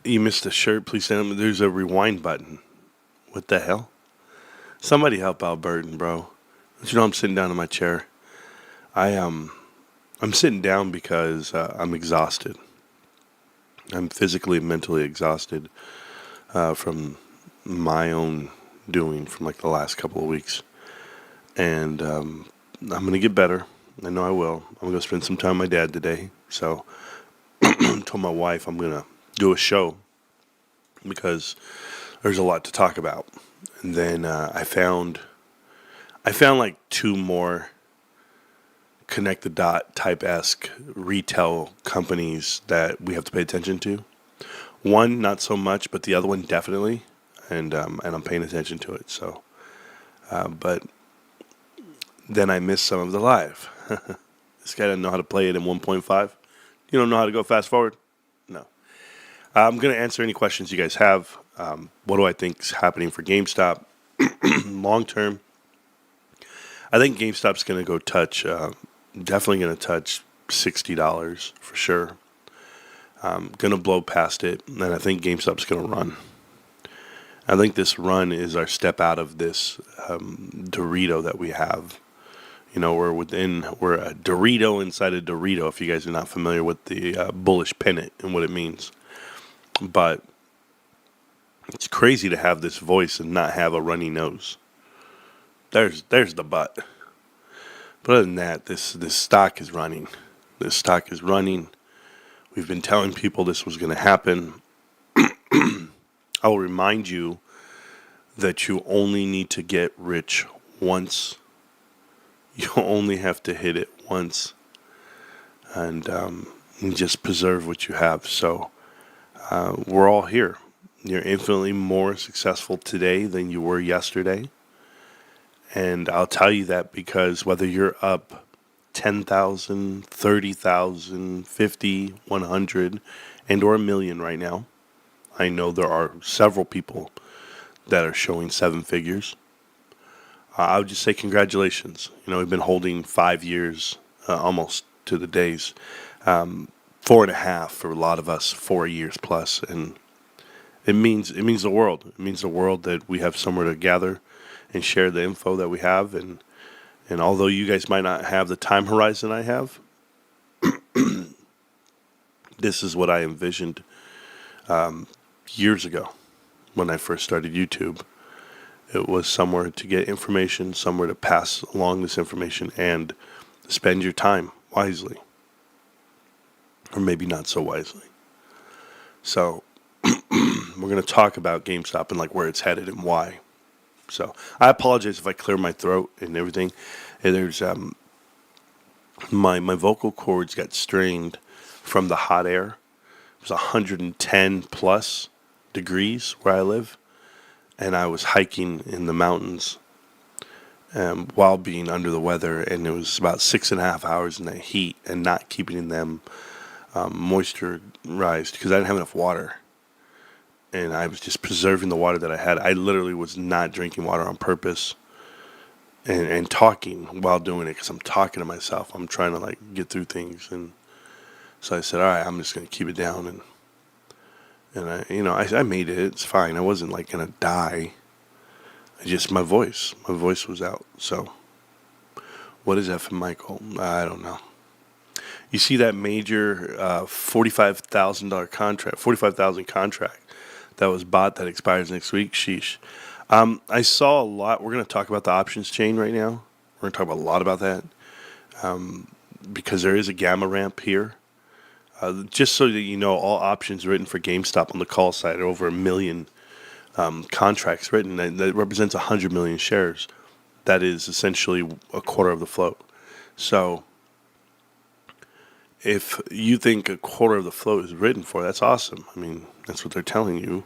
You missed a shirt. Please send them. There's a rewind button. What the hell? Somebody help out Burton, bro. You know I'm sitting down in my chair. I'm sitting down because I'm exhausted. I'm physically and mentally exhausted from my own doing from like the last couple of weeks. And I'm going to get better. I know I will. I'm going to go spend some time with my dad today. So I told my wife I'm going to do a show because there's a lot to talk about. And then I found like two more connect the dot type-esque retail companies that we have to pay attention to. One, not so much, but the other one definitely. And I'm paying attention to it. So, but then I missed some of the live. This guy doesn't know how to play it in 1.5. You don't know how to go fast forward? No. I'm going to answer any questions you guys have. What do I think is happening for GameStop long term? I think GameStop's going to go touch, definitely going to touch $60 for sure. Going to blow past it, and I think GameStop's going to run. I think this run is our step out of this Dorito that we have. You know, we're a Dorito inside a Dorito, if you guys are not familiar with the bullish pennant and what it means. But it's crazy to have this voice and not have a runny nose. There's the but. But other than that, this stock is running. This stock is running. We've been telling people this was going to happen. I will remind you that you only need to get rich once. You only have to hit it once. And just preserve what you have. So we're all here. You're infinitely more successful today than you were yesterday. And I'll tell you that because whether you're up 10,000, 30,000, 50, 100, and or a million right now, I know there are several people that are showing seven figures. I would just say congratulations. You know, we've been holding 5 years, almost to the days, 4.5 for a lot of us, 4 years plus, and it means the world. It means the world that we have somewhere to gather and share the info that we have, and although you guys might not have the time horizon I have, this is what I envisioned years ago when I first started YouTube. It was somewhere to get information, somewhere to pass along this information, and spend your time wisely. Or maybe not so wisely. So, we're going to talk about GameStop and like where it's headed and why. So, I apologize if I clear my throat and everything. And there's, my vocal cords got strained from the hot air. It was 110 plus degrees where I live. And I was hiking in the mountains while being under the weather, and it was about 6.5 hours in the heat and not keeping them moisturized because I didn't have enough water. And I was just preserving the water that I had. I literally was not drinking water on purpose and talking while doing it because I'm talking to myself. I'm trying to like get through things. And so I said, all right, I'm just going to keep it down. And I made it. It's fine. I wasn't like going to die. My voice was out. So what is that from Michael? I don't know. You see that major $45,000 contract, $45,000 contract that was bought that expires next week? Sheesh. I saw a lot. We're going to talk about the options chain right now. We're going to talk about a lot about that because there is a gamma ramp here. Just so that you know, all options written for GameStop on the call side are over 1 million contracts written. That represents 100 million shares. That is essentially a quarter of the float. So if you think a quarter of the float is written for, that's awesome. I mean, that's what they're telling you.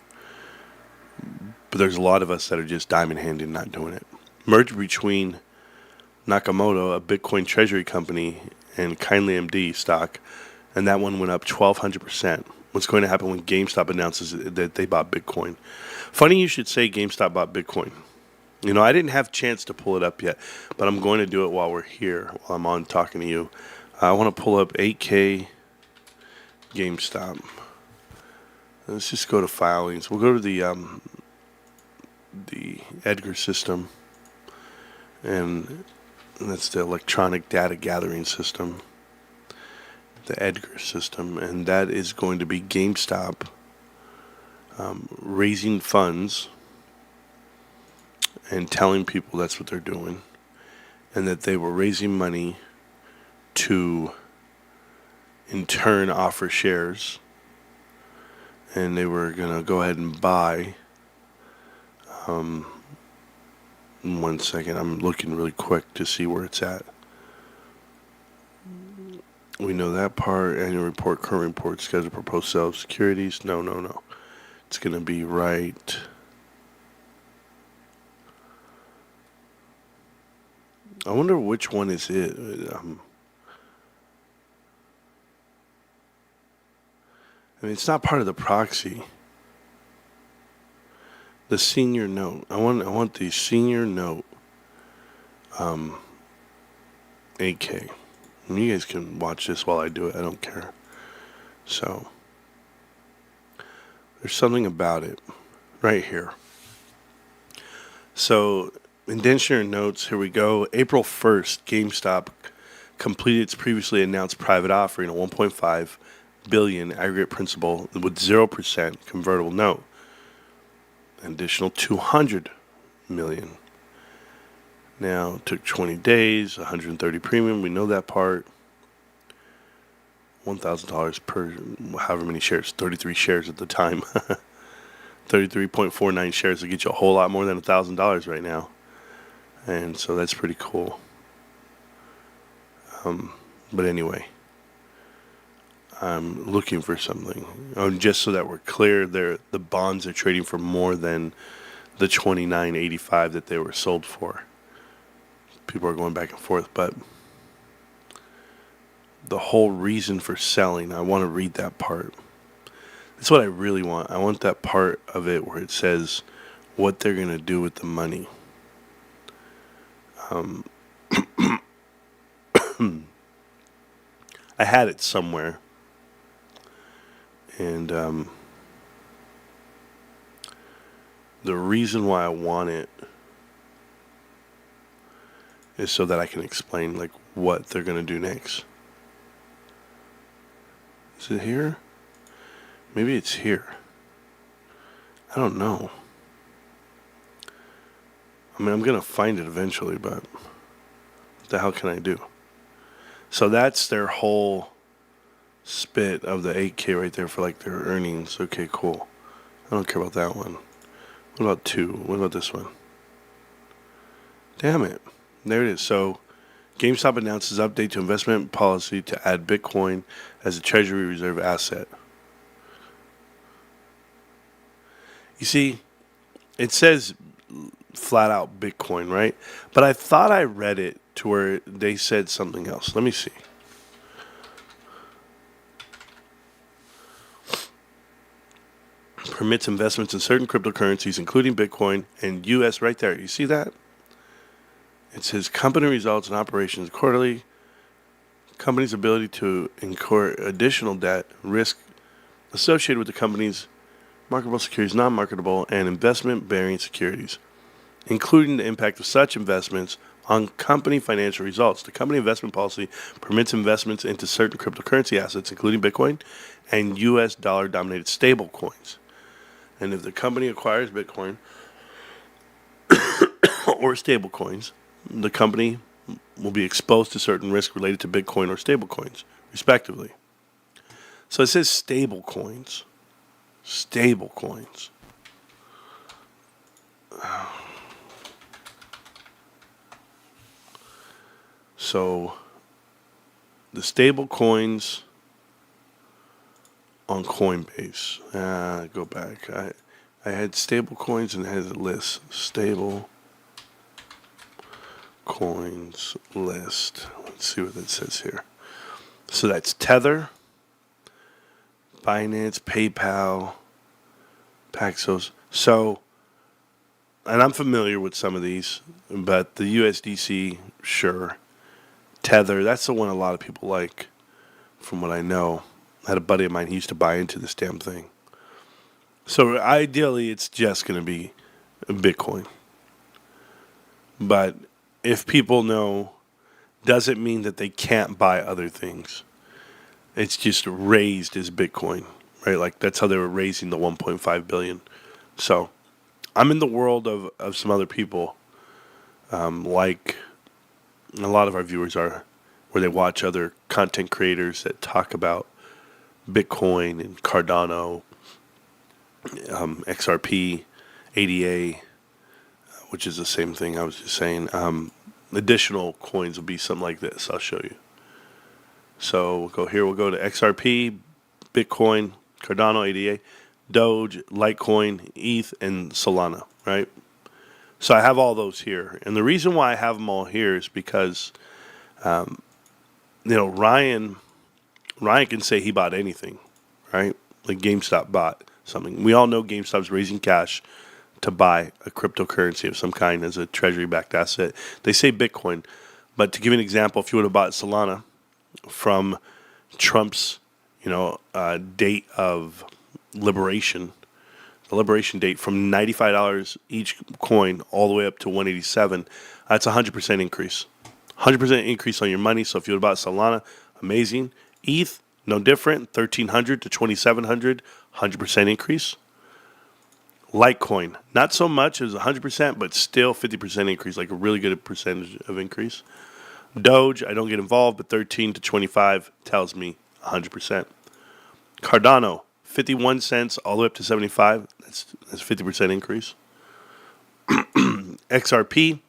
But there's a lot of us that are just diamond handed not doing it. Merger between Nakamoto, a Bitcoin Treasury company, and Kindly MD stock, and that one went up 1,200%. What's going to happen when GameStop announces that they bought Bitcoin? Funny you should say GameStop bought Bitcoin. You know, I didn't have a chance to pull it up yet, but I'm going to do it while we're here, while I'm on talking to you. I want to pull up 8K GameStop. Let's just go to filings. We'll go to the Edgar system, and that's the electronic data gathering system, the Edgar system, and that is going to be GameStop raising funds and telling people that's what they're doing, and that they were raising money to in turn offer shares, and they were going to go ahead and buy. One second, I'm looking really quick to see where it's at. We know that part. Annual report, current report, schedule, proposed sale of securities. No. It's going to be right. I wonder which one is it. I mean, it's not part of the proxy. The senior note. I want the senior note. 8K. And you guys can watch this while I do it. I don't care. So there's something about it right here. So indenture notes. Here we go. April 1st, GameStop completed its previously announced private offering of 1.5 billion aggregate principal with 0% convertible note. An additional 200 million. Now it took 20 days, 130 premium. We know that part. $1,000 per however many shares. 33 shares at the time. 33.49 shares will get you a whole lot more than $1,000 right now. And so that's pretty cool. But anyway, I'm looking for something. Just so that we're clear, the bonds are trading for more than the $29.85 that they were sold for. People are going back and forth, but the whole reason for selling, I want to read that part. That's what I really want. I want that part of it where it says what they're going to do with the money. I had it somewhere. And the reason why I want it is so that I can explain like what they're going to do next. Is it here? Maybe it's here. I don't know. I mean, I'm going to find it eventually, but what the hell can I do? So that's their whole spit of the 8K right there for like their earnings. Okay, cool. I don't care about that one. What about 2? What about this one? Damn it. There it is. So GameStop announces update to investment policy to add Bitcoin as a Treasury reserve asset. You see, it says flat out Bitcoin, right? But I thought I read it to where they said something else. Let me see. Permits investments in certain cryptocurrencies, including Bitcoin and U.S. right there. You see that? It says company results and operations quarterly. Company's ability to incur additional debt, risk associated with the company's marketable securities, non-marketable, and investment-bearing securities, including the impact of such investments on company financial results. The company investment policy permits investments into certain cryptocurrency assets, including Bitcoin and U.S. dollar-denominated stable coins. And if the company acquires Bitcoin or stable coins, the company will be exposed to certain risk related to Bitcoin or stable coins, respectively. So it says stable coins. Stable coins. So the stable coins on Coinbase. Go back. I had stable coins and it has a list. Stable coins list. Let's see what it says here. So that's Tether, Binance, PayPal, Paxos. So, and I'm familiar with some of these, but the USDC, sure. Tether, that's the one a lot of people like, from what I know. I had a buddy of mine, he used to buy into this damn thing. So ideally, it's just going to be Bitcoin. But if people know, doesn't mean that they can't buy other things. It's just raised as Bitcoin, right? Like that's how they were raising the 1.5 billion. So I'm in the world of some other people, like a lot of our viewers are, where they watch other content creators that talk about Bitcoin and Cardano, XRP, ADA, which is the same thing I was just saying. Additional coins will be something like this. I'll show you. So we'll go here. We'll go to XRP, Bitcoin, Cardano, ADA, Doge, Litecoin, ETH, and Solana, right? So I have all those here. And the reason why I have them all here is because, Ryan can say he bought anything, right? Like GameStop bought something. We all know GameStop's raising cash to buy a cryptocurrency of some kind as a treasury backed asset. They say Bitcoin. But to give you an example, if you would have bought Solana from Trump's, date of liberation, the liberation date from $95 each coin all the way up to $187, that's a 100% increase. 100% increase on your money. So if you would have bought Solana, amazing. ETH, no different, 1,300 to 2,700, 100% increase. Litecoin, not so much as 100%, but still 50% increase, like a really good percentage of increase. Doge, I don't get involved, but 13 to 25 tells me 100%. Cardano, 51 cents all the way up to 75. That's 50% increase. XRP,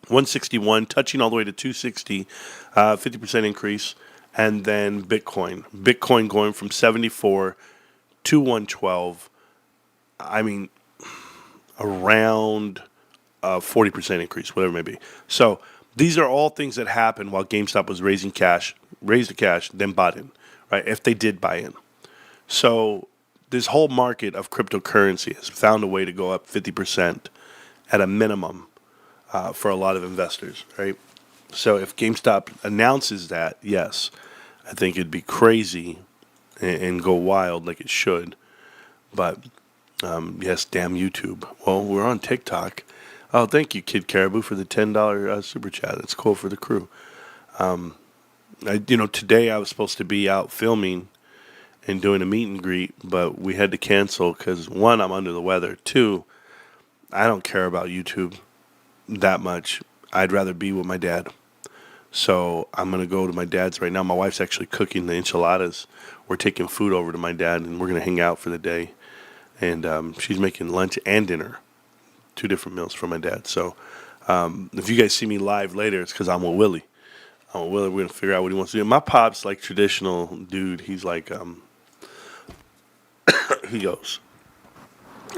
161, touching all the way to 260, 50% increase. And then Bitcoin going from 74 to 112. I mean, around 40% increase, whatever it may be. So these are all things that happened while GameStop was raised the cash, then bought in, right? If they did buy in. So this whole market of cryptocurrency has found a way to go up 50% at a minimum for a lot of investors, right? So if GameStop announces that, yes, I think it'd be crazy and go wild like it should. But yes, damn YouTube. Well, we're on TikTok. Oh, thank you, Kid Caribou, for the $10 super chat. That's cool for the crew. Today I was supposed to be out filming and doing a meet and greet, but we had to cancel because, one, I'm under the weather. Two, I don't care about YouTube that much. I'd rather be with my dad. So I'm going to go to my dad's right now. My wife's actually cooking the enchiladas. We're taking food over to my dad, and we're going to hang out for the day. And she's making lunch and dinner, 2 different meals for my dad. So if you guys see me live later, it's because I'm with Willie. We're going to figure out what he wants to do. My pop's like traditional dude. He's like, he goes,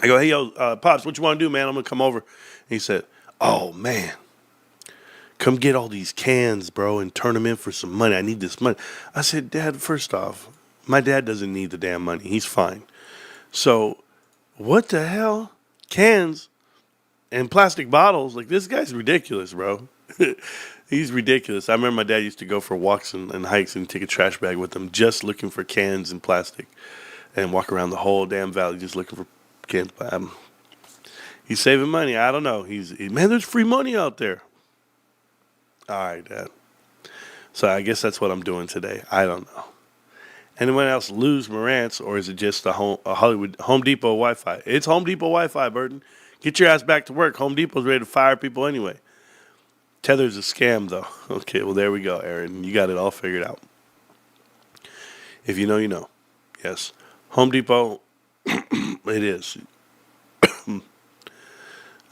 I go, hey, yo, Pops, what you want to do, man? I'm going to come over. And he said, oh, man, come get all these cans, bro, and turn them in for some money. I need this money. I said, Dad, first off, my dad doesn't need the damn money. He's fine. So what the hell? Cans and plastic bottles? Like, this guy's ridiculous, bro. He's ridiculous. I remember my dad used to go for walks and hikes and take a trash bag with him just looking for cans and plastic and walk around the whole damn valley just looking for cans. He's saving money. I don't know. Man, there's free money out there. All right, Dad. So I guess that's what I'm doing today. I don't know. Anyone else lose Marantz, or is it just a Hollywood Home Depot Wi-Fi? It's Home Depot Wi-Fi, Burton. Get your ass back to work. Home Depot's ready to fire people anyway. Tether's a scam, though. Okay, well, there we go, Aaron. You got it all figured out. If you know, you know. Yes. Home Depot, it is.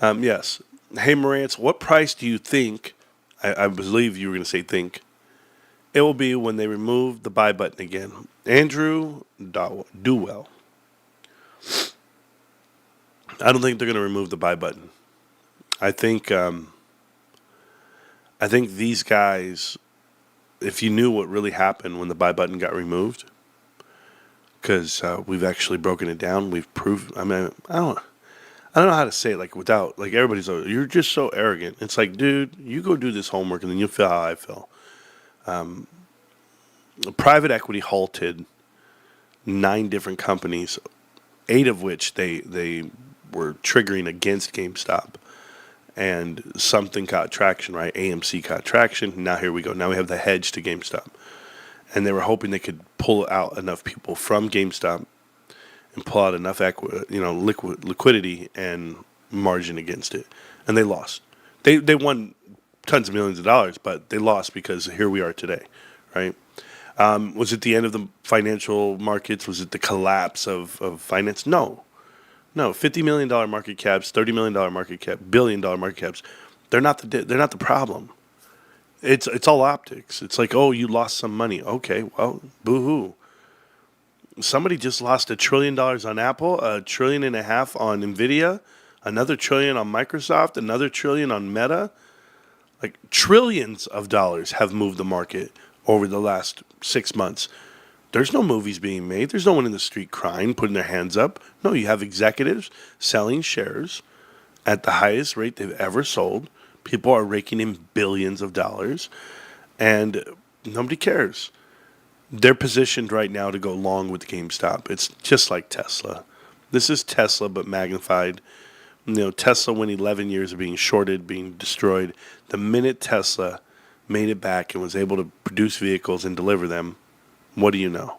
Yes. Hey, Marantz, what price do you think, I believe you were going to say think, it will be when they remove the buy button again? Andrew Dewell. I don't think they're going to remove the buy button. I think these guys, if you knew what really happened when the buy button got removed, because we've actually broken it down, we've proved. I mean, I don't know how to say it. Like without, like everybody's, you're just so arrogant. It's like, dude, you go do this homework and then you'll feel how I feel. Private equity halted 9 different companies 8 of which they were triggering against GameStop. And something caught traction, right? AMC caught traction. Now here we go. Now we have the hedge to GameStop. And they were hoping they could pull out enough people from GameStop and pull out enough liquidity and margin against it. And they lost. They won tons of millions of dollars, but they lost because here we are today, right? Was it the end of the financial markets? Was it the collapse of finance? No. $50 million market caps, $30 million market cap, $1 billion market caps. They're not the problem. It's all optics. It's like, oh, you lost some money. Okay, well, boo-hoo. Somebody just lost $1 trillion on Apple, $1.5 trillion on Nvidia, another $1 trillion on Microsoft, another $1 trillion on Meta. Like trillions of dollars have moved the market over the last 6 months. There's no movies being made. There's no one in the street crying, putting their hands up. No, you have executives selling shares at the highest rate they've ever sold. People are raking in billions of dollars, and nobody cares. They're positioned right now to go long with GameStop. It's just like Tesla. This is Tesla, but magnified. Tesla went 11 years of being shorted, being destroyed. The minute Tesla made it back and was able to produce vehicles and deliver them, what do you know?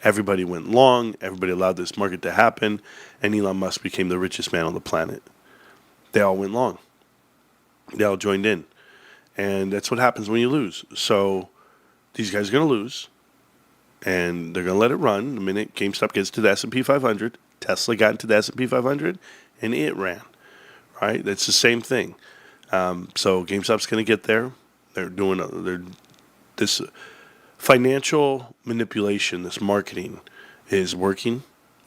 Everybody went long. Everybody allowed this market to happen, and Elon Musk became the richest man on the planet. They all went long. They all joined in. And that's what happens when you lose. So these guys are going to lose, and they're going to let it run. The minute GameStop gets to the S&P 500, Tesla got into the S&P 500, and it ran. Right? That's the same thing. So GameStop's going to get there. They're doing this financial manipulation, this marketing is working.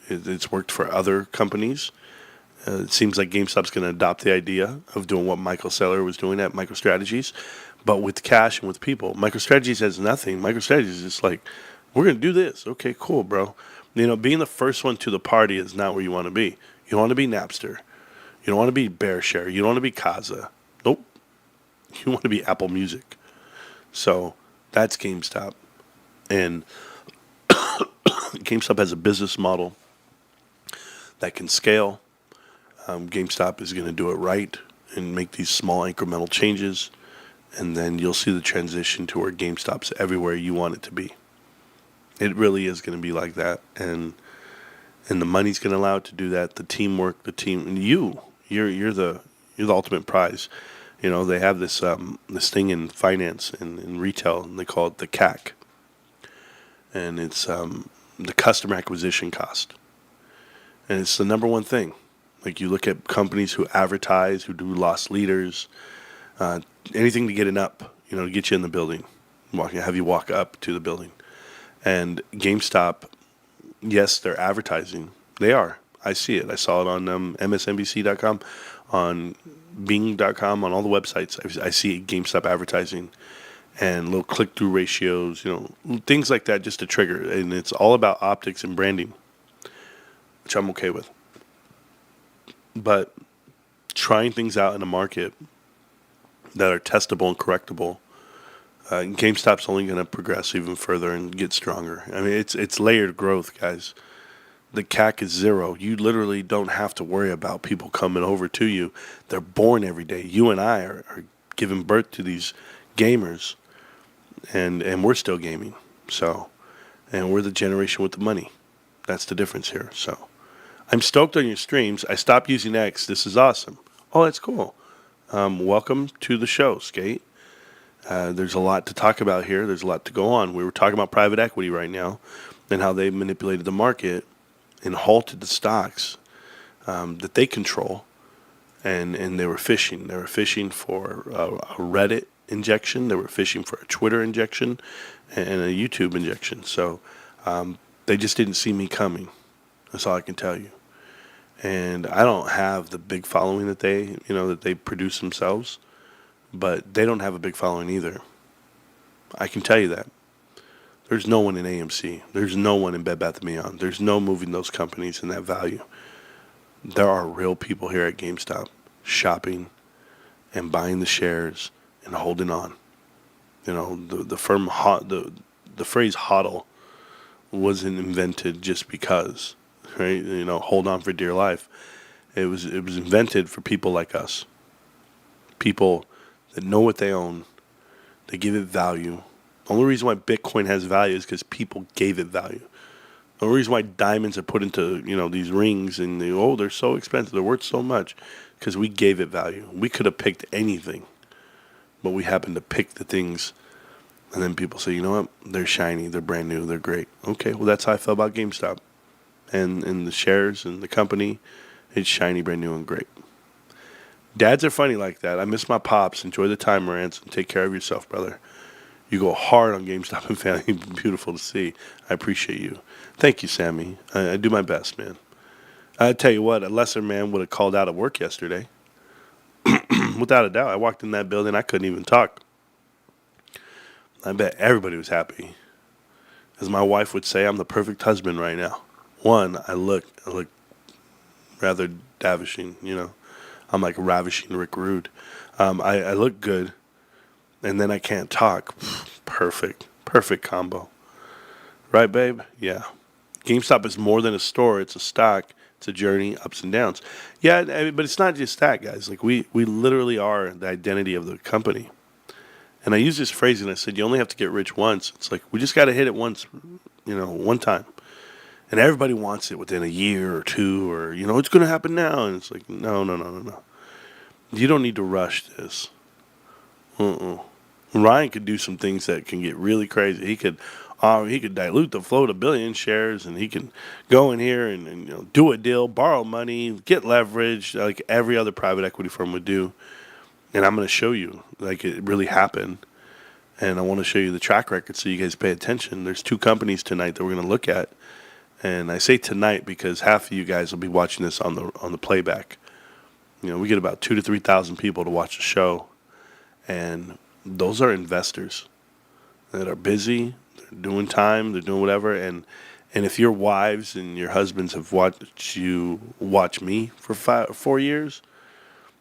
It's worked for other companies. It seems like GameStop's going to adopt the idea of doing what Michael Saylor was doing at MicroStrategies, but with cash and with people. MicroStrategies has nothing. MicroStrategies is just like, we're going to do this. Okay, cool, bro. Being the first one to the party is not where you want to be. You want to be Napster. You don't want to be BearShare. You don't want to be Kaza. Nope. You want to be Apple Music. So that's GameStop. And GameStop has a business model that can scale. GameStop is going to do it right and make these small incremental changes, and then you'll see the transition to where GameStop's everywhere you want it to be. It really is going to be like that, and the money's going to allow it to do that. The teamwork, and you're the ultimate prize. They have this thing in finance and in retail, and they call it the CAC, and it's the customer acquisition cost, and it's the number one thing. Like you look at companies who advertise, who do loss leaders, anything to get it up, to get you in the building, have you walk up to the building. And GameStop, yes, they're advertising. They are. I see it. I saw it on MSNBC.com, on Bing.com, on all the websites. I see GameStop advertising and little click-through ratios, things like that just to trigger. And it's all about optics and branding, which I'm okay with. But trying things out in a market that are testable and correctable, GameStop's only going to progress even further and get stronger. I mean, it's layered growth, guys. The CAC is zero. You literally don't have to worry about people coming over to you. They're born every day. You and I are giving birth to these gamers, and we're still gaming. So, and we're the generation with the money. That's the difference here. So, I'm stoked on your streams. I stopped using X. This is awesome. Oh, that's cool. Welcome to the show, Skate. There's a lot to talk about here. There's a lot to go on. We were talking about private equity right now and how they manipulated the market and halted the stocks that they control. And they were fishing. They were fishing for a Reddit injection. They were fishing for a Twitter injection and a YouTube injection. So they just didn't see me coming. That's all I can tell you. And I don't have the big following that they produce themselves, but they don't have a big following either. I can tell you that. There's no one in AMC. There's no one in Bed Bath & Beyond. There's no moving those companies in that value. There are real people here at GameStop shopping and buying the shares and holding on. The phrase HODL wasn't invented just because. right? Hold on for dear life. It was invented for people like us, people that know what they own, they give it value. The only reason why Bitcoin has value is because people gave it value. The only reason why diamonds are put into these rings and they're so expensive, they're worth so much, because we gave it value. We could have picked anything, but we happened to pick the things. And then people say, you know what? They're shiny, they're brand new, they're great. Okay, well that's how I felt about GameStop, and the shares and the company. It's shiny, brand new, and great. Dads are funny like that. I miss my pops. Enjoy the time, Marantz, and take care of yourself, brother. You go hard on GameStop and family. Beautiful to see. I appreciate you. Thank you, Sammy. I do my best, man. I tell you what, a lesser man would have called out at work yesterday. Without a doubt. I walked in that building, I couldn't even talk. I bet everybody was happy. As my wife would say, I'm the perfect husband right now. One, I look rather davishing. I'm like ravishing Rick Rude. I look good, and then I can't talk. Perfect combo. Right, babe? Yeah. GameStop is more than a store. It's a stock. It's a journey, ups and downs. Yeah, but it's not just that, guys. Like we literally are the identity of the company. And I use this phrase, and I said, you only have to get rich once. It's like we just got to hit it once, one time. And everybody wants it within a year or two, or it's going to happen now. And it's like, no. You don't need to rush this. Ryan could do some things that can get really crazy. He could dilute the flow to 1 billion shares, and he can go in here and do a deal, borrow money, get leverage like every other private equity firm would do. And I'm going to show you like it really happened. And I want to show you the track record so you guys pay attention. There's 2 companies tonight that we're going to look at. And I say tonight because half of you guys will be watching this on the playback. We get about 2,000 to 3,000 people to watch the show. And those are investors that are busy, they're doing time, they're doing whatever. And if your wives and your husbands have watched you watch me for 4 years,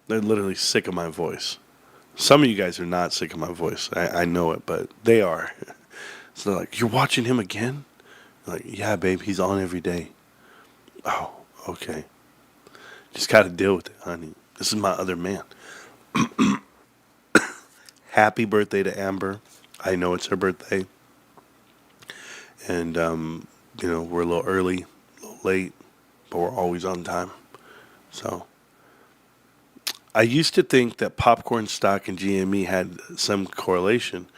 they're literally sick of my voice. Some of you guys are not sick of my voice. I know it, but they are. So they're like, you're watching him again? Like, yeah, babe, he's on every day. Oh, okay. Just got to deal with it, honey. This is my other man. Happy birthday to Amber. I know it's her birthday. And, we're a little early, a little late, but we're always on time. So I used to think that popcorn stock and GME had some correlation,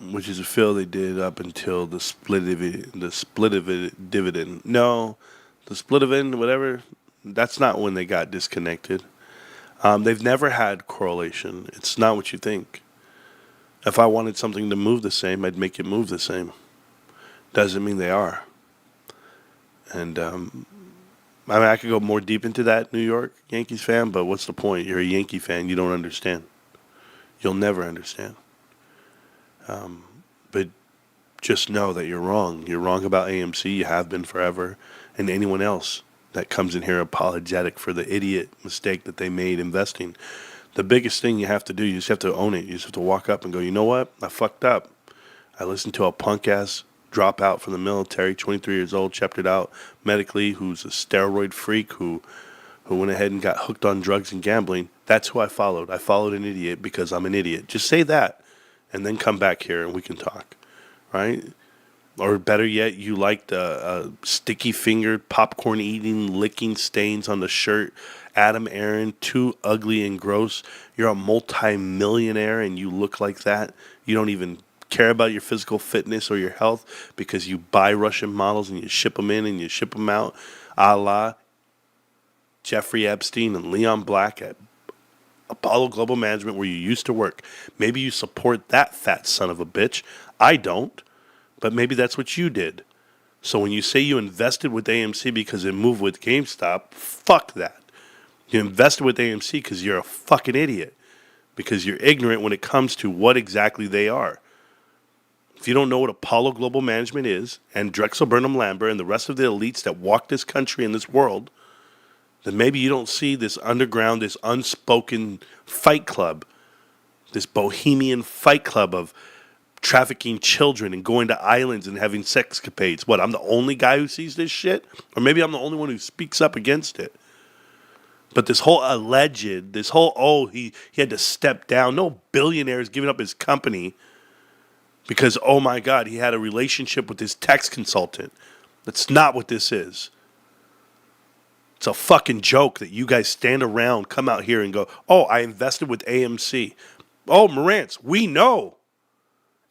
which is a fill they did up until the split of it dividend. No, the split of it, whatever, that's not when they got disconnected. They've never had correlation. It's not what you think. If I wanted something to move the same, I'd make it move the same. Doesn't mean they are. And I could go more deep into that, New York Yankees fan, but what's the point? You're a Yankee fan. You don't understand. You'll never understand. But just know that you're wrong. You're wrong about AMC. You have been forever. And anyone else that comes in here apologetic for the idiot mistake that they made investing. The biggest thing you have to do, you just have to own it. You just have to walk up and go, you know what? I fucked up. I listened to a punk-ass dropout from the military, 23 years old, checked it out medically, who's a steroid freak, who went ahead and got hooked on drugs and gambling. That's who I followed. I followed an idiot because I'm an idiot. Just say that. And then come back here and we can talk, right? Or better yet, you like the sticky-fingered, popcorn-eating, licking stains on the shirt. Adam Aaron, too ugly and gross. You're a multi-millionaire and you look like that. You don't even care about your physical fitness or your health because you buy Russian models and you ship them in and you ship them out, a la Jeffrey Epstein and Leon Black at Apollo Global Management, where you used to work. Maybe you support that fat son of a bitch. I don't, but maybe that's what you did. So when you say you invested with AMC because it moved with GameStop, fuck that. You invested with AMC because you're a fucking idiot, because you're ignorant when it comes to what exactly they are. If you don't know what Apollo Global Management is, and Drexel Burnham Lambert and the rest of the elites that walk this country and this world, then maybe you don't see this underground, this unspoken fight club, this bohemian fight club of trafficking children and going to islands and having sexcapades. What, I'm the only guy who sees this shit? Or maybe I'm the only one who speaks up against it. But this whole alleged, he had to step down. No billionaire is giving up his company because, oh my God, he had a relationship with his tax consultant. That's not what this is. It's a fucking joke that you guys stand around, come out here and go, oh, I invested with AMC. Oh, Marantz, we know.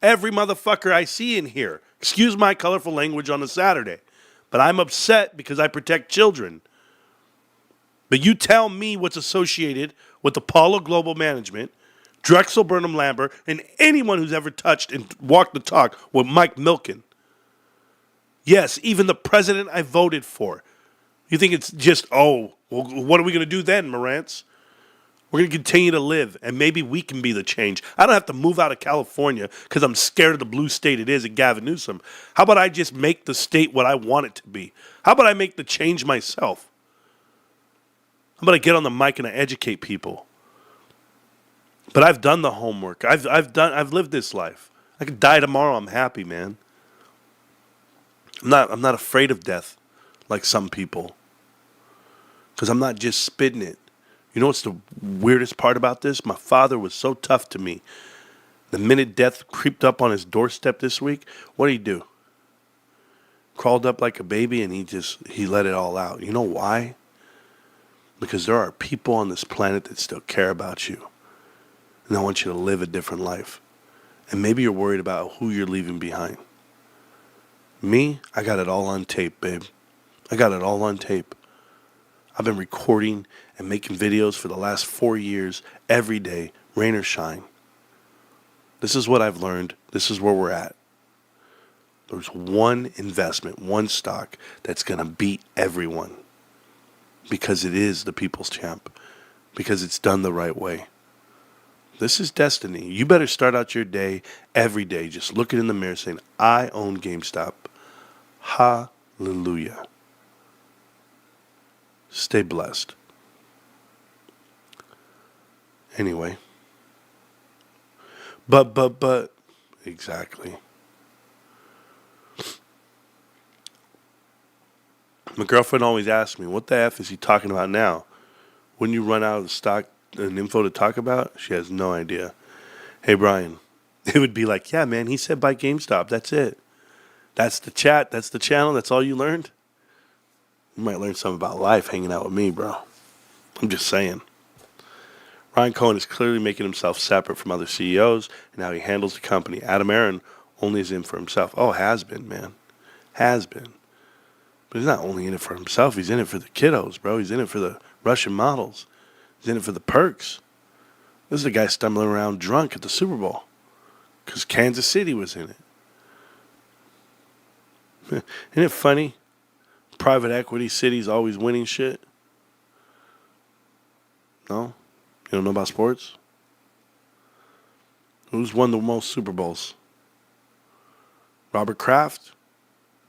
Every motherfucker I see in here. Excuse my colorful language on a Saturday. But I'm upset because I protect children. But you tell me what's associated with Apollo Global Management, Drexel Burnham Lambert, and anyone who's ever touched and walked the talk with Mike Milken. Yes, even the president I voted for. You think it's just, oh, well, what are we going to do then, Marantz? We're going to continue to live, and maybe we can be the change. I don't have to move out of California because I'm scared of the blue state it is at Gavin Newsom. How about I just make the state what I want it to be? How about I make the change myself? How about I get on the mic and I educate people? But I've done the homework. I've lived this life. I could die tomorrow. I'm happy, man. I'm not afraid of death like some people. Because I'm not just spitting it. You know what's the weirdest part about this? My father was so tough to me. The minute death creeped up on his doorstep this week, what did he do? Crawled up like a baby and he let it all out. You know why? Because there are people on this planet that still care about you. And I want you to live a different life. And maybe you're worried about who you're leaving behind. Me, I got it all on tape, babe. I got it all on tape. I've been recording and making videos for the last 4 years, every day, rain or shine. This is what I've learned. This is where we're at. There's one investment, one stock that's going to beat everyone. Because it is the people's champ. Because it's done the right way. This is destiny. You better start out your day, every day, just looking in the mirror saying, I own GameStop. Hallelujah. Stay blessed. Anyway. But, exactly. My girlfriend always asks me, what the F is he talking about now? Wouldn't you run out of the stock and info to talk about? She has no idea. Hey, Brian. It would be like, yeah, man, he said buy GameStop. That's it. That's the chat. That's the channel. That's all you learned. You might learn something about life hanging out with me, bro. I'm just saying. Ryan Cohen is clearly making himself separate from other CEOs and how he handles the company. Adam Aaron only is in for himself. Oh, has been, man. Has been. But he's not only in it for himself. He's in it for the kiddos, bro. He's in it for the Russian models. He's in it for the perks. This is a guy stumbling around drunk at the Super Bowl because Kansas City was in it. Isn't it funny? Private equity cities always winning shit. No? You don't know about sports? Who's won the most Super Bowls? Robert Kraft?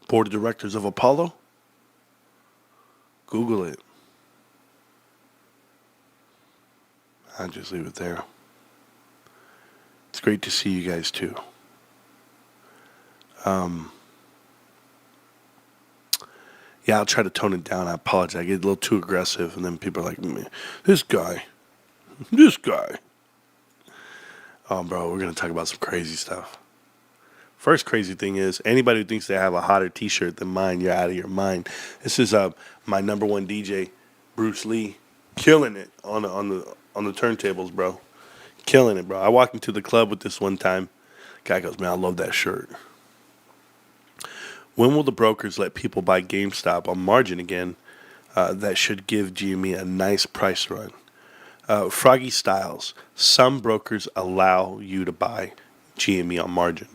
Board of Directors of Apollo? Google it. I'll just leave it there. It's great to see you guys too. Yeah, I'll try to tone it down. I apologize. I get a little too aggressive, and then people are like, this guy. Oh, bro, we're going to talk about some crazy stuff. First crazy thing is, anybody who thinks they have a hotter t-shirt than mine, you're out of your mind. This is my number one DJ, Bruce Lee, killing it on the turntables, bro. Killing it, bro. I walked into the club with this one time. Guy goes, man, I love that shirt. When will the brokers let people buy GameStop on margin again? That should give GME a nice price run. Froggy Styles. Some brokers allow you to buy GME on margin.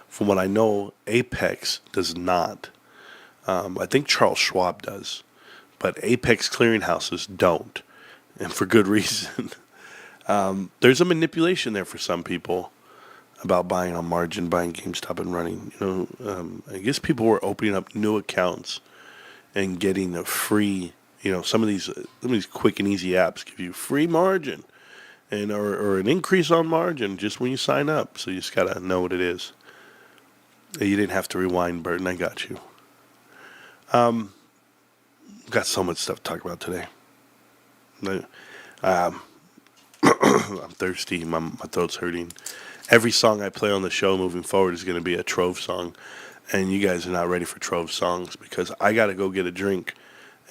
From what I know, Apex does not. I think Charles Schwab does. But Apex clearinghouses don't. And for good reason. There's a manipulation there for some people about buying on margin, buying GameStop and running. I guess people were opening up new accounts and getting a free, some of these quick and easy apps give you free margin. and or an increase on margin just when you sign up. So you just gotta know what it is. You didn't have to rewind, Burton. I got you. Got so much stuff to talk about today. Um, I'm thirsty. My throat's hurting. Every song I play on the show moving forward is going to be a Trove song. And you guys are not ready for Trove songs because I got to go get a drink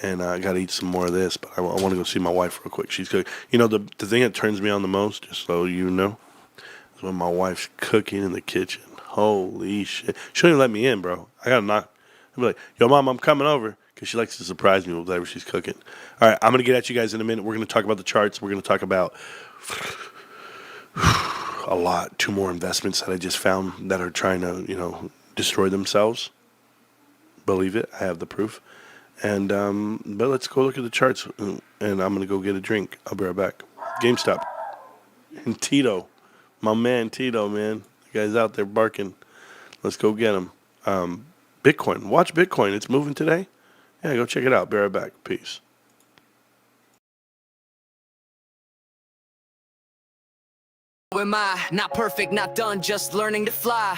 and I got to eat some more of this. But I want to go see my wife real quick. She's good. You know, the thing that turns me on the most, just so you know, is when my wife's cooking in the kitchen. Holy shit. She don't even let me in, bro. I got to knock. I'll be like, yo, Mom, I'm coming over. Because she likes to surprise me with whatever she's cooking. All right, I'm going to get at you guys in a minute. We're going to talk about the charts. We're going to talk about a lot. 2 more investments that I just found that are trying to, destroy themselves. Believe it. I have the proof. And but let's go look at the charts. And I'm going to go get a drink. I'll be right back. GameStop. And Tito. My man Tito, man. The guy's out there barking. Let's go get him. Bitcoin. Watch Bitcoin. It's moving today. Yeah, go check it out. Be right back. Peace. Am I not perfect, not done, just learning to fly?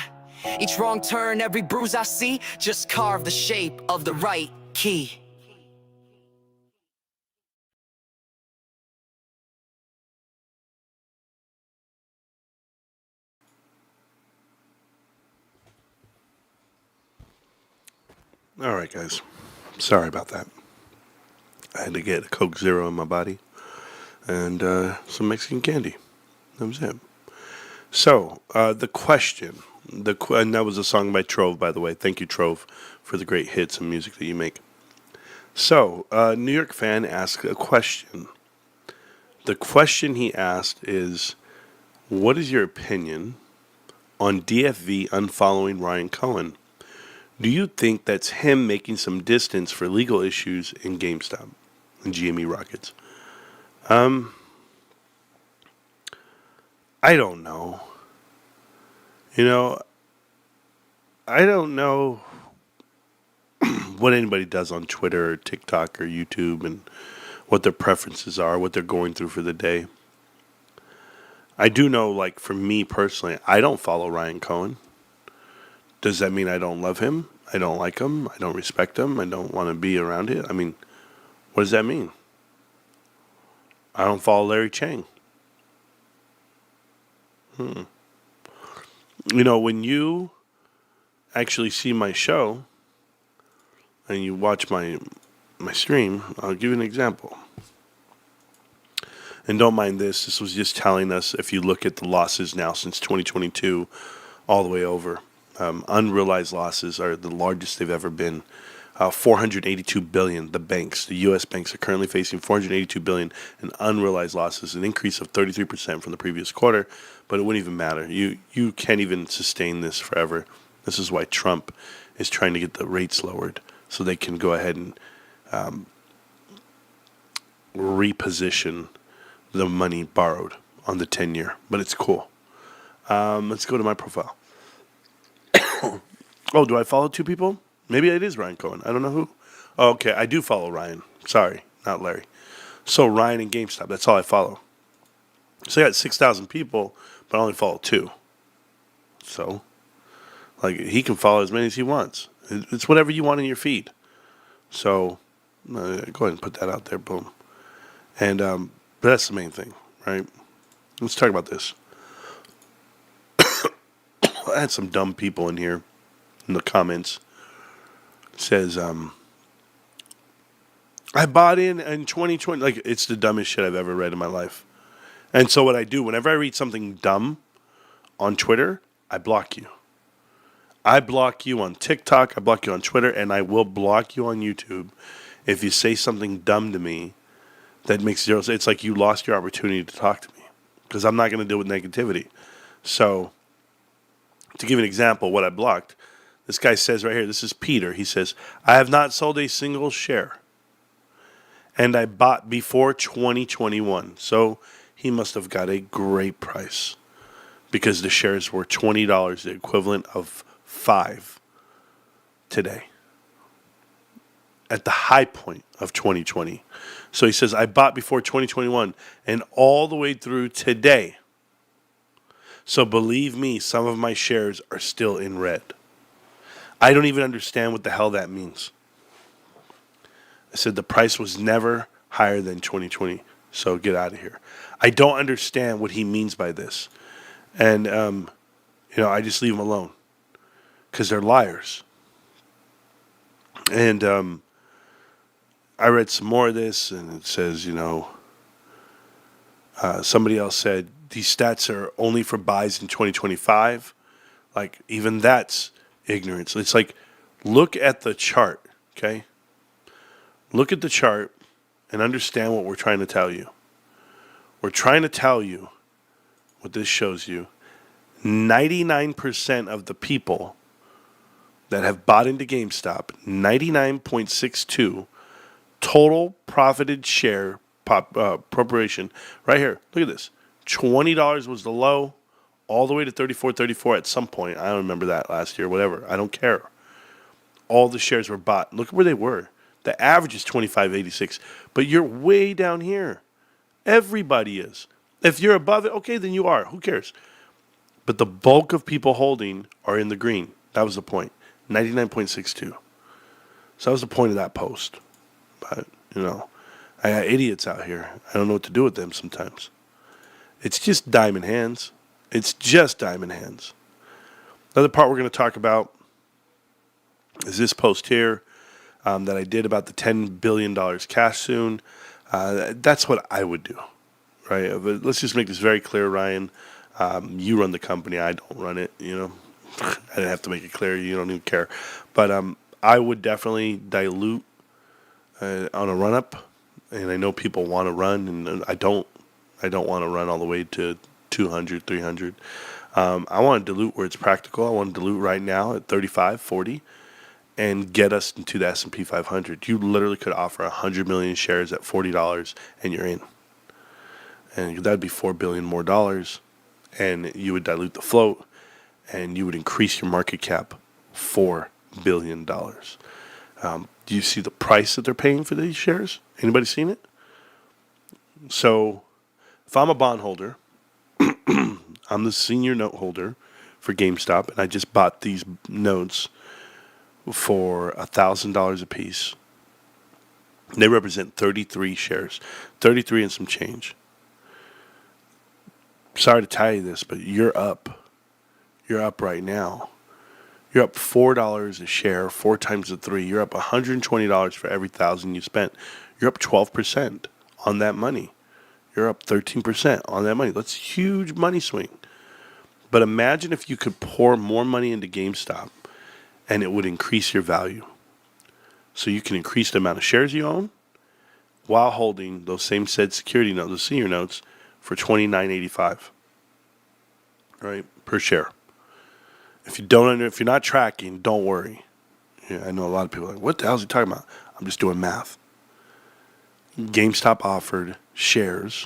Each wrong turn, every bruise I see, just carve the shape of the right key. All right, guys. Sorry about that. I had to get a Coke Zero in my body and some Mexican candy. That was it. So, the question, and that was a song by Trove, by the way. Thank you, Trove, for the great hits and music that you make. So, New York fan asked a question. The question he asked is, what is your opinion on DFV unfollowing Ryan Cohen? Do you think that's him making some distance for legal issues in GameStop and GME Rockets? I don't know. I don't know what anybody does on Twitter or TikTok or YouTube and what their preferences are, what they're going through for the day. I do know, like, for me personally, I don't follow Ryan Cohen. Does that mean I don't love him? I don't like him? I don't respect him? I don't want to be around it? I mean, what does that mean? I don't follow Larry Chang. When you actually see my show and you watch my stream, I'll give you an example. And don't mind this. This was just telling us if you look at the losses now since 2022 all the way over. Unrealized losses are the largest they've ever been. 482 billion. The banks, the U.S. banks, are currently facing 482 billion in unrealized losses, an increase of 33% from the previous quarter. But it wouldn't even matter. You can't even sustain this forever. This is why Trump is trying to get the rates lowered so they can go ahead and reposition the money borrowed on the 10-year. But it's cool. Let's go to my profile. Oh, do I follow 2 people? Maybe it is Ryan Cohen. I don't know who. Oh, okay, I do follow Ryan. Sorry, not Larry. So Ryan and GameStop, that's all I follow. So I got 6,000 people, but I only follow 2. So, like, he can follow as many as he wants. It's whatever you want in your feed. So, go ahead and put that out there, boom. And but that's the main thing, right? Let's talk about this. I had some dumb people in here in the comments. It says, I bought in 2020. Like, it's the dumbest shit I've ever read in my life. And so what I do, whenever I read something dumb on Twitter, I block you. I block you on TikTok, I block you on Twitter, and I will block you on YouTube if you say something dumb to me that makes zero sense. It's like you lost your opportunity to talk to me because I'm not going to deal with negativity. So, to give an example, what I blocked, this guy says right here, this is Peter. He says, I have not sold a single share. And I bought before 2021. So he must have got a great price because the shares were $20, the equivalent of 5 today. at the high point of 2020. So he says, I bought before 2021 and all the way through today. So believe me, some of my shares are still in red. I don't even understand what the hell that means. I said the price was never higher than 2020. So get out of here. I don't understand what he means by this. And, I just leave them alone because they're liars. And I read some more of this, and it says, somebody else said these stats are only for buys in 2025. Like, even that's ignorance. It's like, look at the chart, okay? Look at the chart and understand what we're trying to tell you. We're trying to tell you what this shows you. 99% of the people that have bought into GameStop, 99.62 total profited share appropriation. Right here, look at this. $20 was the low, all the way to $34.34 at some point. I don't remember that last year, whatever. I don't care. All the shares were bought. Look at where they were. The average is $25.86, but you're way down here. Everybody is. If you're above it, okay, then you are. Who cares? But the bulk of people holding are in the green. That was the point. 99.62. So that was the point of that post. But, I got idiots out here. I don't know what to do with them sometimes. It's just diamond hands. It's just diamond hands. Another part we're going to talk about is this post here that I did about the $10 billion cash soon. That's what I would do, right? But let's just make this very clear, Ryan. You run the company. I don't run it, I didn't have to make it clear. You don't even care. But I would definitely dilute on a run-up. And I know people want to run, and I don't want to run all the way to 200, 300. I want to dilute where it's practical. I want to dilute right now at 35, 40, and get us into the S&P 500. You literally could offer 100 million shares at $40, and you're in. And that'd be $4 billion more dollars, and you would dilute the float, and you would increase your market cap $4 billion. Do you see the price that they're paying for these shares? Anybody seen it? So if I'm a bondholder, I'm the senior note holder for GameStop, and I just bought these notes for $1,000 a piece. They represent 33 shares, 33 and some change. Sorry to tell you this, but you're up. You're up right now. You're up $4 a share, 4 times the 3. You're up $120 for every 1,000 you spent. You're up 12% on that money. You're up 13% on that money. That's a huge money swing. But imagine if you could pour more money into GameStop and it would increase your value. So you can increase the amount of shares you own while holding those same said security notes, the senior notes, for $29.85, right, per share. If you're not tracking, don't worry. Yeah, I know a lot of people are like, what the hell is he talking about? I'm just doing math. GameStop offered shares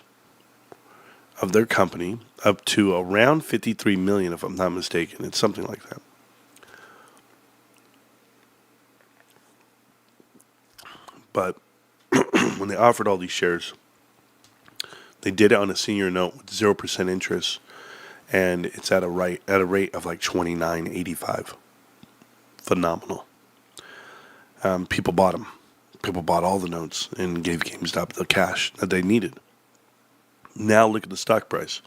of their company up to around 53 million, if I'm not mistaken. It's something like that. But when they offered all these shares, they did it on a senior note with 0% interest, and it's at a rate of like $29.85. Phenomenal. People bought them. People bought all the notes and gave GameStop the cash that they needed. Now look at the stock price.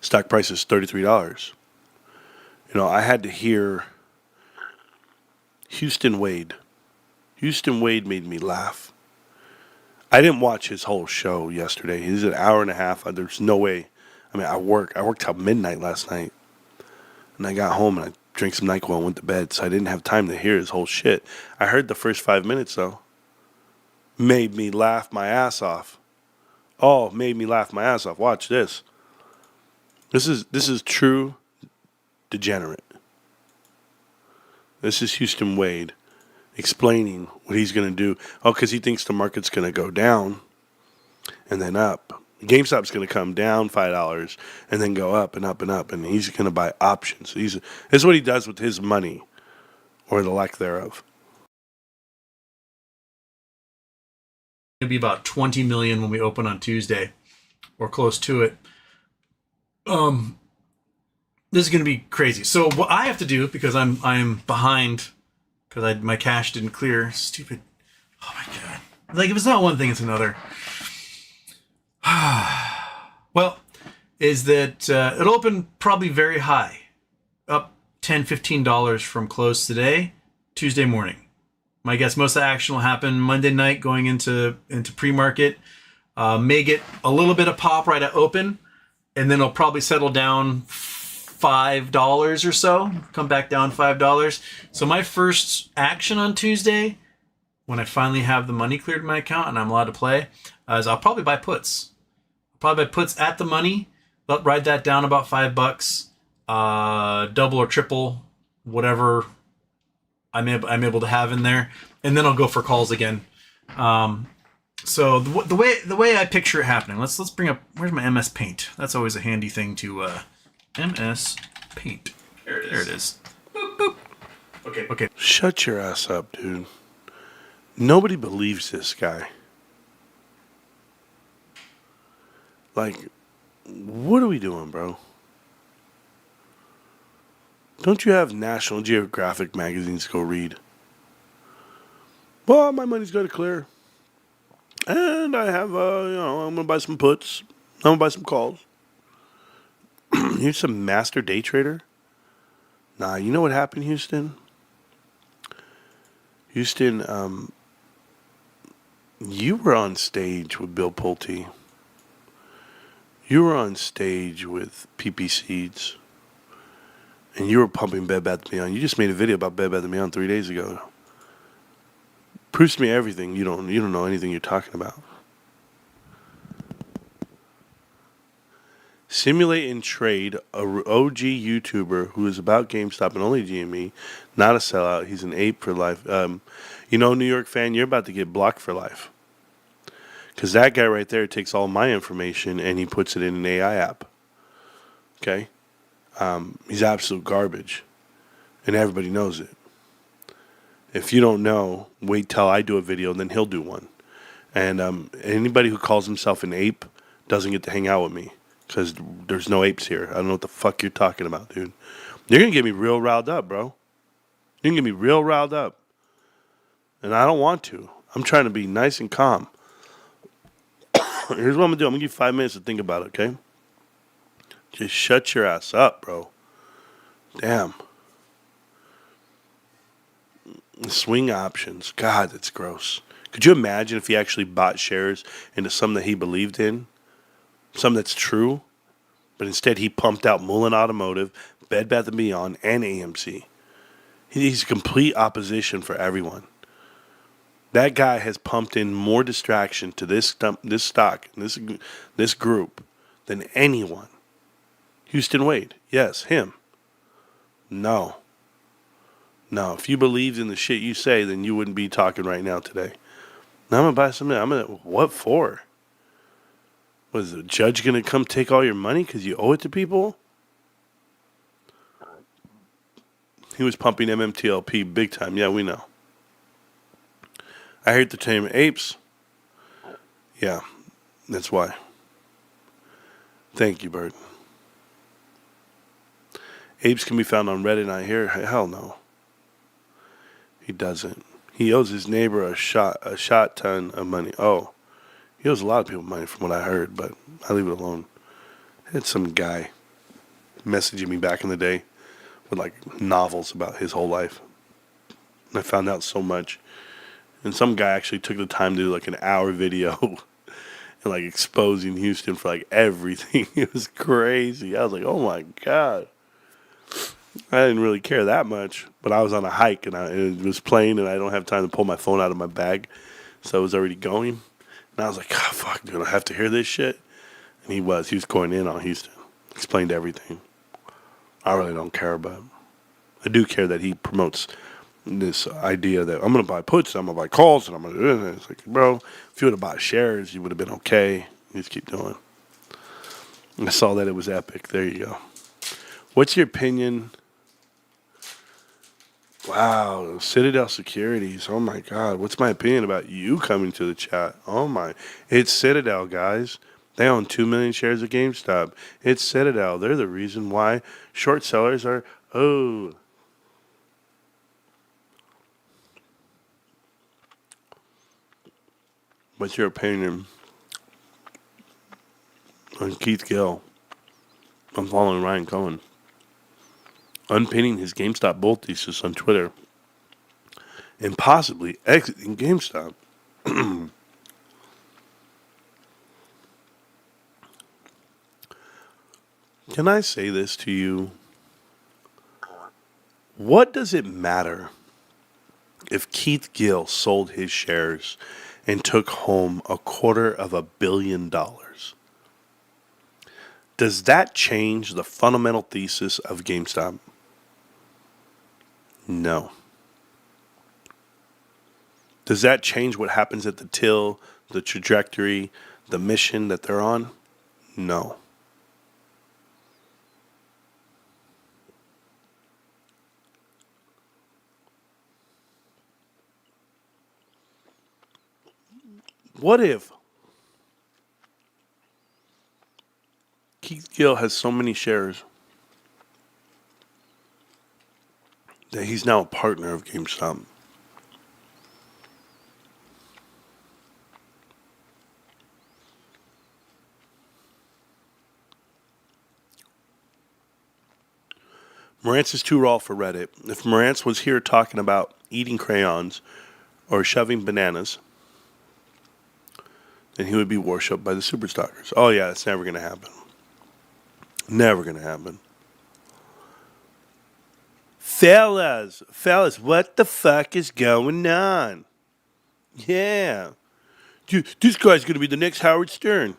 Stock price is $33. I had to hear Houston Wade. Houston Wade made me laugh. I didn't watch his whole show yesterday. He's an hour and a half. There's no way. I worked till midnight last night. And I got home and I drank some NyQuil and went to bed. So I didn't have time to hear his whole shit. I heard the first 5 minutes, though. Made me laugh my ass off. Oh, made me laugh my ass off. Watch this. This is true degenerate. This is Houston Wade explaining what he's going to do. Oh, because he thinks the market's going to go down and then up. GameStop's going to come down $5 and then go up and up and up, and he's going to buy options. This is what he does with his money, or the lack thereof. It'll be about 20 million when we open on Tuesday, or close to it. This is going to be crazy. So what I have to do, because I'm behind, because my cash didn't clear. Stupid. Oh my god. Like, if it's not one thing, it's another. Well, is that it'll open probably very high, up $10-15 from close today, Tuesday morning. My guess, most of the action will happen Monday night going into pre-market. May get a little bit of pop right at open, and then it'll probably settle down $5 or so, come back down $5. So my first action on Tuesday, when I finally have the money cleared in my account and I'm allowed to play, is I'll probably buy puts. I'll probably buy puts at the money, ride that down about $5, double or triple, whatever I'm able to have in there, and then I'll go for calls again. So the way I picture it happening, let's bring up, where's my MS Paint? That's always a handy thing to MS Paint. There it is. Boop, boop. Okay. Shut your ass up, dude. Nobody believes this guy. Like, what are we doing, bro? Don't you have National Geographic magazines to go read? Well, my money's going to clear. And I have, I'm going to buy some puts. I'm going to buy some calls. You're some master day trader? Nah, you know what happened, Houston? Houston, you were on stage with Bill Pulte. You were on stage with PP Seeds. And you were pumping Bed Bath & Beyond. You just made a video about Bed Bath & Beyond 3 days ago. Proves to me everything. You don't know anything you're talking about. Simulate and Trade, a OG YouTuber who is about GameStop and only GME, not a sellout. He's an ape for life. New York fan, you're about to get blocked for life. Because that guy right there takes all my information and he puts it in an AI app. Okay? He's absolute garbage. And everybody knows it. If you don't know, wait till I do a video and then he'll do one. And anybody who calls himself an ape doesn't get to hang out with me. Because there's no apes here. I don't know what the fuck you're talking about, dude. You're going to get me real riled up, bro. You're going to get me real riled up. And I don't want to. I'm trying to be nice and calm. Here's what I'm going to do. I'm going to give you 5 minutes to think about it, okay? Just shut your ass up, bro. Damn. Swing options. God, that's gross. Could you imagine if he actually bought shares into something that he believed in? Something that's true? But instead he pumped out Mullen Automotive, Bed Bath & Beyond, and AMC. He's complete opposition for everyone. That guy has pumped in more distraction to this stock, this group, than anyone. Houston Wade. Yes, him. No. If you believed in the shit you say, then you wouldn't be talking right now today. Now I'm going to buy something. What for? Was the judge going to come take all your money because you owe it to people? He was pumping MMTLP big time. Yeah, we know. I heard the term apes. Yeah, that's why. Thank you, Bert. Apes can be found on Reddit, I hear. Hell no. He doesn't. He owes his neighbor a shot ton of money. Oh, he owes a lot of people money from what I heard, but I leave it alone. I had some guy messaging me back in the day with like novels about his whole life. And I found out so much. And some guy actually took the time to do like an hour video and like exposing Houston for like everything. It was crazy. I was like, oh my God. I didn't really care that much, but I was on a hike and it was playing and I don't have time to pull my phone out of my bag. So it was already going. And I was like, oh, fuck, dude, I have to hear this shit. And he was going in on Houston. Explained everything. I really don't care, but I do care that he promotes this idea that I'm going to buy puts, I'm going to buy calls, and I'm going to do this. It's like, bro, if you would have bought shares, you would have been okay. You just keep doing. I saw that it was epic. There you go. What's your opinion Wow, Citadel Securities. Oh my God, what's my opinion about you coming to the chat? Oh my, it's Citadel, guys. They own 2 million shares of GameStop. It's Citadel. They're the reason why short sellers are. Oh, what's your opinion on Keith Gill? I'm following Ryan Cohen, unpinning his GameStop bull thesis on Twitter and possibly exiting GameStop. Can I say this to you? What does it matter if Keith Gill sold his shares and took home $250 million? Does that change the fundamental thesis of GameStop? No. Does that change what happens at the till, the trajectory, the mission that they're on? No. What if Keith Gill has so many shares that he's now a partner of GameStop? Marantz is too raw for Reddit. If Marantz was here talking about eating crayons or shoving bananas, then he would be worshipped by the superstockers. Oh yeah, it's never going to happen. Never going to happen. Fellas, what the fuck is going on? Yeah. Dude, this guy's going to be the next Howard Stern.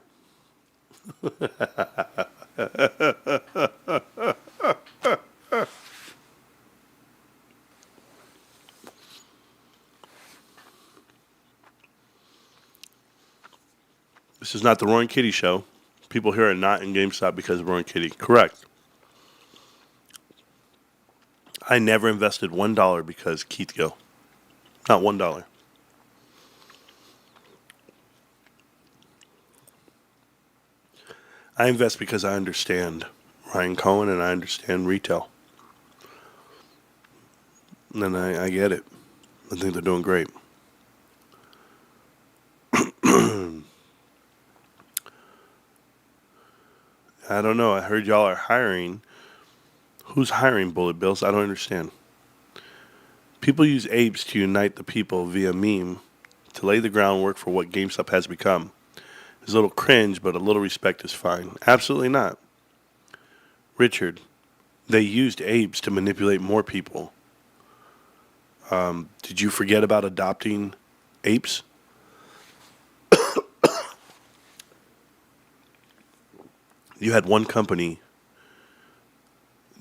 This is not the Roy and Kitty show. People here are not in GameStop because of Roy and Kitty. Correct. I never invested $1 because Keith Gill. Not $1. I invest because I understand Ryan Cohen and I understand retail. And I get it. I think they're doing great. I don't know. I heard y'all are hiring. Who's hiring bullet bills? I don't understand. People use apes to unite the people via meme to lay the groundwork for what GameStop has become. It's a little cringe, but a little respect is fine. Absolutely not. Richard, they used apes to manipulate more people. Did you forget about adopting apes? You had one company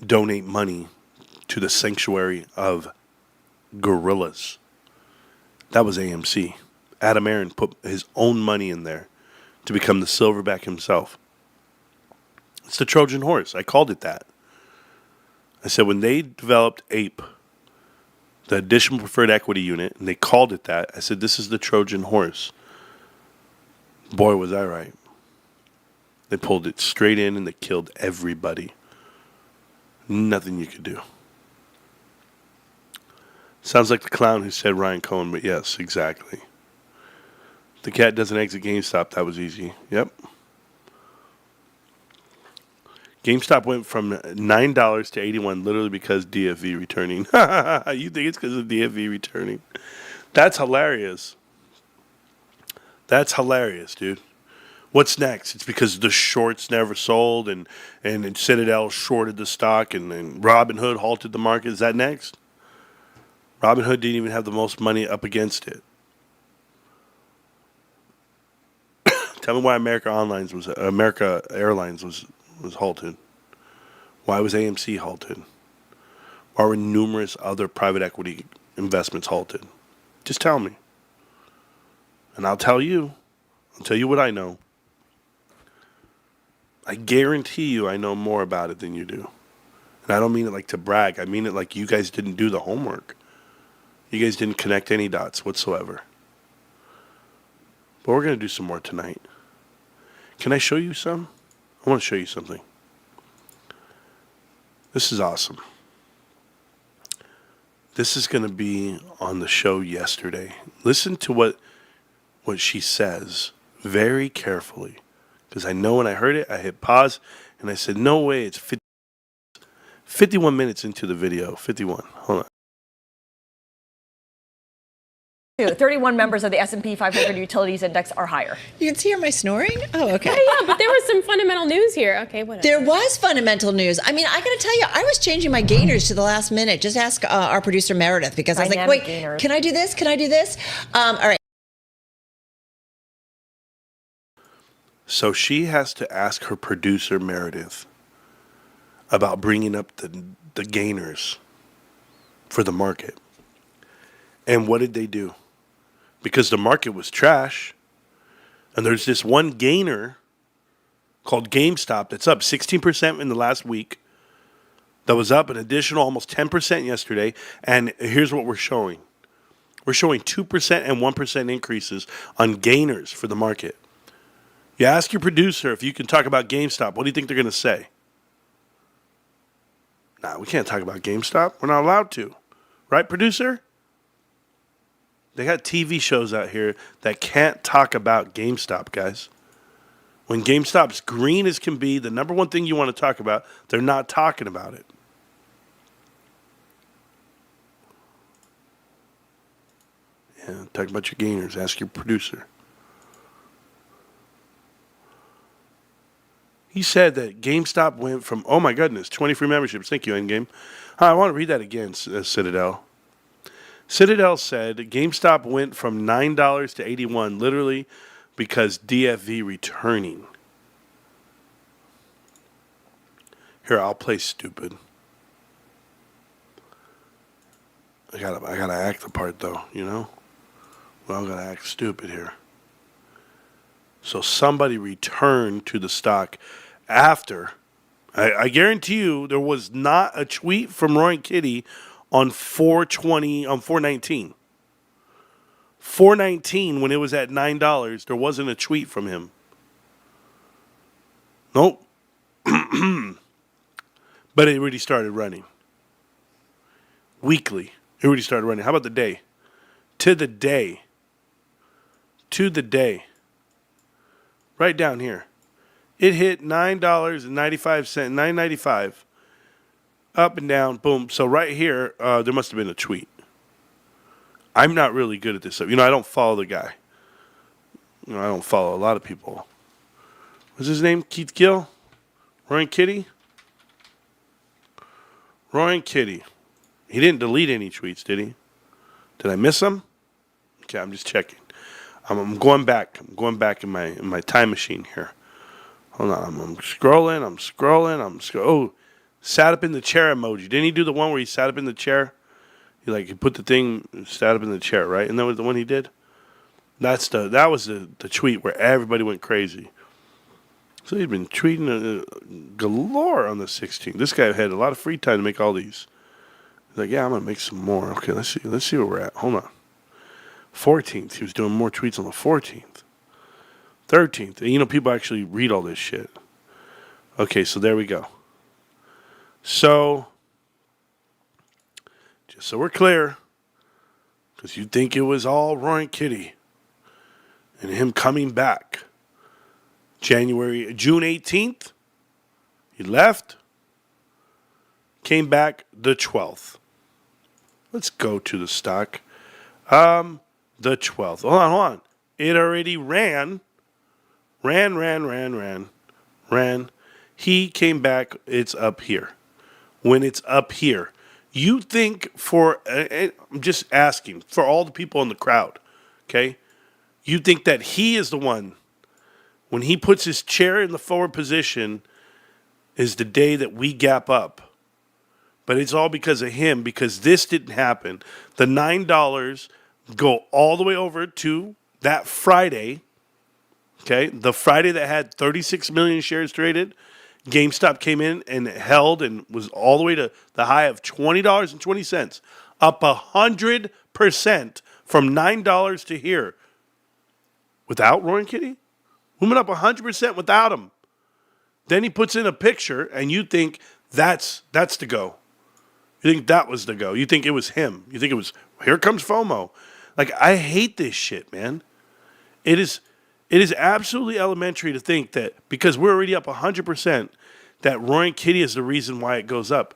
donate money to the sanctuary of gorillas. That was AMC. Adam Aaron put his own money in there to become the silverback himself. It's the Trojan horse. I called it that. I said when they developed APE, the additional preferred equity unit, and they called it that, I said this is the Trojan horse. Boy, was I right. They pulled it straight in and they killed everybody. Nothing you could do. Sounds like the clown who said Ryan Cohen, but yes, exactly. The cat doesn't exit GameStop. That was easy. Yep. GameStop went from $9 to $81 literally because DFV returning. You think it's because of DFV returning? That's hilarious. That's hilarious, dude. What's next? It's because the shorts never sold and Citadel shorted the stock and Robinhood halted the market. Is that next? Robinhood didn't even have the most money up against it. Tell me why America Airlines was halted. Why was AMC halted? Why were numerous other private equity investments halted? Just tell me. And I'll tell you. I'll tell you what I know. I guarantee you I know more about it than you do. And I don't mean it like to brag. I mean it like you guys didn't do the homework. You guys didn't connect any dots whatsoever. But we're going to do some more tonight. Can I show you some? I want to show you something. This is awesome. This is going to be on the show yesterday. Listen to what she says very carefully. Because I know when I heard it, I hit pause and I said, no way, it's 51 minutes into the video. 51. Hold on. 31 members of the S&P 500 Utilities Index are higher. You can see my snoring? Oh, okay. Yeah, but there was some fundamental news here. Okay, whatever. There was fundamental news. I mean, I got to tell you, I was changing my gainers to the last minute. Just ask our producer Meredith, because I was like, wait, gainers. Can I do this? Can I do this? All right. So she has to ask her producer Meredith about bringing up the gainers for the market. And what did they do? Because the market was trash, and there's this one gainer called GameStop that's up 16% in the last week, that was up an additional almost 10% yesterday, and here's what we're showing. We're showing 2% and 1% increases on gainers for the market. You ask your producer if you can talk about GameStop. What do you think they're going to say? Nah, we can't talk about GameStop. We're not allowed to. Right, producer? They got TV shows out here that can't talk about GameStop, guys. When GameStop's green as can be, the number one thing you want to talk about, they're not talking about it. Yeah, talk about your gainers. Ask your producer. He said that GameStop went from, oh my goodness, 20 free memberships. Thank you, Endgame. I want to read that again, Citadel. Citadel said GameStop went from $9 to $81, literally because DFV returning. Here, I'll play stupid. I gotta act the part though, you know? Well, I'm gonna act stupid here. So somebody returned to the stock after. I guarantee you there was not a tweet from Roy and Kitty on 419. 419 when it was at $9, there wasn't a tweet from him. Nope. But it already started running. Weekly. It already started running. How about the day? To the day. To the day. Right down here. It hit $9.95, $9.95. Up and down, boom. So right here, there must have been a tweet. I'm not really good at this stuff. You know, I don't follow the guy. You know, I don't follow a lot of people. What's his name? Keith Gill? Roy and Kitty? Roy and Kitty. He didn't delete any tweets, did he? Did I miss him? Okay, I'm just checking. I'm going back. I'm going back in my time machine here. Hold on. I'm scrolling. Oh, sat up in the chair emoji. Didn't he do the one where he sat up in the chair? He put the thing, sat up in the chair, right? And that was the one he did? That was the tweet where everybody went crazy. So he'd been tweeting galore on the 16th. This guy had a lot of free time to make all these. He's like, yeah, I'm going to make some more. Okay, let's see where we're at. Hold on. 14th. He was doing more tweets on the 14th. 13th. And, you know, people actually read all this shit. Okay, so there we go. So, just so we're clear, because you think it was all Roy and Kitty and him coming back. June 18th, he left, came back the 12th. Let's go to the stock. The 12th. Hold on. It already ran. He came back. It's up here. When it's up here, you think I'm just asking for all the people in the crowd, okay? You think that he is the one, when he puts his chair in the forward position, is the day that we gap up. But it's all because of him, because this didn't happen. The $9 go all the way over to that Friday, okay? The Friday that had 36 million shares traded, GameStop came in and held and was all the way to the high of $20.20, up 100% from $9 to here. Without Roy and Kitty? We went up 100% without him. Then he puts in a picture, and you think that's the go. You think that was the go. You think it was him. You think it was, here comes FOMO. Like, I hate this shit, man. It is absolutely elementary to think that because we're already up 100%, that Roy and Kitty is the reason why it goes up.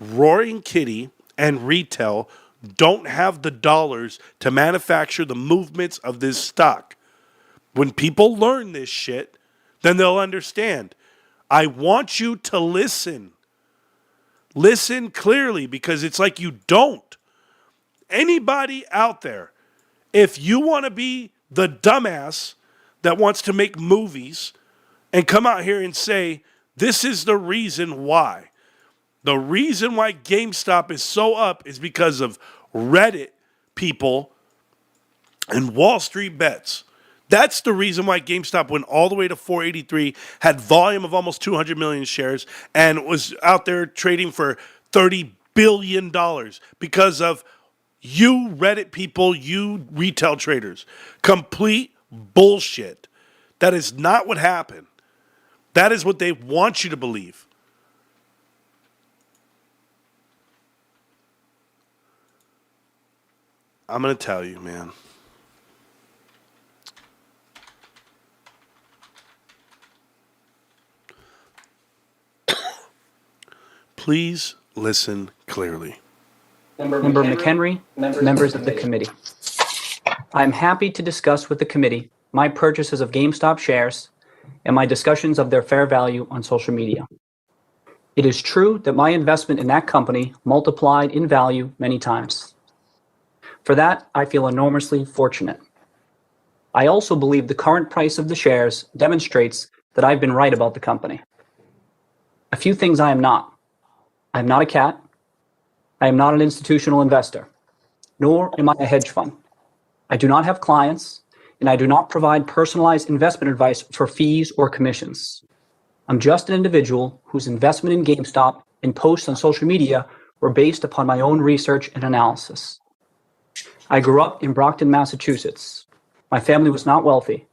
Roy and Kitty and retail don't have the dollars to manufacture the movements of this stock. When people learn this shit, then they'll understand. I want you to listen. Listen clearly, because it's like you don't. Anybody out there, if you want to be the dumbass that wants to make movies and come out here and say, this is the reason why. The reason why GameStop is so up is because of Reddit people and Wall Street bets. That's the reason why GameStop went all the way to 483, had volume of almost 200 million shares, and was out there trading for $30 billion because of you Reddit people, you retail traders. Complete bullshit. That is not what happened. That is what they want you to believe. I'm going to tell you, man. Please listen clearly. Member McHenry, members of the committee. I am happy to discuss with the committee my purchases of GameStop shares and my discussions of their fair value on social media. It is true that my investment in that company multiplied in value many times. For that, I feel enormously fortunate. I also believe the current price of the shares demonstrates that I've been right about the company. A few things I am not. I am not a cat. I am not an institutional investor, nor am I a hedge fund. I do not have clients, and I do not provide personalized investment advice for fees or commissions. I'm just an individual whose investment in GameStop and posts on social media were based upon my own research and analysis. I grew up in Brockton, Massachusetts. My family was not wealthy.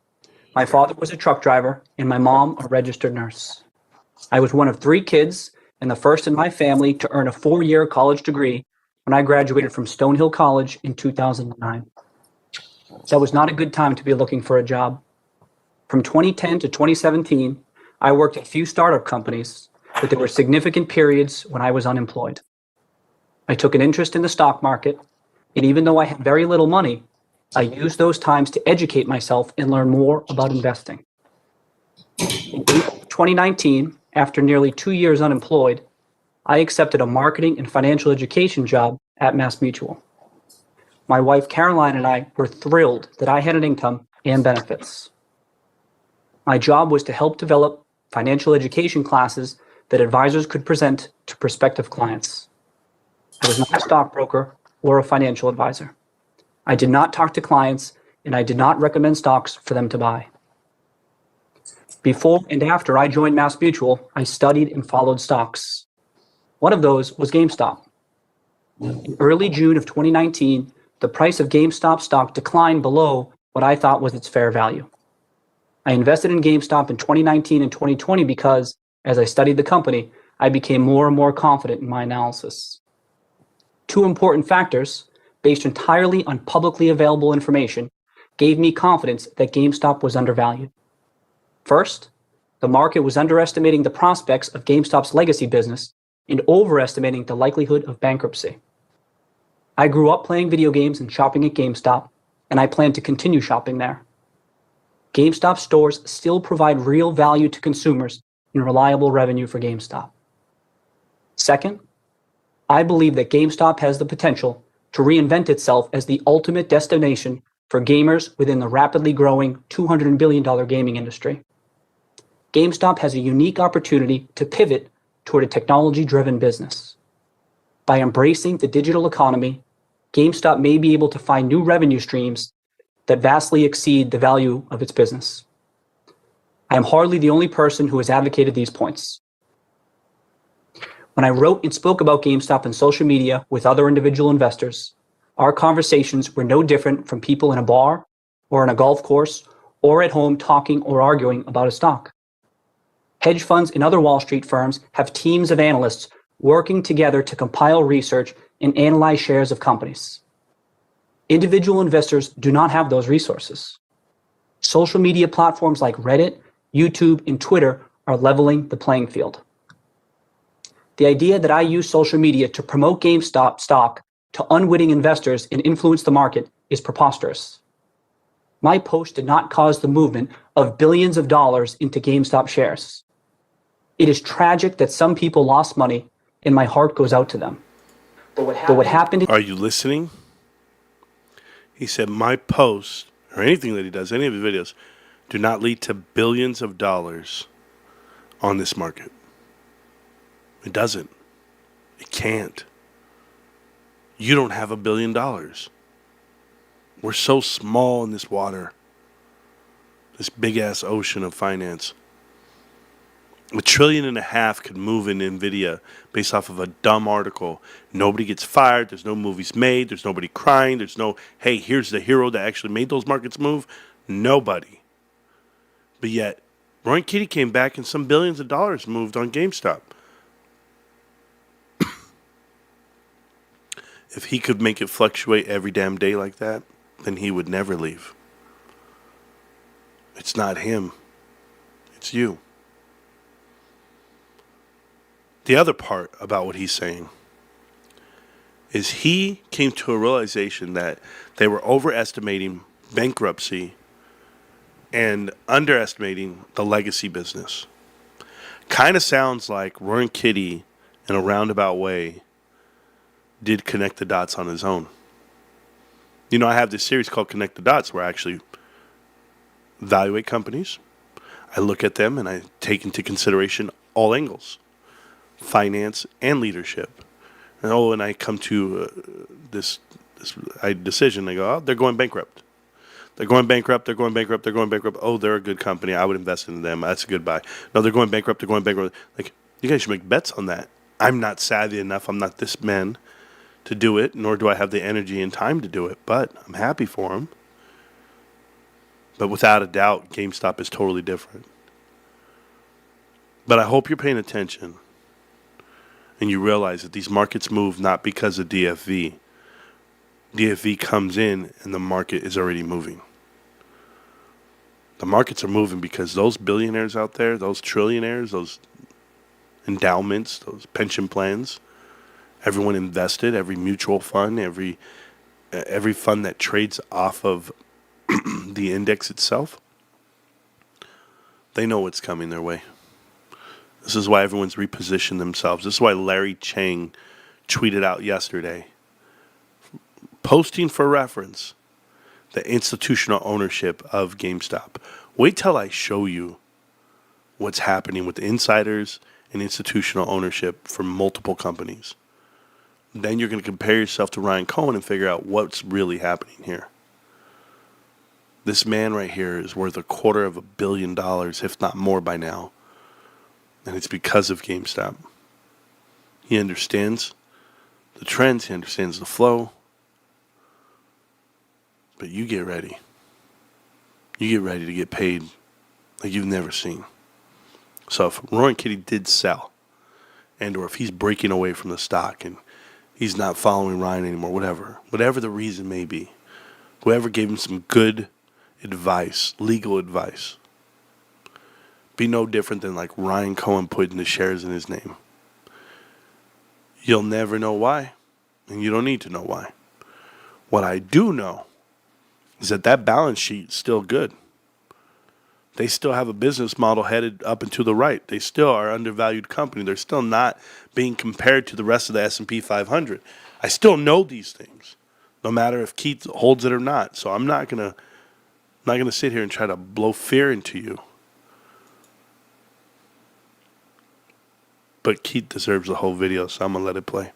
My father was a truck driver, and my mom a registered nurse. I was one of 3 kids and the first in my family to earn a 4-year college degree when I graduated from Stonehill College in 2009. That was not a good time to be looking for a job. From 2010 to 2017, I worked at a few startup companies, but there were significant periods when I was unemployed. I took an interest in the stock market, and even though I had very little money, I used those times to educate myself and learn more about investing. In 2019, after nearly 2 years unemployed, I accepted a marketing and financial education job at MassMutual. My wife Caroline and I were thrilled that I had an income and benefits. My job was to help develop financial education classes that advisors could present to prospective clients. I was not a stockbroker or a financial advisor. I did not talk to clients, and I did not recommend stocks for them to buy. Before and after I joined MassMutual, I studied and followed stocks. One of those was GameStop. In early June of 2019, the price of GameStop stock declined below what I thought was its fair value. I invested in GameStop in 2019 and 2020 because, as I studied the company, I became more and more confident in my analysis. 2 important factors, based entirely on publicly available information, gave me confidence that GameStop was undervalued. First, the market was underestimating the prospects of GameStop's legacy business and overestimating the likelihood of bankruptcy. I grew up playing video games and shopping at GameStop, and I plan to continue shopping there. GameStop stores still provide real value to consumers and reliable revenue for GameStop. Second, I believe that GameStop has the potential to reinvent itself as the ultimate destination for gamers within the rapidly growing $200 billion gaming industry. GameStop has a unique opportunity to pivot toward a technology-driven business. By embracing the digital economy, GameStop may be able to find new revenue streams that vastly exceed the value of its business. I am hardly the only person who has advocated these points. When I wrote and spoke about GameStop on social media with other individual investors, our conversations were no different from people in a bar or on a golf course or at home talking or arguing about a stock. Hedge funds and other Wall Street firms have teams of analysts working together to compile research and analyze shares of companies. Individual investors do not have those resources. Social media platforms like Reddit, YouTube, and Twitter are leveling the playing field. The idea that I use social media to promote GameStop stock to unwitting investors and influence the market is preposterous. My post did not cause the movement of billions of dollars into GameStop shares. It is tragic that some people lost money, and my heart goes out to them. But what happened? Are you listening? He said, my post, or anything that he does, any of his videos, do not lead to billions of dollars on this market. It doesn't. It can't. You don't have $1 billion. We're so small in this water, this big-ass ocean of finance. $1.5 trillion could move in NVIDIA based off of a dumb article. Nobody gets fired. There's no movies made. There's nobody crying. There's no, hey, here's the hero that actually made those markets move. Nobody. But yet, Roy Kitty came back and some billions of dollars moved on GameStop. If he could make it fluctuate every damn day like that, then he would never leave. It's not him. It's you. The other part about what he's saying is he came to a realization that they were overestimating bankruptcy and underestimating the legacy business. Kind of sounds like Roy Kitty, in a roundabout way, did connect the dots on his own. You know, I have this series called Connect the Dots where I actually evaluate companies. I look at them and I take into consideration all angles, finance and leadership. And I come to this decision. I go, oh, they're going bankrupt. They're going bankrupt. They're going bankrupt. They're going bankrupt. Oh, they're a good company. I would invest in them. That's a good buy. No, they're going bankrupt. They're going bankrupt. Like, you guys should make bets on that. I'm not savvy enough. I'm not this man to do it, nor do I have the energy and time to do it, but I'm happy for him. But without a doubt, GameStop is totally different. But I hope you're paying attention and you realize that these markets move not because of DFV. DFV comes in and the market is already moving. The markets are moving because those billionaires out there, those trillionaires, those endowments, those pension plans, everyone invested, every mutual fund, every fund that trades off of the index itself, they know what's coming their way. This is why everyone's repositioned themselves. This is why Larry Chang tweeted out yesterday, posting for reference, the institutional ownership of GameStop. Wait till I show you what's happening with insiders and institutional ownership for multiple companies. Then you're going to compare yourself to Ryan Cohen and figure out what's really happening here. This man right here is worth $250 million, if not more by now. And it's because of GameStop. He understands the trends. He understands the flow. But you get ready. You get ready to get paid like you've never seen. So if Roy Kitty did sell, and or if he's breaking away from the stock and he's not following Ryan anymore, whatever the reason may be, whoever gave him some good advice, legal advice, be no different than like Ryan Cohen putting the shares in his name. You'll never know why, and you don't need to know why. What I do know is that balance sheet is still good. They still have a business model headed up and to the right. They still are an undervalued company. They're still not being compared to the rest of the S&P 500. I still know these things, no matter if Keith holds it or not. So I'm not gonna sit here and try to blow fear into you. But Keith deserves the whole video, so I'm gonna let it play.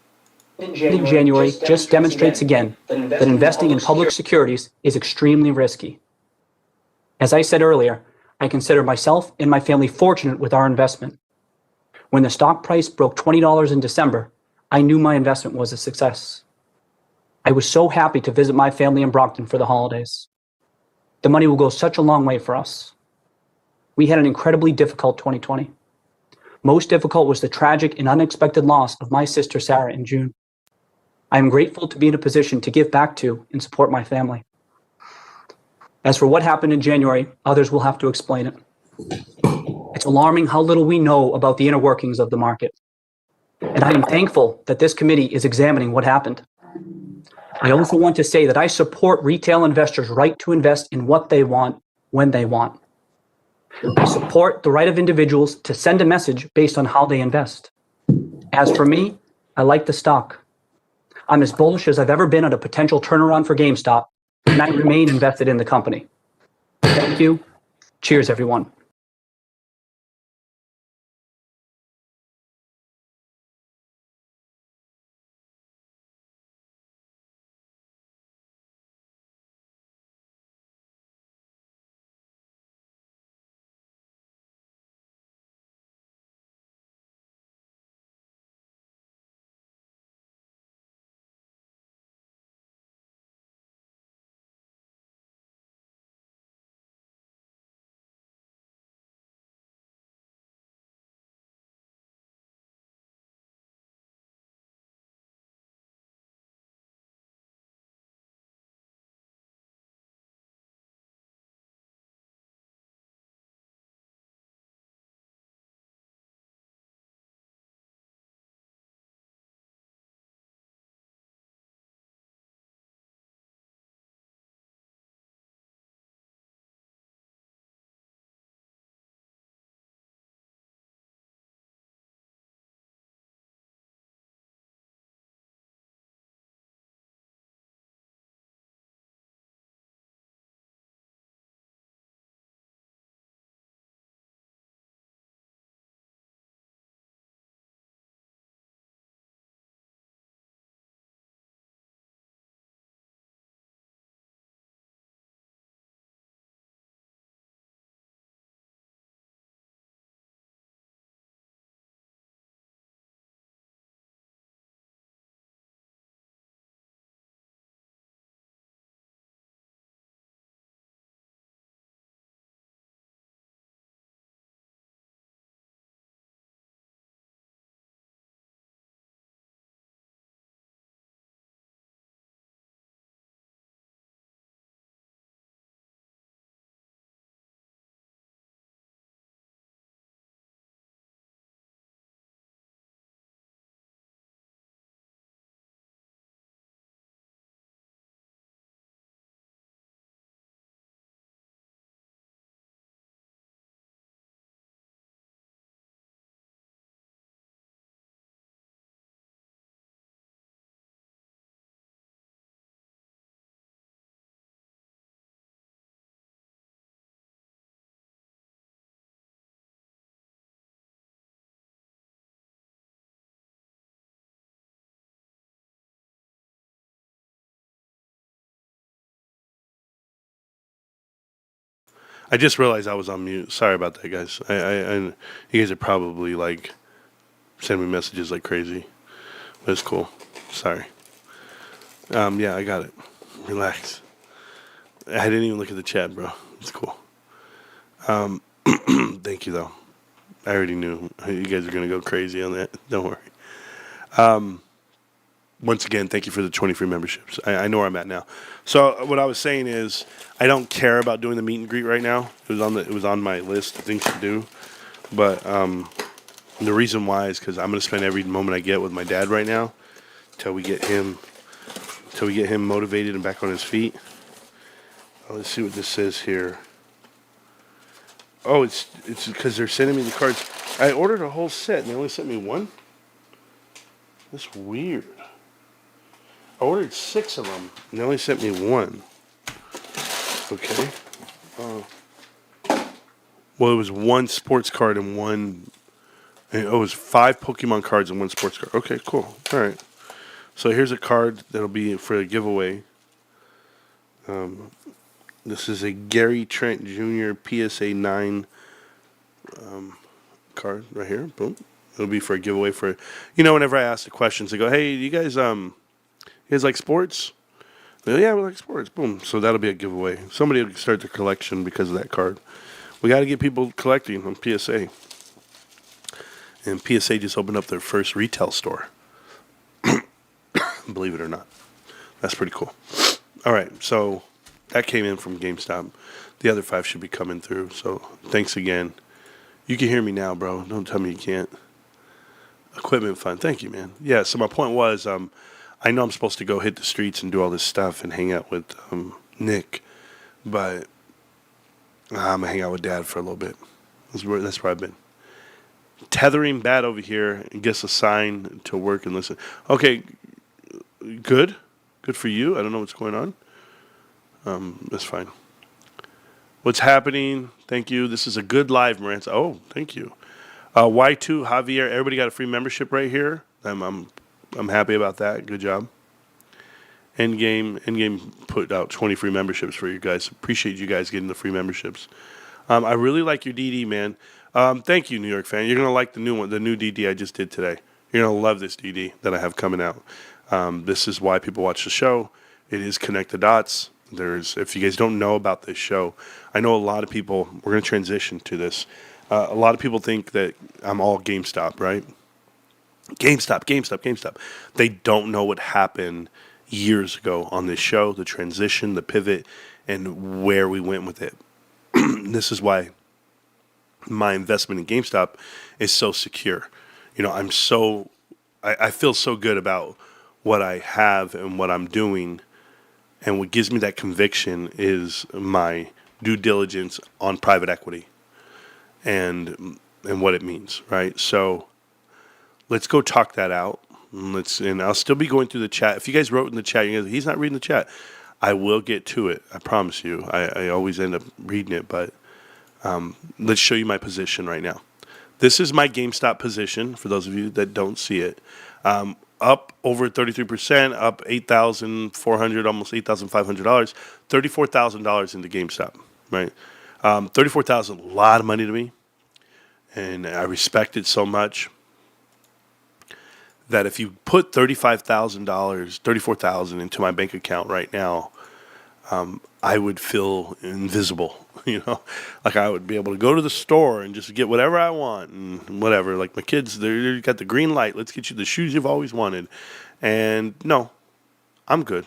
In January just demonstrates again that investing in public securities is extremely risky. As I said earlier, I consider myself and my family fortunate with our investment. When the stock price broke $20 in December, I knew my investment was a success. I was so happy to visit my family in Brockton for the holidays. The money will go such a long way for us. We had an incredibly difficult 2020. Most difficult was the tragic and unexpected loss of my sister Sarah in June. I am grateful to be in a position to give back to and support my family. As for what happened in January, others will have to explain it. It's alarming how little we know about the inner workings of the market. And I am thankful that this committee is examining what happened. I also want to say that I support retail investors' right to invest in what they want, when they want. I support the right of individuals to send a message based on how they invest. As for me, I like the stock. I'm as bullish as I've ever been on a potential turnaround for GameStop, and I remain invested in the company. Thank you. Cheers, everyone. I just realized I was on mute. Sorry about that, guys. You guys are probably like sending me messages like crazy. But it's cool. Sorry. Yeah, I got it. Relax. I didn't even look at the chat, bro. It's cool. Thank you, though. I already knew you guys are gonna go crazy on that. Don't worry. Once again, thank you for the 20 free memberships. I know where I'm at now. So what I was saying is, I don't care about doing the meet and greet right now. It was on my list of things to do, but the reason why is because I'm gonna spend every moment I get with my dad right now, till we get him motivated and back on his feet. Let's see what this says here. Oh, it's because they're sending me the cards. I ordered a whole set and they only sent me one. That's weird. I ordered 6 of them, and they only sent me one. Okay. Well, it was one sports card and one... it was 5 Pokemon cards and 1 sports card. Okay, cool. All right. So here's a card that'll be for a giveaway. This is a Gary Trent Jr. PSA 9 card right here. Boom. It'll be for a giveaway for, whenever I ask the questions, they go, hey, you guys like sports? They go, yeah, we like sports. Boom. So that'll be a giveaway. Somebody will start their collection because of that card. We got to get people collecting on PSA. And PSA just opened up their first retail store. Believe it or not. That's pretty cool. All right, so that came in from GameStop. The other 5 should be coming through. So thanks again. You can hear me now, bro. Don't tell me you can't. Equipment fund. Thank you, man. Yeah, so my point was, I know I'm supposed to go hit the streets and do all this stuff and hang out with Nick, but I'm going to hang out with Dad for a little bit. That's where I've been. Tethering bad over here and gets a sign to work and listen. Okay, good. Good for you. I don't know what's going on. That's fine. What's happening? Thank you. This is a good live, Marantz. Oh, thank you. Y2, Javier, everybody got a free membership right here. I'm happy about that. Good job. Endgame put out 20 free memberships for you guys. Appreciate you guys getting the free memberships. I really like your DD, man. Thank you, New York fan. You're going to like the new one, the new DD I just did today. You're going to love this DD that I have coming out. This is why people watch the show. It is Connect the Dots. If you guys don't know about this show, I know a lot of people, we're going to transition to this. A lot of people think that I'm all GameStop, right? GameStop. They don't know what happened years ago on this show, the transition, the pivot, and where we went with it. This is why my investment in GameStop is so secure. I feel so good about what I have and what I'm doing. And what gives me that conviction is my due diligence on private equity and what it means, right? So let's go talk that out. And I'll still be going through the chat. If you guys wrote in the chat, he's not reading the chat. I will get to it. I promise you. I always end up reading it, but let's show you my position right now. This is my GameStop position, for those of you that don't see it. Up over 33%, up $8,400, almost $8,500, $34,000 into GameStop, right? $34,000, a lot of money to me, and I respect it so much that if you put $35,000, $34,000 into my bank account right now, I would feel invisible. Like I would be able to go to the store and just get whatever I want and whatever. Like my kids, they got the green light. Let's get you the shoes you've always wanted. And no, I'm good.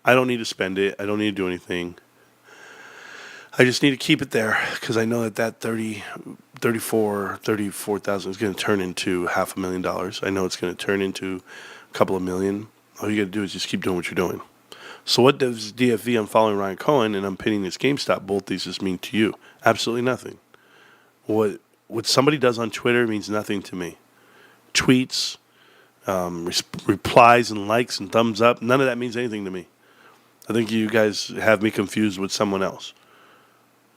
I don't need to spend it. I don't need to do anything. I just need to keep it there because I know that 34,000 is going to turn into $500,000. I know it's going to turn into a couple of million. All you got to do is just keep doing what you're doing. So what does DFV, I'm following Ryan Cohen, and I'm pinning this GameStop bull thesis mean to you? Absolutely nothing. What somebody does on Twitter means nothing to me. Tweets, replies and likes and thumbs up, none of that means anything to me. I think you guys have me confused with someone else.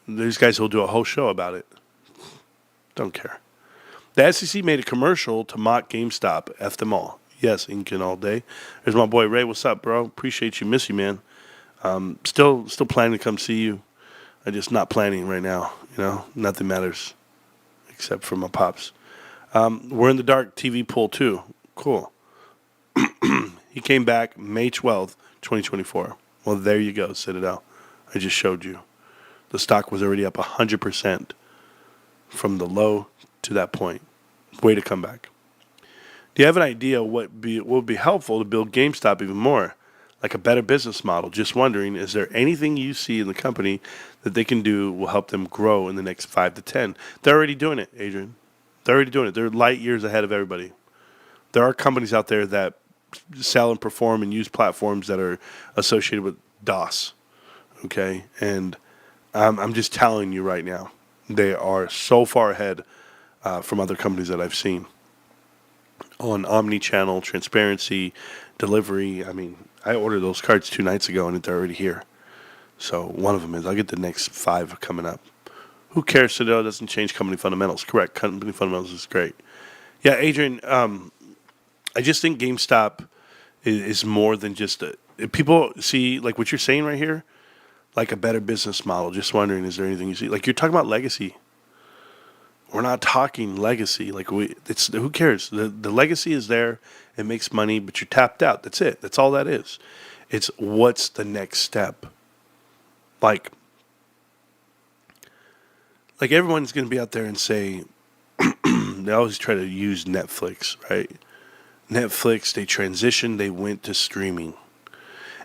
There's guys who'll do a whole show about it. Don't care. The SEC made a commercial to mock GameStop. F them all. Yes, Inkin all day. There's my boy Ray. What's up, bro? Appreciate you. Miss you, man. Still planning to come see you. I'm just not planning right now. Nothing matters except for my pops. We're in the dark TV pool too. Cool. He came back May 12th, 2024. Well, there you go, Citadel. I just showed you. The stock was already up 100% from the low to that point. Way to come back. Do you have an idea what would be helpful to build GameStop even more? Like a better business model? Just wondering, is there anything you see in the company that they can do will help them grow in the next 5 to 10? They're already doing it, Adrian. They're already doing it. They're light years ahead of everybody. There are companies out there that sell and perform and use platforms that are associated with DOS. Okay? And I'm just telling you right now, they are so far ahead from other companies that I've seen. On omni-channel, transparency, delivery. I mean, I ordered those cards 2 nights ago and they're already here. So one of them is, I'll get the next 5 coming up. Who cares? Citadel doesn't change company fundamentals. Correct. Company fundamentals is great. Yeah, Adrian, I just think GameStop is more than just people see, like what you're saying right here, like a better business model. Just wondering, is there anything you see? Like you're talking about legacy. We're not talking legacy. Like it's who cares? The legacy is there. It makes money, but you're tapped out. That's it. That's all that is. It's what's the next step. Like everyone's going to be out there and say, they always try to use Netflix, right? Netflix, they transitioned, they went to streaming.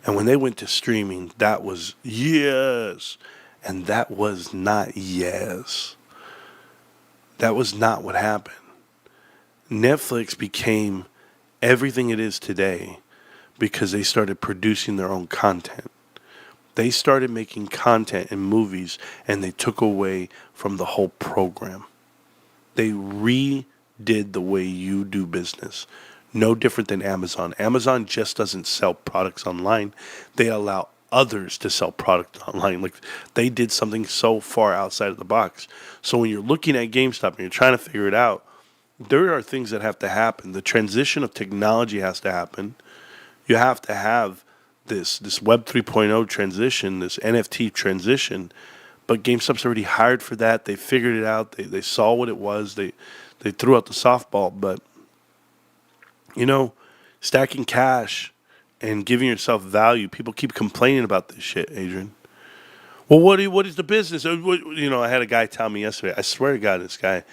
And when they went to streaming, that was yes. And that was not yes. That was not what happened. Netflix became everything it is today because they started producing their own content. They started making content and movies, and they took away from the whole program. They redid the way you do business. No different than Amazon. Amazon just doesn't sell products online. They allow others to sell product online. Like they did something so far outside of the box. So when you're looking at GameStop and you're trying to figure it out, there are things that have to happen. The transition of technology has to happen. You have to have this Web 3.0 transition, this NFT transition. But GameStop's already hired for that. They figured it out. They saw what it was. They threw out the softball. But, you know, stacking cash and giving yourself value, people keep complaining about this shit, Adrian. Well, what is the business? You know, I had a guy tell me yesterday, I swear to God, this guy,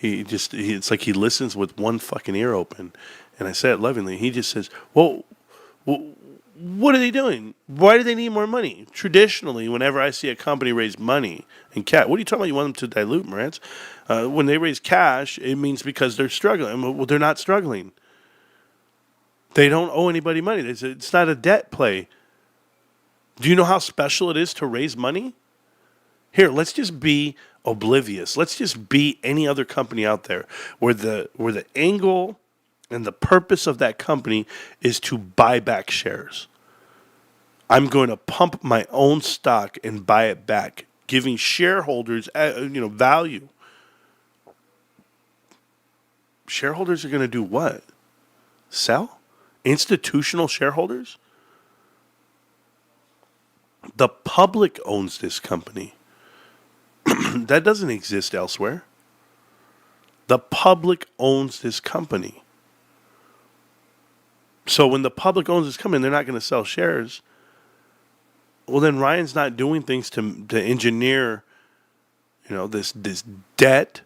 it's like he listens with one fucking ear open. And I said it lovingly. He just says, well, what are they doing? Why do they need more money? Traditionally, whenever I see a company raise money and cash, what are you talking about? You want them to dilute, Marantz? When they raise cash, it means because they're struggling. Well, they're not struggling. They don't owe anybody money. It's not a debt play. Do you know how special it is to raise money? Here, let's just be oblivious. Let's just be any other company out there where the angle and the purpose of that company is to buy back shares. I'm going to pump my own stock and buy it back, giving shareholders, value. Shareholders are going to do what? Sell? Institutional shareholders? The public owns this company. That doesn't exist elsewhere. The public owns this company. So when the public owns this company, they're not going to sell shares. Well, then Ryan's not doing things to engineer, this debt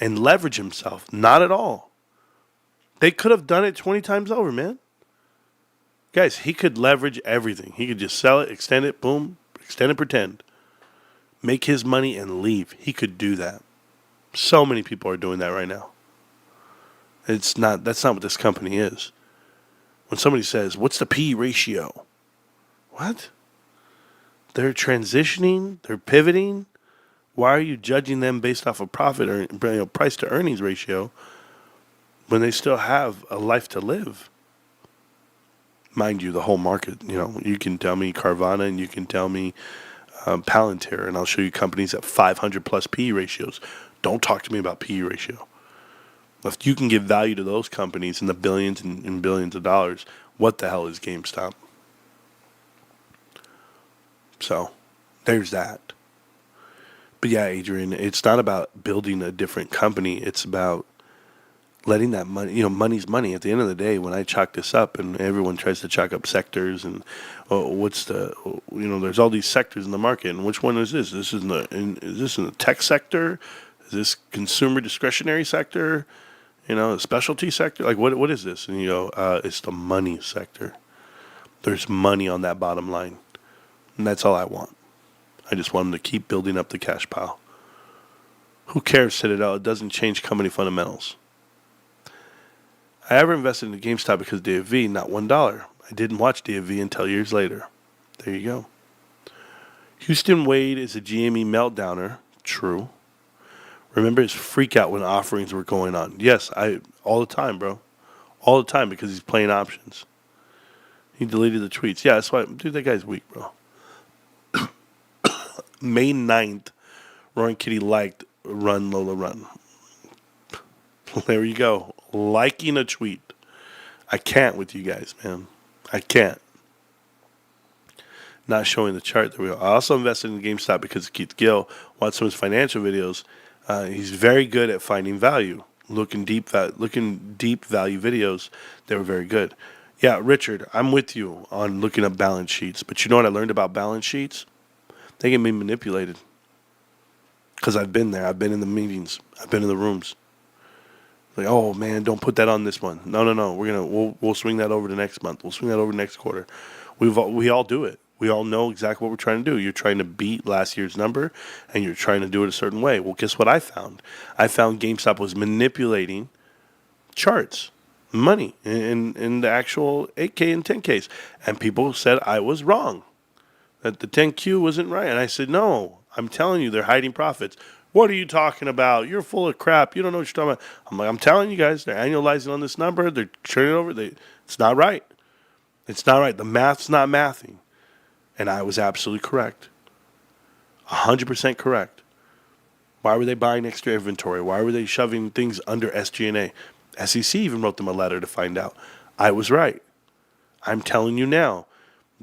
and leverage himself. Not at all. They could have done it 20 times over, man. Guys, he could leverage everything. He could just sell it, extend it, boom, extend and pretend. Make his money and leave. He could do that. So many people are doing that right now. That's not what this company is. When somebody says, what's the P ratio? What? They're transitioning, they're pivoting. Why are you judging them based off of profit or price to earnings ratio when they still have a life to live? Mind you, the whole market, you can tell me Carvana and you can tell me Palantir, and I'll show you companies at 500 plus PE ratios. Don't talk to me about PE ratio. If you can give value to those companies in the billions and billions of dollars, what the hell is GameStop? So, there's that. But yeah, Adrian, it's not about building a different company. It's about letting that money, money's money. At the end of the day, when I chalk this up and everyone tries to chalk up sectors and there's all these sectors in the market, and which one is this? Is this in the tech sector? Is this consumer discretionary sector? A specialty sector? Like, what is this? And you go, it's the money sector. There's money on that bottom line. And that's all I want. I just want them to keep building up the cash pile. Who cares, Citadel? It doesn't change company fundamentals. I ever invested in GameStop because of DFV, not $1. I didn't watch DFV until years later. There you go. Houston Wade is a GME meltdowner. True. Remember his freak out when offerings were going on. Yes, all the time, bro. All the time because he's playing options. He deleted the tweets. Yeah, that's why. Dude, that guy's weak, bro. May 9th, Roy and Kitty liked Run Lola Run. There you go. Liking a tweet. I can't with you guys, man. I can't. Not showing the chart. There we go. I also invested in GameStop because of Keith Gill. Watched some of his financial videos. He's very good at finding value, looking deep value videos. They were very good. Yeah, Richard, I'm with you on looking up balance sheets. But you know what I learned about balance sheets? They can be manipulated. Because I've been there. I've been in the meetings. I've been in the rooms. Like, oh man, don't put that on this one. No. We'll swing that over to next month. We'll swing that over next quarter. We all do it. We all know exactly what we're trying to do. You're trying to beat last year's number, and you're trying to do it a certain way. Well, guess what I found? I found GameStop was manipulating charts, money, in the actual 8K and 10Ks. And people said I was wrong, that the 10Q wasn't right. And I said, no, I'm telling you, they're hiding profits. What are you talking about? You're full of crap. You don't know what you're talking about. I'm like, I'm telling you guys, they're annualizing on this number. They're turning it over. It's not right. It's not right. The math's not mathing. And I was absolutely correct. 100% correct. Why were they buying extra inventory? Why were they shoving things under SG&A? SEC even wrote them a letter to find out. I was right. I'm telling you now.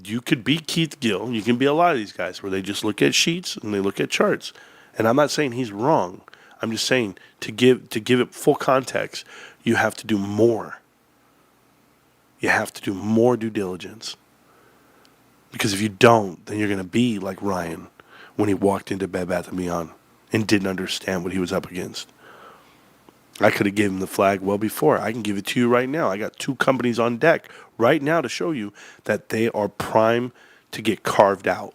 You could be Keith Gill. You can be a lot of these guys where they just look at sheets and they look at charts. And I'm not saying he's wrong. I'm just saying to give it full context, you have to do more. You have to do more due diligence. Because if you don't, then you're going to be like Ryan when he walked into Bed Bath & Beyond and didn't understand what he was up against. I could have given him the flag well before. I can give it to you right now. I got 2 companies on deck right now to show you that they are prime to get carved out.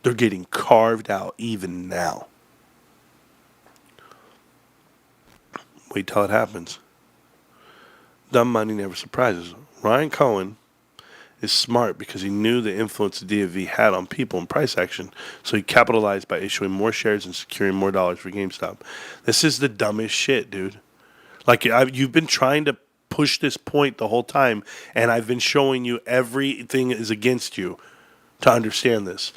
They're getting carved out even now. Wait till it happens. Dumb money never surprises. Ryan Cohen is smart because he knew the influence the DFV had on people and price action, so he capitalized by issuing more shares and securing more dollars for GameStop. This is the dumbest shit, dude. Like, you've been trying to push this point the whole time, and I've been showing you everything is against you to understand this.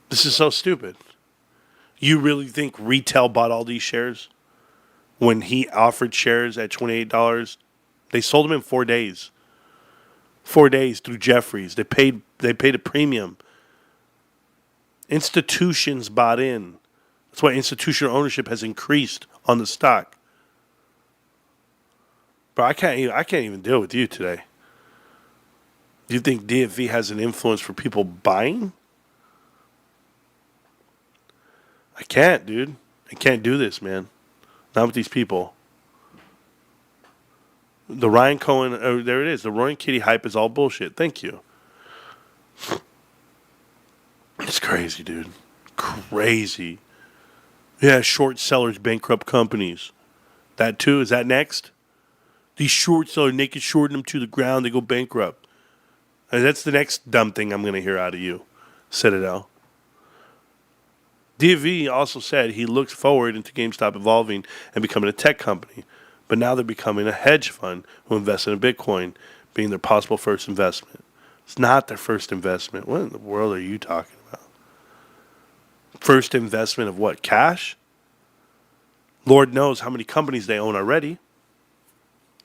This is so stupid. You really think retail bought all these shares? When he offered shares at $28, they sold them in 4 days. 4 days through Jeffries. They paid a premium. Institutions bought in. That's why institutional ownership has increased on the stock. Bro, I can't even deal with you today. Do you think DFV has an influence for people buying? I can't, dude. I can't do this, man. Not with these people. The Ryan Cohen, oh, there it is. The Roy and Kitty hype is all bullshit. Thank you. It's crazy, dude. Crazy. Yeah, short sellers bankrupt companies. That too? Is that next? These short sellers, naked shorting them to the ground, they go bankrupt. And that's the next dumb thing I'm going to hear out of you, Citadel. DFV also said he looks forward into GameStop evolving and becoming a tech company. But now they're becoming a hedge fund who invests in Bitcoin, being their possible first investment. It's not their first investment. What in the world are you talking about? First investment of what? Cash? Lord knows how many companies they own already.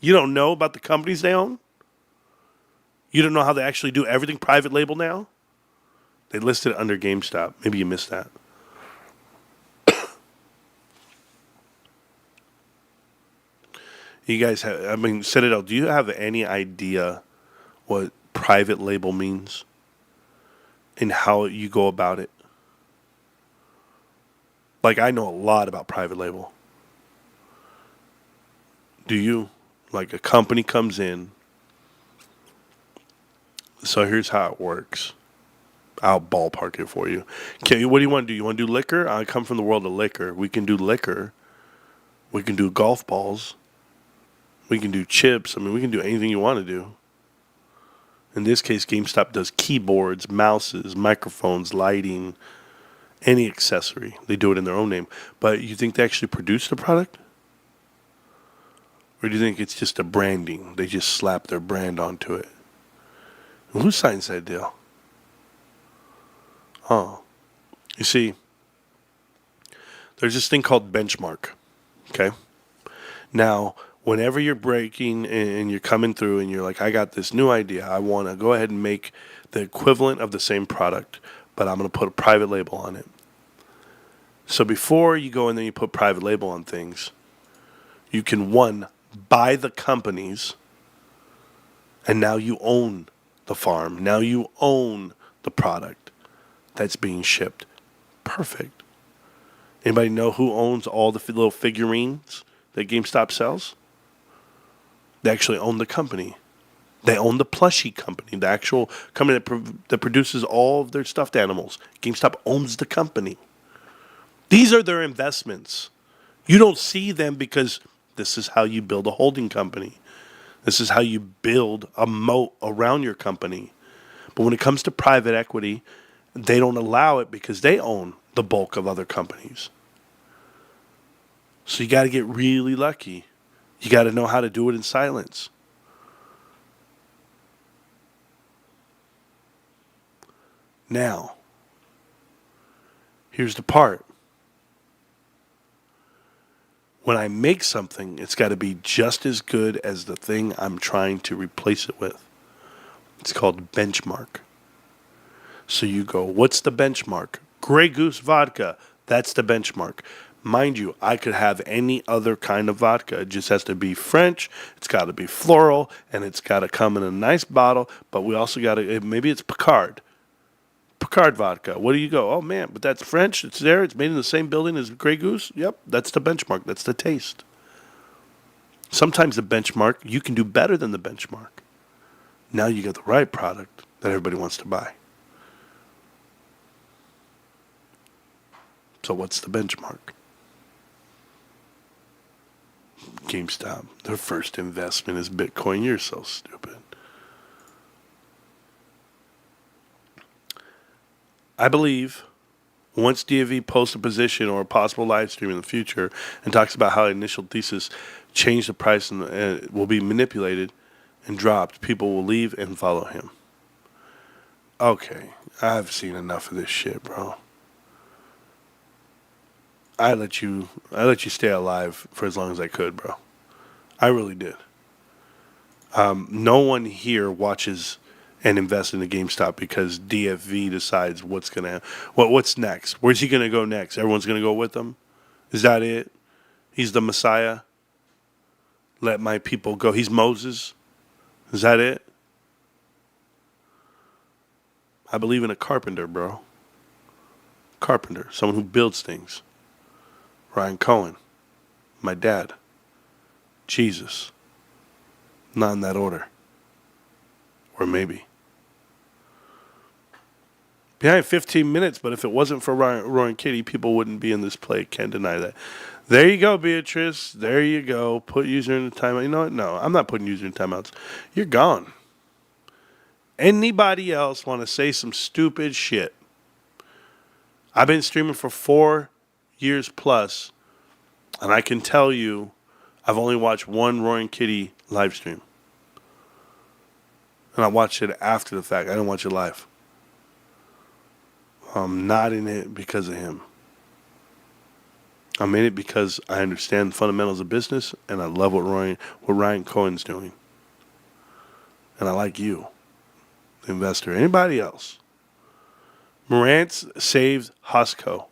You don't know about the companies they own? You don't know how they actually do everything private label now? They listed it under GameStop. Maybe you missed that. You guys have, Citadel, do you have any idea what private label means and how you go about it? Like, I know a lot about private label. Do you? Like, a company comes in. So here's how it works. I'll ballpark it for you. Okay, what do you want to do? You want to do liquor? I come from the world of liquor. We can do liquor. We can do golf balls. We can do chips. We can do anything you want to do. In this case, GameStop does keyboards, mouses, microphones, lighting, any accessory. They do it in their own name. But you think they actually produce the product? Or do you think it's just a branding? They just slap their brand onto it. And who signs that deal? Oh. You see, there's this thing called benchmark. Okay? Now, whenever you're breaking and you're coming through and you're like, I got this new idea. I want to go ahead and make the equivalent of the same product, but I'm going to put a private label on it. So before you go in there, you put private label on things. You can, one, buy the companies, and now you own the farm. Now you own the product that's being shipped. Perfect. Anybody know who owns all the little figurines that GameStop sells? They actually own the company. They own the plushie company, the actual company that produces all of their stuffed animals. GameStop owns the company. These are their investments. You don't see them because this is how you build a holding company. This is how you build a moat around your company. But when it comes to private equity, they don't allow it because they own the bulk of other companies. So you got to get really lucky. You got to know how to do it in silence. Now, here's the part. When I make something, it's got to be just as good as the thing I'm trying to replace it with. It's called benchmark. So you go, what's the benchmark? Grey Goose vodka. That's the benchmark. Mind you, I could have any other kind of vodka. It just has to be French. It's got to be floral, and it's got to come in a nice bottle. But we also got to, maybe it's Picard. Picard vodka. What do you go? Oh, man, but that's French. It's there. It's made in the same building as Grey Goose. Yep, that's the benchmark. That's the taste. Sometimes the benchmark, you can do better than the benchmark. Now you get the right product that everybody wants to buy. So what's the benchmark? GameStop. Their first investment is Bitcoin. You're so stupid. I believe once DFV posts a position or a possible live stream in the future and talks about how initial thesis changed the price and will be manipulated and dropped, people will leave and follow him. Okay, I've seen enough of this shit, bro. I let you stay alive for as long as I could, bro. I really did. No one here watches and invest in the GameStop because DFV decides what's next. Where's he gonna go next? Everyone's gonna go with him. Is that it? He's the Messiah. Let my people go. He's Moses. Is that it? I believe in a carpenter, bro. Carpenter, someone who builds things. Ryan Cohen, my dad. Jesus. Not in that order. Or maybe. Behind 15 minutes, but if it wasn't for Roy and Kitty, people wouldn't be in this play. Can't deny that. There you go, Beatrice. There you go. Put user in the timeout. You know what? No, I'm not putting user in timeouts. You're gone. Anybody else want to say some stupid shit? I've been streaming for 4 years plus, and I can tell you I've only watched one Roy and Kitty live stream. And I watched it after the fact. I didn't watch it live. I'm not in it because of him. I'm in it because I understand the fundamentals of business, and I love what Ryan Cohen's doing. And I like you, the investor. Anybody else? Marantz saved Hosco.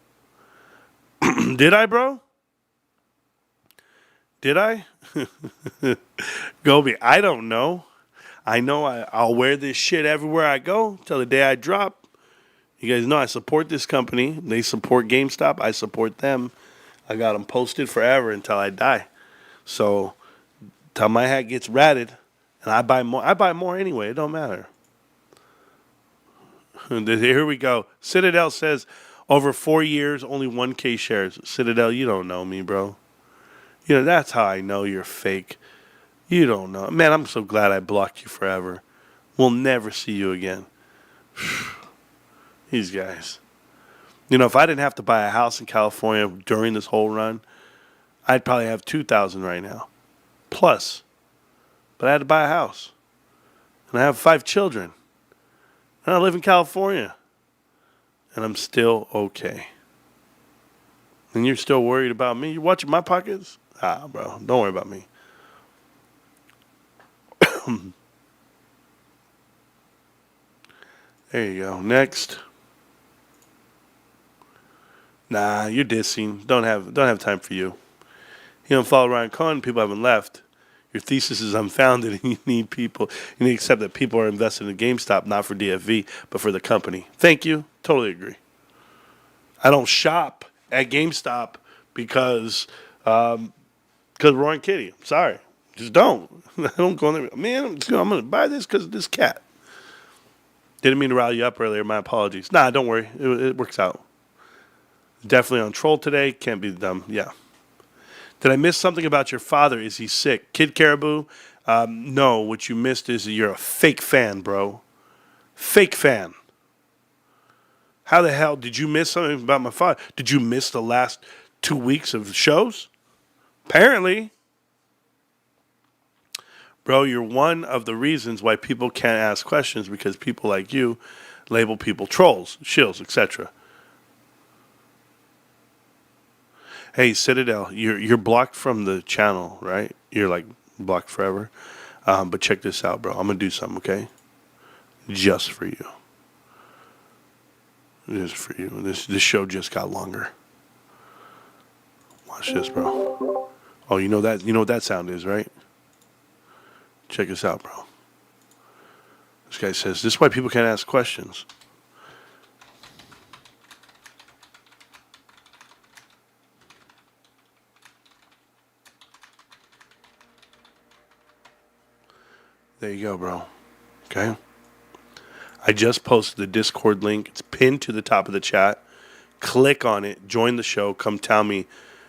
Did I, bro? Did I? Gobi, I don't know. I know I'll wear this shit everywhere I go till the day I drop. You guys know I support this company. They support GameStop. I support them. I got them posted forever until I die. So, till my hat gets ratted, and I buy more anyway. It don't matter. Here we go. Citadel says, over 4 years, only 1K shares. Citadel, you don't know me, bro. You know, that's how I know you're fake. You don't know. Man, I'm so glad I blocked you forever. We'll never see you again. These guys. You know, if I didn't have to buy a house in California during this whole run, I'd probably have 2,000 right now. Plus. But I had to buy a house. And I have 5 children. And I live in California. And I'm still okay. And you're still worried about me? You're watching my pockets? Ah, bro, don't worry about me. There you go. Next. Nah, you're dissing. Don't have time for you. You don't follow Ryan Cohen. People haven't left. Your thesis is unfounded, and you need people. You need to accept that people are invested in GameStop not for DFV but for the company. Thank you. Totally agree. I don't shop at GameStop because Roy and Kitty. I'm sorry, just don't. I don't go in there. Man, I'm going to buy this because of this cat. Didn't mean to rile you up earlier. My apologies. Nah, don't worry. It works out. Definitely on troll today. Can't be dumb. Yeah. Did I miss something about your father? Is he sick? Kid Caribou? No. What you missed is you're a fake fan, bro. Fake fan. How the hell did you miss something about my father? Did you miss the last 2 weeks of shows? Apparently. Bro, you're one of the reasons why people can't ask questions, because people like you label people trolls, shills, etc. Hey, Citadel, you're blocked from the channel, right? You're like blocked forever. But check this out, bro. I'm going to do something, okay? Just for you. Just for you. This show just got longer. Watch this, bro. Oh, you know what that sound is, right? Check this out, bro. This guy says, this is why people can't ask questions. There you go, bro. Okay? I just posted the Discord link. It's pinned to the top of the chat. Click on it. Join the show. Come tell me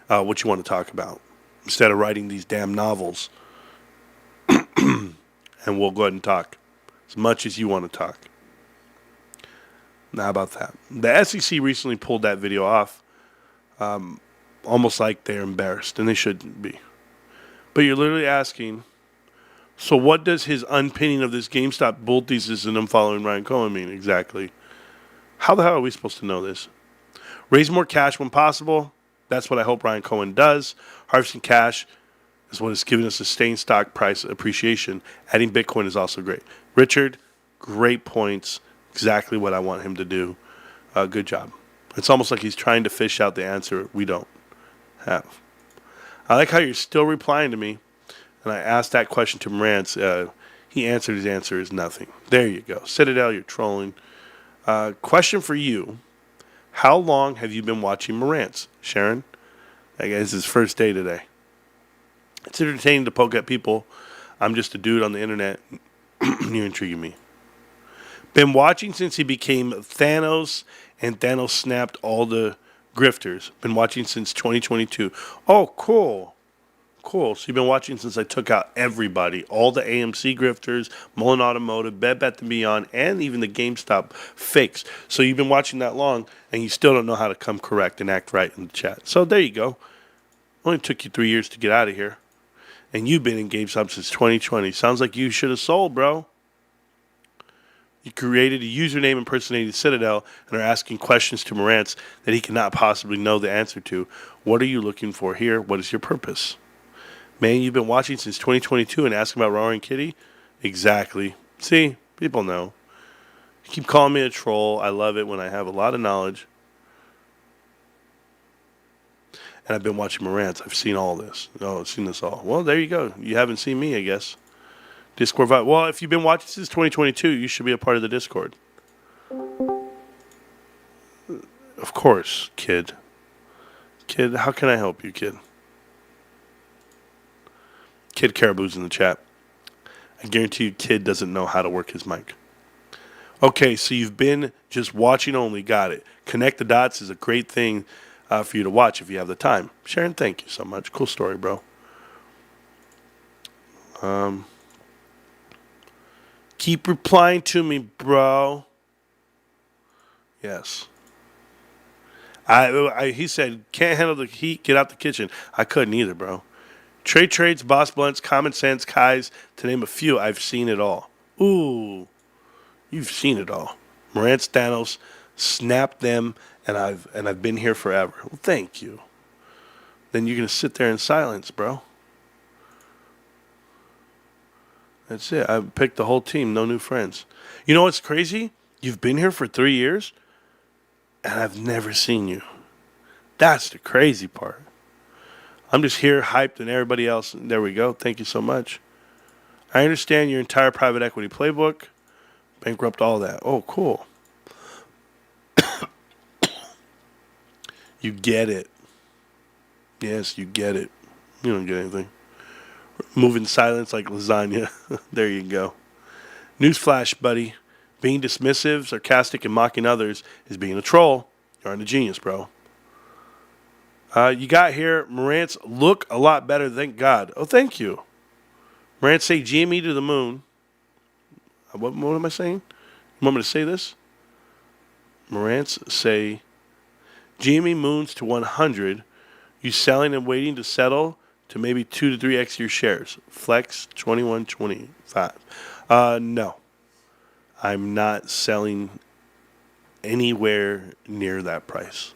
what you want to talk about. Instead of writing these damn novels. And we'll go ahead and talk. As much as you want to talk. Now, how about that? The SEC recently pulled that video off. Almost like they're embarrassed. And they shouldn't be. But you're literally asking, so what does his unpinning of this GameStop bull thesis and him following Ryan Cohen mean exactly? How the hell are we supposed to know this? Raise more cash when possible. That's what I hope Ryan Cohen does. Harvesting cash is what is giving us sustained stock price appreciation. Adding Bitcoin is also great. Richard, great points. Exactly what I want him to do. Good job. It's almost like he's trying to fish out the answer we don't have. I like how you're still replying to me. And I asked that question to Marantz. He answered, his answer is nothing. There you go. Citadel, you're trolling. Question for you. How long have you been watching Marantz, Sharon? I guess it's his first day today. It's entertaining to poke at people. I'm just a dude on the internet. You're intriguing me. Been watching since he became Thanos, and Thanos snapped all the grifters. Been watching since 2022. Oh, cool. Cool. So you've been watching since I took out everybody. All the AMC grifters, Mullen Automotive, Bed Bath & Beyond, and even the GameStop fakes. So you've been watching that long, and you still don't know how to come correct and act right in the chat. So there you go. Only took you 3 years to get out of here. And you've been in GameStop since 2020. Sounds like you should have sold, bro. You created a username impersonating Citadel and are asking questions to Marantz that he cannot possibly know the answer to. What are you looking for here? What is your purpose? Man, you've been watching since 2022 and asking about Roaring Kitty? Exactly. See, people know. You keep calling me a troll. I love it when I have a lot of knowledge. And I've been watching Marantz. I've seen all this. Oh, I've seen this all. Well, there you go. You haven't seen me, I guess. Discord vibe. Well, if you've been watching since 2022, you should be a part of the Discord. Of course, kid. Kid, how can I help you, kid? Kid Caribou's in the chat. I guarantee you Kid doesn't know how to work his mic. Okay, so you've been just watching only. Got it. Connect the dots is a great thing for you to watch if you have the time. Sharon, thank you so much. Cool story, bro. Keep replying to me, bro. Yes. He said, can't handle the heat, get out the kitchen. I couldn't either, bro. Trades, Boss Blunts, Common Sense, Kais, to name a few, I've seen it all. Ooh, you've seen it all. Marantz, Thanos, snapped them, and I've been here forever. Well, thank you. Then you're gonna sit there in silence, bro. That's it. I picked the whole team, no new friends. You know what's crazy? You've been here for 3 years, and I've never seen you. That's the crazy part. I'm just here hyped and everybody else. There we go. Thank you so much. I understand your entire private equity playbook. Bankrupt all that. Oh, cool. You get it. Yes, you get it. You don't get anything. Move in silence like lasagna. There you go. Newsflash, buddy. Being dismissive, sarcastic, and mocking others is being a troll. You aren't a genius, bro. You got here, Marantz look a lot better, thank God. Oh, thank you. Marantz say GME to the moon. What am I saying? You want me to say this? Marantz say GME moons to 100. You selling and waiting to settle to maybe 2 to 3x your shares. Flex 21.25. No. I'm not selling anywhere near that price.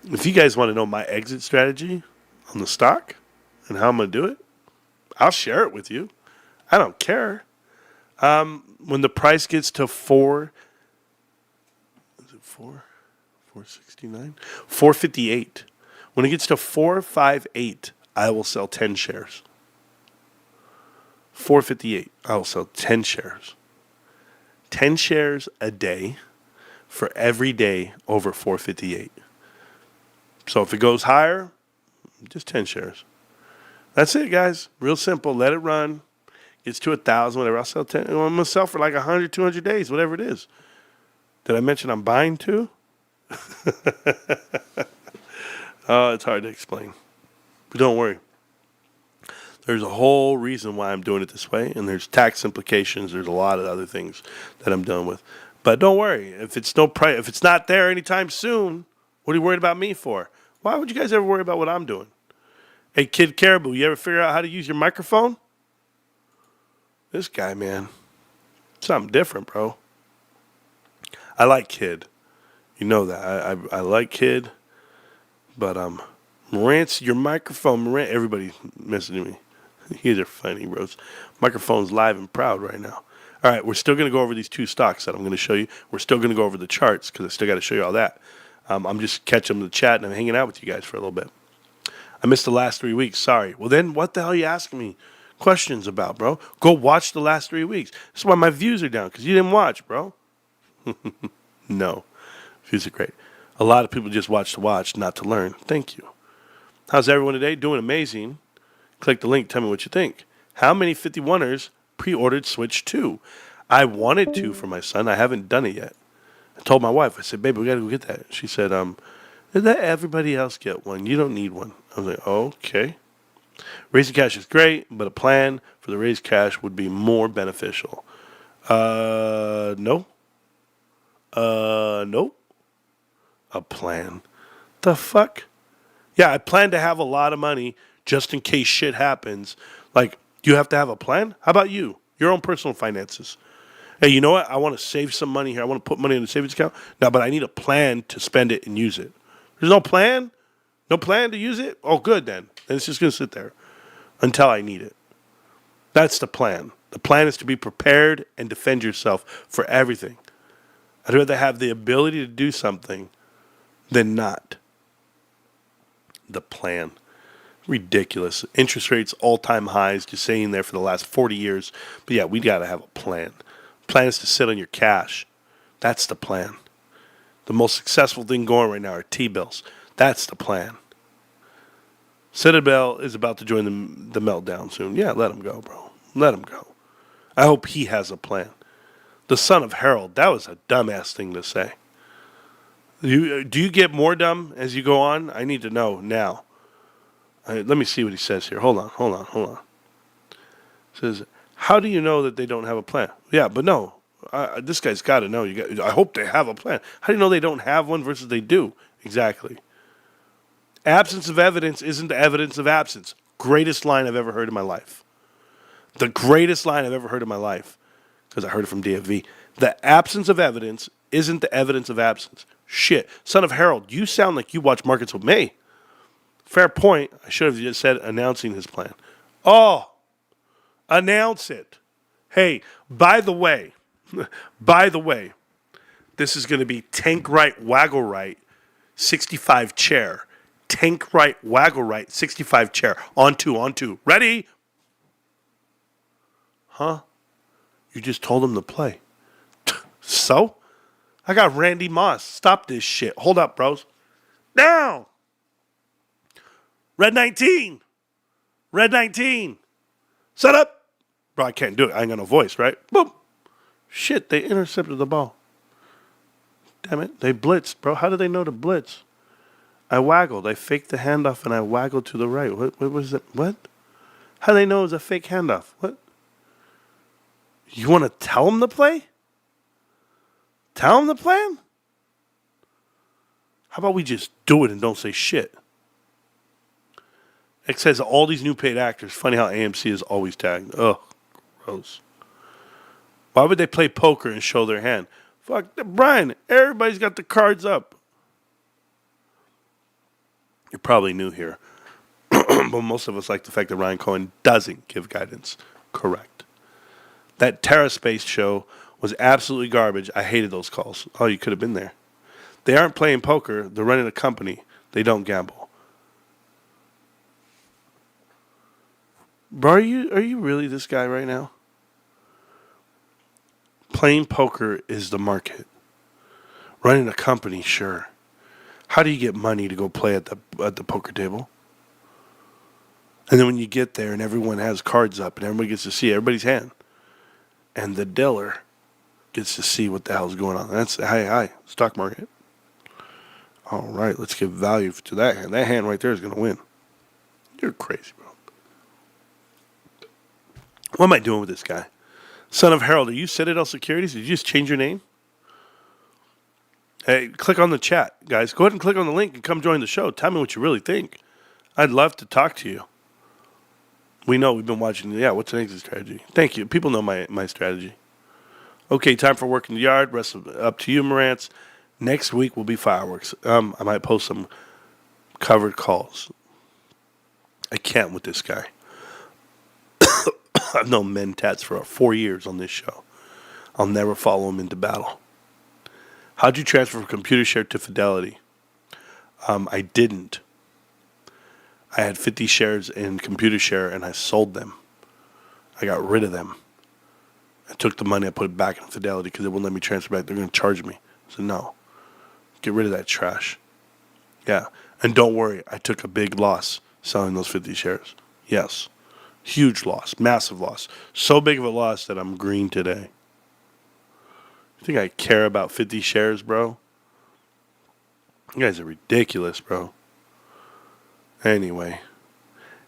If you guys want to know my exit strategy on the stock and how I'm going to do it, I'll share it with you. I don't care. When the price gets to 469? 458. When it gets to 458, I will sell 10 shares. 458, I will sell 10 shares. 10 shares a day for every day over 458. So if it goes higher, just 10 shares. That's it, guys. Real simple. Let it run. Gets to 1,000, whatever. I'll sell 10. I'm going to sell for like 100, 200 days, whatever it is. Did I mention I'm buying too? Oh, it's hard to explain. But don't worry. There's a whole reason why I'm doing it this way, and there's tax implications. There's a lot of other things that I'm dealing with. But don't worry. If it's not there anytime soon, what are you worried about me for? Why would you guys ever worry about what I'm doing? Hey, Kid Caribou, you ever figure out how to use your microphone? This guy, man. Something different, bro. I like Kid. You know that. I like Kid. But, Marantz, your microphone, Marantz, everybody messaging me. You guys are funny, bros. Microphone's live and proud right now. All right, we're still going to go over these two stocks that I'm going to show you. We're still going to go over the charts because I still got to show you all that. I'm just catching the chat and I'm hanging out with you guys for a little bit. I missed the last 3 weeks. Sorry. Well, then what the hell are you asking me questions about, bro? Go watch the last 3 weeks. That's why my views are down because you didn't watch, bro. No. Views are great. A lot of people just watch to watch, not to learn. Thank you. How's everyone today? Doing amazing. Click the link. Tell me what you think. How many 51ers pre-ordered Switch 2? I wanted to for my son. I haven't done it yet. I told my wife, I said, baby, we got to go get that. She said, let everybody else get one. You don't need one. I was like, okay. Raising cash is great, but a plan for the raised cash would be more beneficial. No. Nope. A plan. The fuck? Yeah, I plan to have a lot of money just in case shit happens. Like, you have to have a plan? How about you? Your own personal finances. Hey, you know what? I want to save some money here. I want to put money in a savings account. No, but I need a plan to spend it and use it. There's no plan? No plan to use it? Oh, good then. Then it's just going to sit there until I need it. That's the plan. The plan is to be prepared and defend yourself for everything. I'd rather have the ability to do something than not. The plan. Ridiculous. Interest rates, all-time highs, just sitting there for the last 40 years. But yeah, we got to have a plan. Plan is to sit on your cash. That's the plan. The most successful thing going right now are T-bills. That's the plan. Citadel is about to join the meltdown soon. Yeah, let him go, bro. Let him go. I hope he has a plan. The son of Harold, that was a dumbass thing to say. Do you get more dumb as you go on? I need to know now. Let me see what he says here. Hold on. It says, how do you know that they don't have a plan? Yeah, but no. This guy's got to know. I hope they have a plan. How do you know they don't have one versus they do? Exactly. Absence of evidence isn't the evidence of absence. Greatest line I've ever heard in my life. The greatest line I've ever heard in my life. Because I heard it from DFV. The absence of evidence isn't the evidence of absence. Shit. Son of Harold, you sound like you watch Markets with me. Fair point. I should have just said announcing his plan. Oh, announce it. Hey, by the way, this is going to be Tank Right, Waggle Right, 65 chair. Tank right, waggle right, 65 chair. On two. Ready? Huh? You just told him to play. So? I got Randy Moss. Stop this shit. Hold up, bros. Now! Red 19. Red 19. Set up. Bro, I can't do it. I ain't got no voice, right? Boom. Shit, they intercepted the ball. Damn it. They blitzed, bro. How did they know to blitz? I waggled. I faked the handoff and I waggled to the right. What was it? What? How do they know it was a fake handoff? What? You want to tell them to play? Tell them the plan? How about we just do it and don't say shit? It says all these new paid actors. Funny how AMC is always tagged. Ugh, gross. Why would they play poker and show their hand? Fuck, Brian, everybody's got the cards up. You're probably new here. But most of us like the fact that Ryan Cohen doesn't give guidance. Correct. That TerraSpace show was absolutely garbage. I hated those calls. Oh, you could have been there. They aren't playing poker. They're running a company. They don't gamble. Bro, are you really this guy right now? Playing poker is the market. Running a company, sure. How do you get money to go play at the poker table? And then when you get there and everyone has cards up and everybody gets to see everybody's hand, and the dealer gets to see what the hell's going on. That's hi, stock market. All right, let's give value to that hand. That hand right there is going to win. You're crazy, bro. What am I doing with this guy? Son of Harold, are you Citadel Securities? Did you just change your name? Hey, click on the chat, guys. Go ahead and click on the link and come join the show. Tell me what you really think. I'd love to talk to you. We know we've been watching. Yeah, what's the exit strategy? Thank you. People know my strategy. Okay, time for work in the yard. Rest up to you, Marantz. Next week will be fireworks. I might post some covered calls. I can't with this guy. I've known Mentats for 4 years on this show. I'll never follow him into battle. How'd you transfer from ComputerShare to Fidelity? I didn't. I had 50 shares in ComputerShare and I sold them. I got rid of them. I took the money, I put it back in Fidelity because they wouldn't let me transfer back. They're going to charge me. I said, no. Get rid of that trash. Yeah. And don't worry, I took a big loss selling those 50 shares. Yes. Huge loss. Massive loss. So big of a loss that I'm green today. You think I care about 50 shares, bro? You guys are ridiculous, bro. Anyway.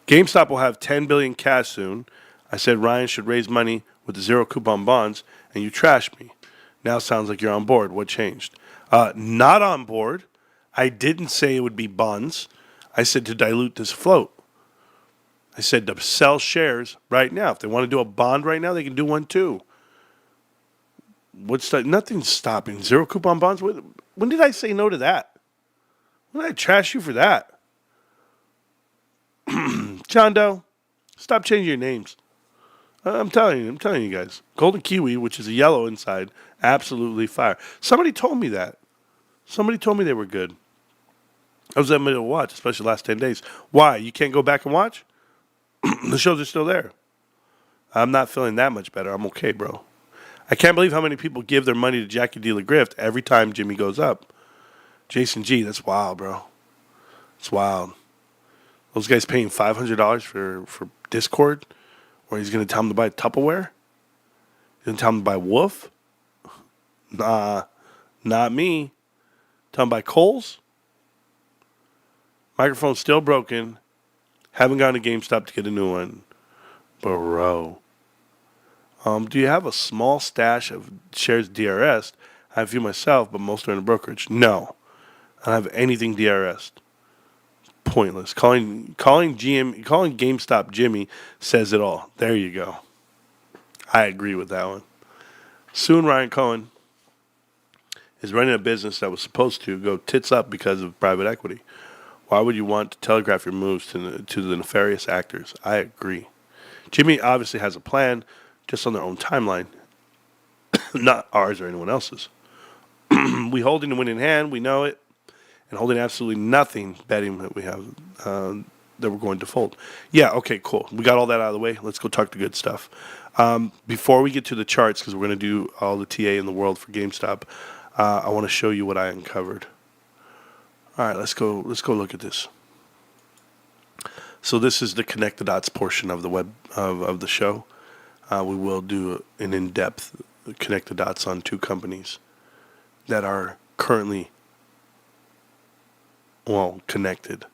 GameStop will have $10 billion cash soon. I said Ryan should raise money with the zero coupon bonds, and you trashed me. Now sounds like you're on board. What changed? Not on board. I didn't say it would be bonds. I said to dilute this float. I said to sell shares right now. If they want to do a bond right now, they can do one too. Nothing's stopping zero coupon bonds. When did I say no to that? When did I trash you for that? John Doe, stop changing your names. I'm telling you guys. Golden Kiwi, which is a yellow inside, absolutely fire. Somebody told me that. Somebody told me they were good. I was able to watch, especially the last 10 days. Why? You can't go back and watch? The shows are still there. I'm not feeling that much better. I'm okay, bro. I can't believe how many people give their money to Jackie Dealer Grift every time Jimmy goes up. Jason G, that's wild, bro. It's wild. Those guys paying $500 for Discord, or he's going to tell them to buy Tupperware? He's going to tell them to buy Wolf? Nah, not me. Tell them to buy Kohl's? Microphone's still broken. Haven't gone to GameStop to get a new one. Bro. Do you have a small stash of shares DRS? I have a few myself, but most are in a brokerage. No. I don't have anything DRS. Pointless. Calling GameStop Jimmy says it all. There you go. I agree with that one. Soon Ryan Cohen is running a business that was supposed to go tits up because of private equity. Why would you want to telegraph your moves to the nefarious actors? I agree. Jimmy obviously has a plan, just on their own timeline, not ours or anyone else's. We holding the winning hand, we know it, and holding absolutely nothing, betting that we have that we're going to fold. Yeah, okay, cool. We got all that out of the way. Let's go talk the good stuff. Before we get to the charts, because we're going to do all the TA in the world for GameStop, I want to show you what I uncovered. All right, let's go look at this. So this is the connect the dots portion of the web of the show. We will do an in-depth connect the dots on two companies that are currently, well, connected.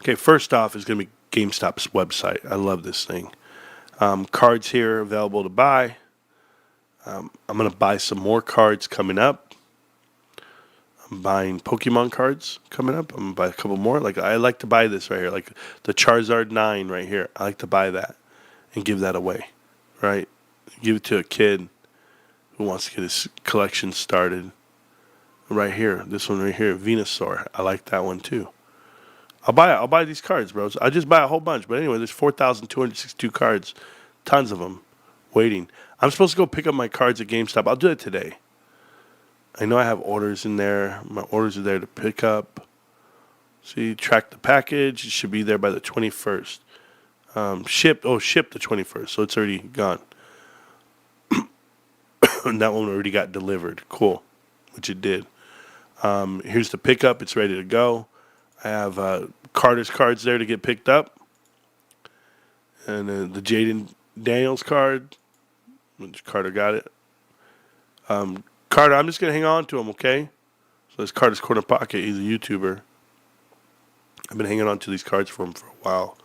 Okay, first off is going to be GameStop's website. I love this thing. Cards here available to buy. I'm going to buy some more cards coming up. I'm buying Pokemon cards coming up. I'm going to buy a couple more. Like, I like to buy this right here. Like the Charizard 9 right here. I like to buy that and give that away, right? Give it to a kid who wants to get his collection started. Right here. This one right here, Venusaur. I like that one too. I'll buy these cards, bros. I just buy a whole bunch. But anyway, there's 4,262 cards. Tons of them waiting. I'm supposed to go pick up my cards at GameStop. I'll do it today. I know I have orders in there. My orders are there to pick up. See, track the package. It should be there by the 21st. Shipped the 21st. So it's already gone. And that one already got delivered. Cool. Which it did. Here's the pickup. It's ready to go. I have Carter's cards there to get picked up. And the Jaden Daniels card. Which Carter got it. Carter, I'm just going to hang on to him, okay? So there's Carter's Corner Pocket. He's a YouTuber. I've been hanging on to these cards for him for a while.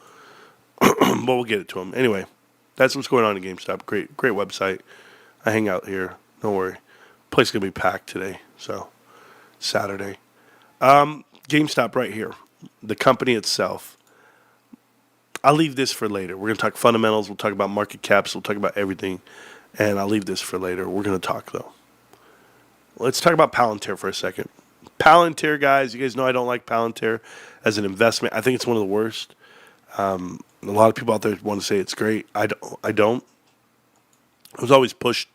But we'll get it to him. Anyway, that's what's going on at GameStop. Great website. I hang out here. Don't worry. Place is going to be packed today. So, Saturday. GameStop right here. The company itself. I'll leave this for later. We're going to talk fundamentals. We'll talk about market caps. We'll talk about everything. And I'll leave this for later. We're going to talk, though. Let's talk about Palantir for a second. Palantir, guys. You guys know I don't like Palantir as an investment. I think it's one of the worst. A lot of people out there want to say it's great. I don't. It was always pushed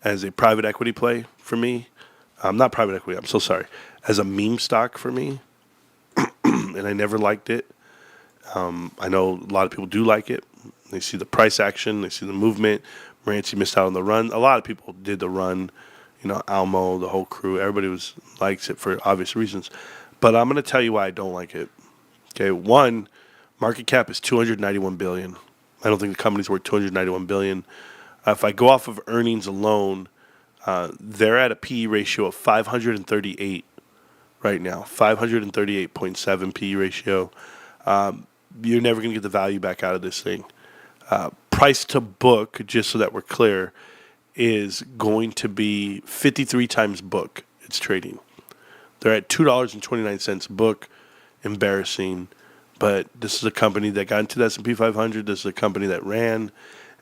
as a private equity play for me. Not private equity. I'm so sorry. As a meme stock for me. And I never liked it. I know a lot of people do like it. They see the price action. They see the movement. Marantz missed out on the run. A lot of people did the run. You know, Almo, the whole crew. Everybody likes it for obvious reasons. But I'm going to tell you why I don't like it. Okay, one, market cap is $291 billion. I don't think the company's worth $291 billion. If I go off of earnings alone, they're at a PE ratio of 538 right now. 538.7 PE ratio. You're never going to get the value back out of this thing. Price to book, just so that we're clear, is going to be 53 times book. It's trading. They're at $2.29 book. Embarrassing. But this is a company that got into the S&P 500. This is a company that ran,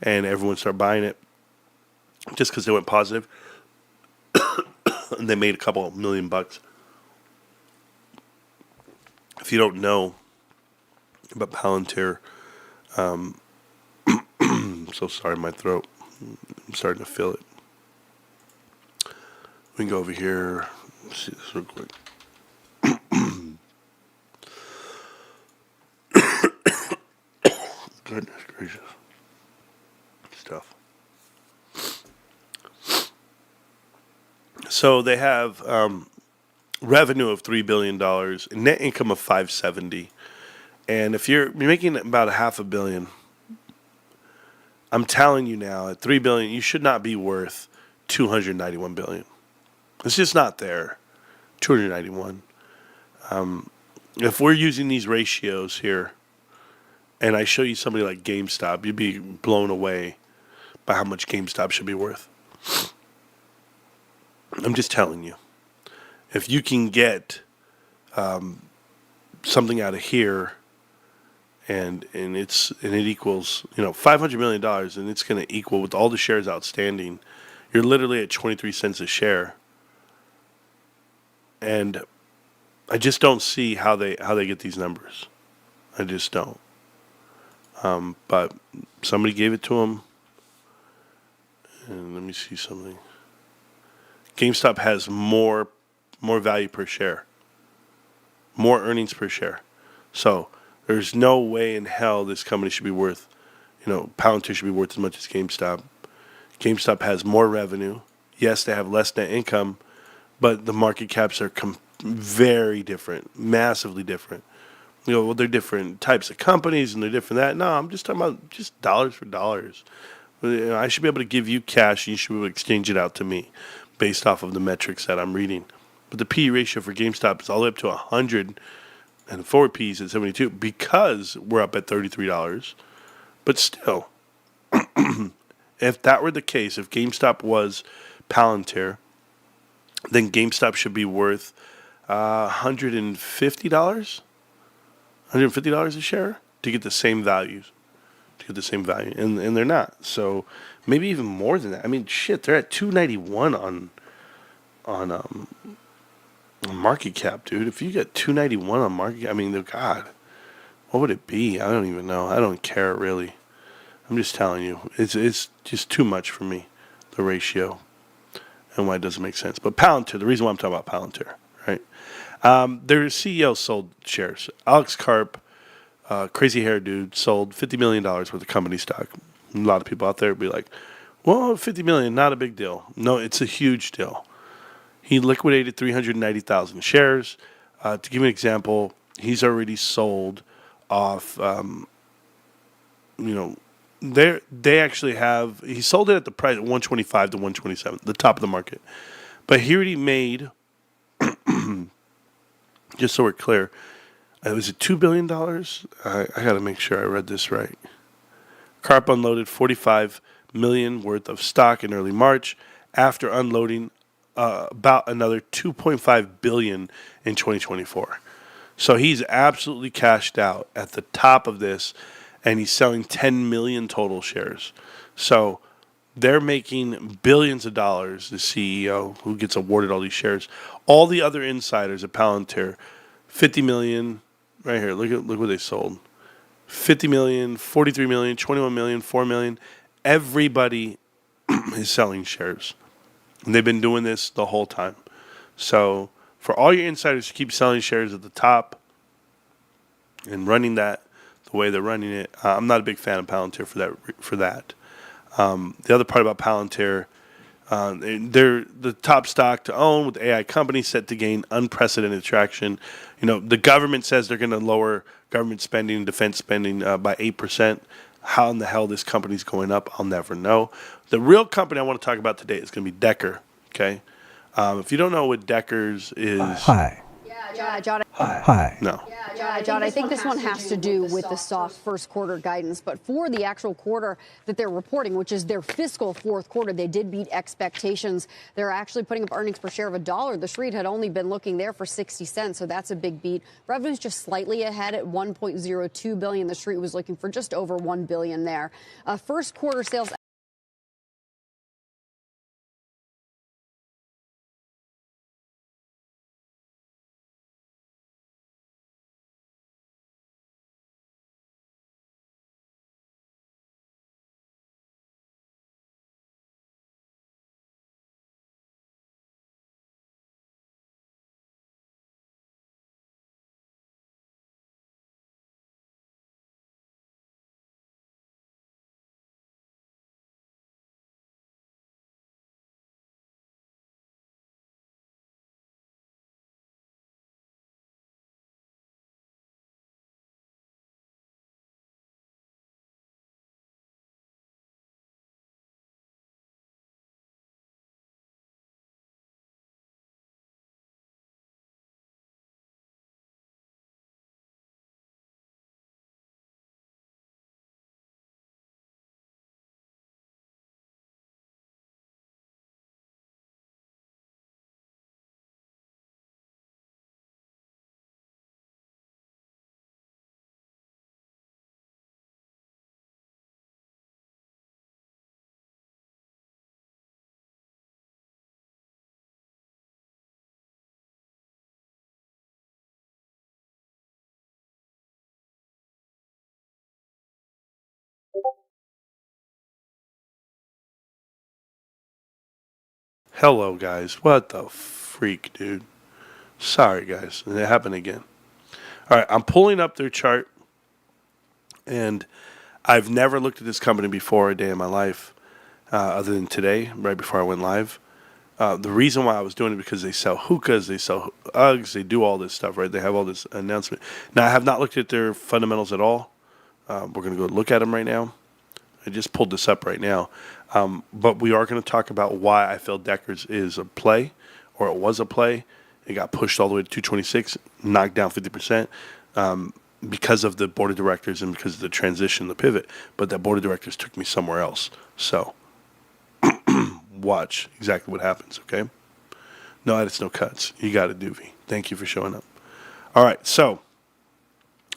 and everyone started buying it just because they went positive. And they made a couple $1 million. If you don't know about Palantir, I'm so sorry, my throat. I'm starting to feel it. We can go over here. Let's see this real quick. Goodness gracious. Stuff. So they have revenue of $3 billion, and net income of $570. And if you're making about $500 million, I'm telling you now, at $3 billion, you should not be worth $291 billion. It's just not there. 291. If we're using these ratios here, and I show you somebody like GameStop, you'd be blown away by how much GameStop should be worth. I'm just telling you. If you can get something out of here, and it equals $500 million, and it's going to equal with all the shares outstanding, you're literally at 23 cents a share. And I just don't see how they get these numbers. I just don't. But somebody gave it to them. And let me see something. GameStop has more value per share. more earnings per share. So there's no way in hell this company should be worth, Palantir should be worth as much as GameStop. GameStop has more revenue. Yes, they have less net income, but the market caps are very different, massively different. Well, they're different types of companies and they're different that. No, I'm just talking about just dollars for dollars. I should be able to give you cash and you should be able to exchange it out to me based off of the metrics that I'm reading. But the PE ratio for GameStop is all the way up to 100 and the forward P is at 72 because we're up at $33. But still, if that were the case, if GameStop was Palantir, then GameStop should be worth $150, $150 a share to get the same values, and they're not. So maybe even more than that. I mean, shit, they're at 291 on market cap, dude. If you get 291 on market cap, I mean, God, what would it be? I don't even know. I don't care really. I'm just telling you, it's just too much for me, the ratio, and why it doesn't make sense. But Palantir, the reason why I'm talking about Palantir, right? Their CEO sold shares. Alex Karp, crazy hair dude, sold $50 million worth of company stock. A lot of people out there would be like, well, $50 million, not a big deal. No, it's a huge deal. He liquidated 390,000 shares. To give you an example, he's already sold off, they actually have, he sold it at the price of 125 to 127, the top of the market. But he already made, just so we're clear, was it $2 billion? I got to make sure I read this right. Karp unloaded $45 million worth of stock in early March after unloading about another $2.5 billion in 2024. So he's absolutely cashed out at the top of this, and he's selling 10 million total shares. So they're making billions of dollars, the CEO who gets awarded all these shares. All the other insiders at Palantir, 50 million, right here, look what they sold. 50 million, 43 million, 21 million, 4 million. Everybody is selling shares. And they've been doing this the whole time. So for all your insiders to keep selling shares at the top and running that the way they're running it, I'm not a big fan of Palantir for that. The other part about Palantir, they're the top stock to own with AI companies set to gain unprecedented traction. The government says they're going to lower government spending, defense spending by 8%. How in the hell this company's going up, I'll never know. The real company I want to talk about today is going to be Decker. Okay, if you don't know what Decker's is, Hi. Yeah, John. Hi. No. Yeah, John, I think this one has to do with the soft first quarter guidance. But for the actual quarter that they're reporting, which is their fiscal fourth quarter, they did beat expectations. They're actually putting up earnings per share of $1. The street had only been looking there for 60 cents, so that's a big beat. Revenue's just slightly ahead at $1.02 billion. The street was looking for just over $1 billion there. First quarter sales. Hello, guys. What the freak, dude? Sorry, guys. It happened again. All right, I'm pulling up their chart, and I've never looked at this company before a day in my life, other than today, right before I went live. The reason why I was doing it because they sell hookahs, they sell Uggs, they do all this stuff, right? They have all this announcement. Now, I have not looked at their fundamentals at all. We're going to go look at them right now. I just pulled this up right now. But we are going to talk about why I feel Deckers is a play, or it was a play. It got pushed all the way to 226, knocked down 50%. Because of the board of directors and because of the transition, the pivot. But that board of directors took me somewhere else. So watch exactly what happens, okay? No edits, no cuts. You got it, Doovie. Thank you for showing up. All right, so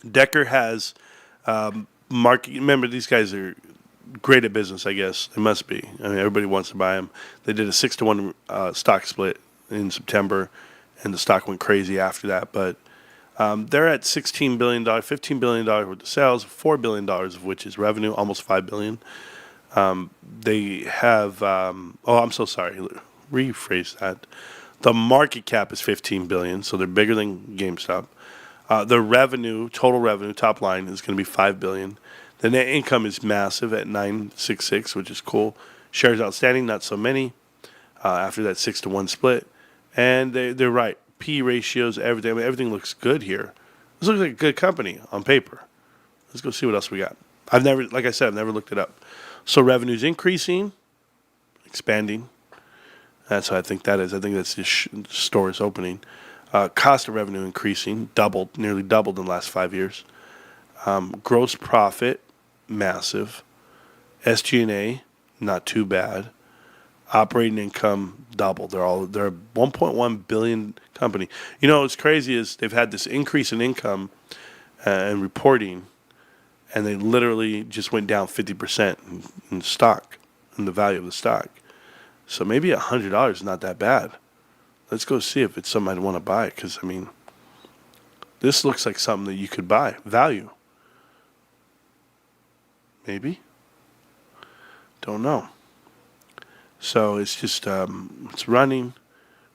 Decker has market. Remember, these guys are great at business, I guess. They must be. I mean, everybody wants to buy them. They did a 6-to-1 stock split in September, and the stock went crazy after that. But they're at $16 billion, $15 billion worth of sales, $4 billion of which is revenue, almost $5 billion. They have, I'm so sorry, rephrase that. The market cap is $15 billion, so they're bigger than GameStop. The revenue, total revenue, top line is going to be $5 billion. The net income is massive at 966, which is cool. Shares outstanding, not so many. After that 6-to-1 split, and they're right. P ratios, everything. I mean, everything looks good here. This looks like a good company on paper. Let's go see what else we got. Like I said, I've never looked it up. So revenue's increasing, expanding. That's what I think that is. I think that's just stores opening. Cost of revenue increasing, nearly doubled in the last 5 years. Gross profit, massive. SG&A, not too bad. Operating income doubled. They're a 1.1 billion company. You know what's crazy is they've had this increase in income and reporting, and they literally just went down 50% in stock, in the value of the stock. So maybe $100 is not that bad. Let's go see if it's something I'd want to buy, because I mean, this looks like something that you could buy. Value. Maybe. Don't know. So it's just, it's running,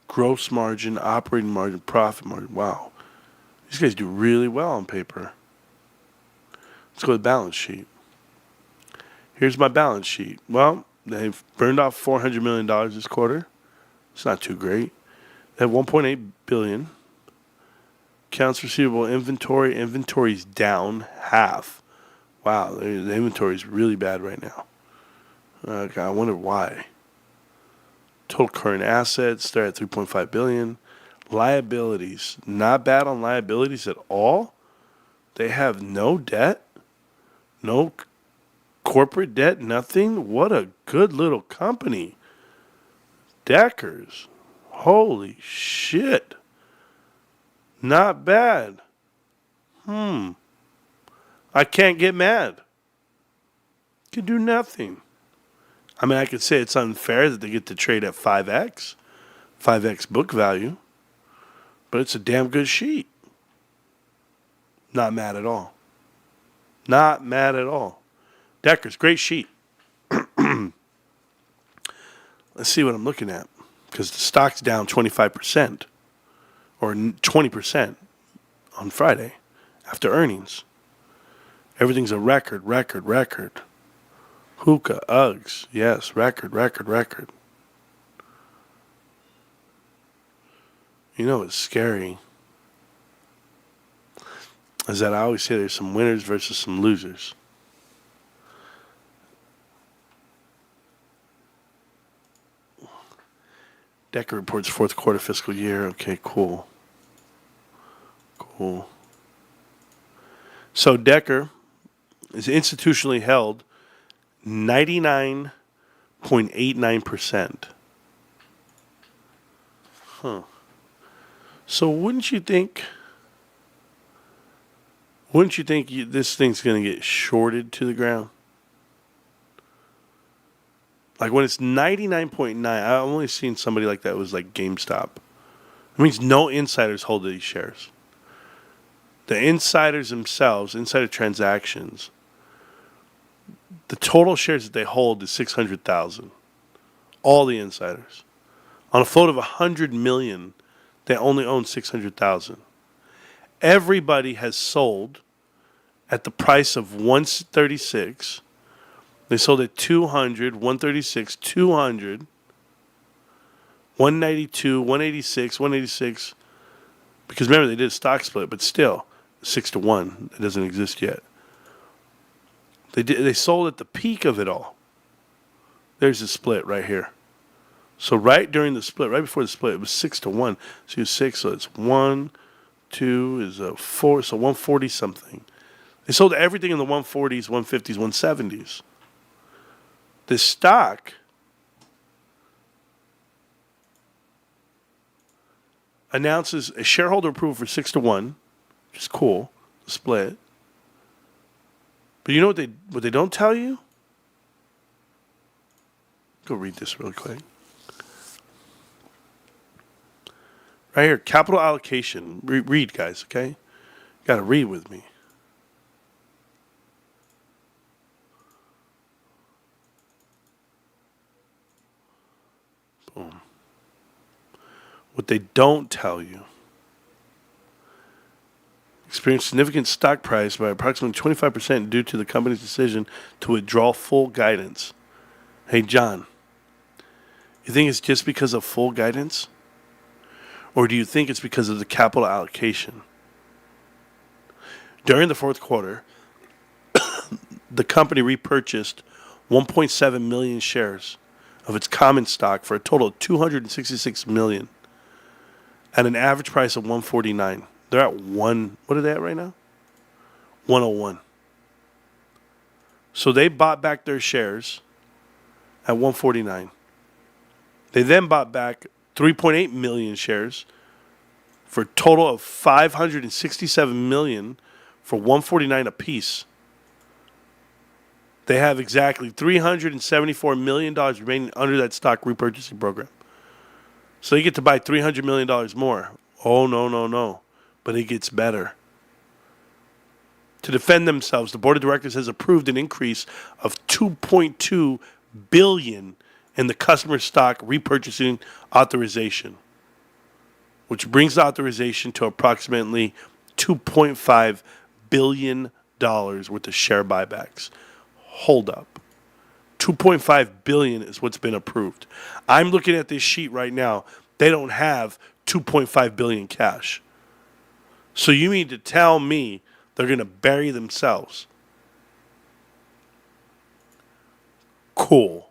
gross margin, operating margin, profit margin. Wow. These guys do really well on paper. Let's go to the balance sheet. Here's my balance sheet. Well, they've burned off $400 million this quarter. It's not too great. They have $1.8 billion. Accounts receivable, inventory's down half. Wow, the inventory is really bad right now. Okay, I wonder why. Total current assets, they're at $3.5 billion. Liabilities, not bad on liabilities at all. They have no debt, no corporate debt, nothing. What a good little company. Deckers, holy shit. Not bad. I can't get mad. Could do nothing. I mean, I could say it's unfair that they get to trade at 5x book value, but it's a damn good sheet. Not mad at all. Not mad at all. Deckers, great sheet. Let's see what I'm looking at, because the stock's down 25% or 20% on Friday after earnings. Everything's a record. Hookah, Uggs, yes, record. You know what's scary is that I always say there's some winners versus some losers. Decker reports fourth quarter fiscal year. Okay, cool. So Decker is institutionally held 99.89%. So wouldn't you think this thing's going to get shorted to the ground? Like when it's 99.9, I've only seen somebody like that was like GameStop. It means no insiders hold these shares. The insiders themselves, insider transactions, the total shares that they hold is 600,000. All the insiders. On a float of 100 million, they only own 600,000. Everybody has sold at the price of 136. They sold at 200, 136, 200, 192, 186, 186. Because remember, they did a stock split, but still, 6-1. It doesn't exist yet. They sold at the peak of it all. There's the split right here. So right during the split, right before the split, it was 6-1. So you 6, so it's 1, 2 is a 4, so 140 something. They sold everything in the 140s, 150s, 170s. The stock announces a shareholder approval for 6-1, which is cool, the split. But you know what they don't tell you? Go read this really quick. Right here, capital allocation. Read, guys, okay? Got to read with me. Boom. What they don't tell you. Experienced significant stock price by approximately 25% due to the company's decision to withdraw full guidance. Hey, John, you think it's just because of full guidance? Or do you think it's because of the capital allocation? During the fourth quarter, the company repurchased 1.7 million shares of its common stock for a total of $266 million at an average price of $149. They're at what are they at right now? 101. So they bought back their shares at 149. They then bought back 3.8 million shares for a total of $567 million for $149 apiece. They have exactly $374 million remaining under that stock repurchasing program. So they get to buy $300 million more. Oh, no. But it gets better. To defend themselves, the board of directors has approved an increase of $2.2 billion in the customer stock repurchasing authorization, which brings the authorization to approximately $2.5 billion worth of share buybacks. Hold up. $2.5 billion is what's been approved. I'm looking at this sheet right now. They don't have $2.5 billion cash. So you mean to tell me they're going to bury themselves? Cool.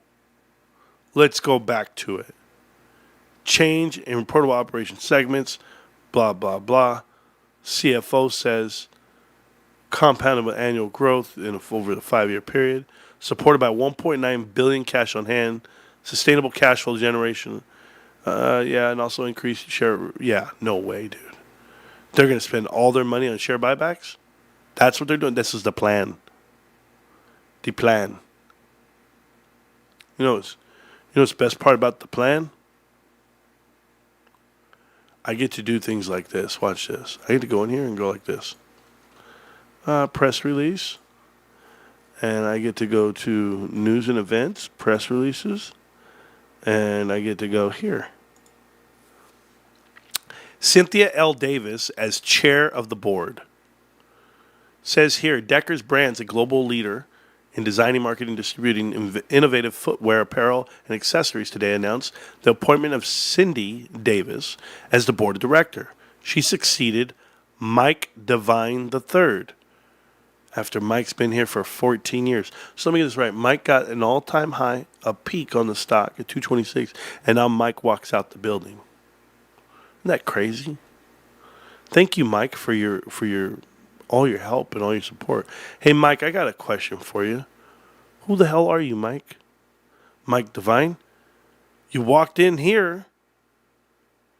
Let's go back to it. Change in reportable operation segments, blah, blah, blah. CFO says compoundable annual growth over the 5-year period, supported by $1.9 billion cash on hand, sustainable cash flow generation, and also increased share. Yeah, no way, dude. They're going to spend all their money on share buybacks? That's what they're doing. This is the plan. The plan. You know what's the best part about the plan? I get to do things like this. Watch this. I get to go in here and go like this. Press release. And I get to go to news and events, press releases. And I get to go here. Cynthia L. Davis as chair of the board. Says here, Deckers Brands, a global leader in designing, marketing, distributing innovative footwear, apparel, and accessories, today announced the appointment of Cindy Davis as the board of director. She succeeded Mike Devine III after Mike's been here for 14 years. So let me get this right. Mike got an all-time high, a peak on the stock at 226, and now Mike walks out the building. Isn't that crazy? Thank you, Mike, for your all your help and all your support. Hey, Mike, I got a question for you. Who the hell are you, Mike? Mike Devine? You walked in here.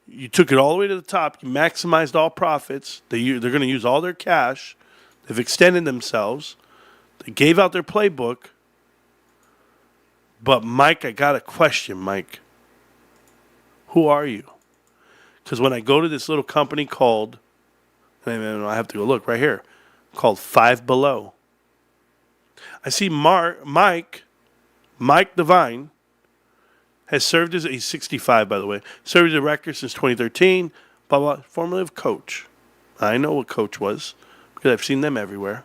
You took it all the way to the top. You maximized all profits. They're going to use all their cash. They've extended themselves. They gave out their playbook. But, Mike, I got a question, Mike. Who are you? Because when I go to this little company called, and I have to go look right here, called Five Below. I see Mike Devine has served he's 65, by the way, served as a director since 2013, blah, blah, formerly of coach. I know what Coach was because I've seen them everywhere.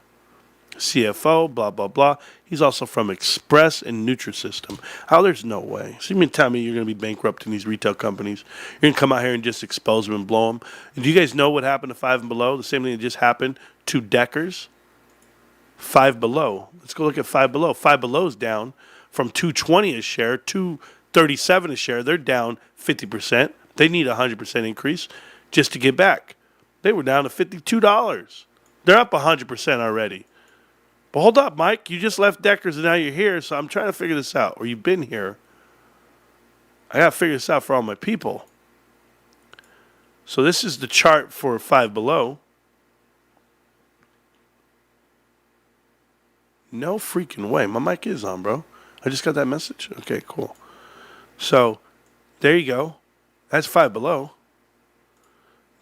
CFO, blah, blah, blah. He's also from Express and Nutrisystem. How there's no way. So you mean tell me you're going to be bankrupt in these retail companies? You're going to come out here and just expose them and blow them? And do you guys know what happened to Five and Below? The same thing that just happened to Deckers. Five Below. Let's go look at Five Below. Five Below's down from 220 a share to 37 a share. They're down 50%. They need a 100% increase just to get back. They were down to $52. They're up 100% already. But hold up, Mike. You just left Deckers and now you're here, so I'm trying to figure this out. Or you've been here. I got to figure this out for all my people. So this is the chart for Five Below. No freaking way. My mic is on, bro. I just got that message. Okay, cool. So there you go. That's Five Below.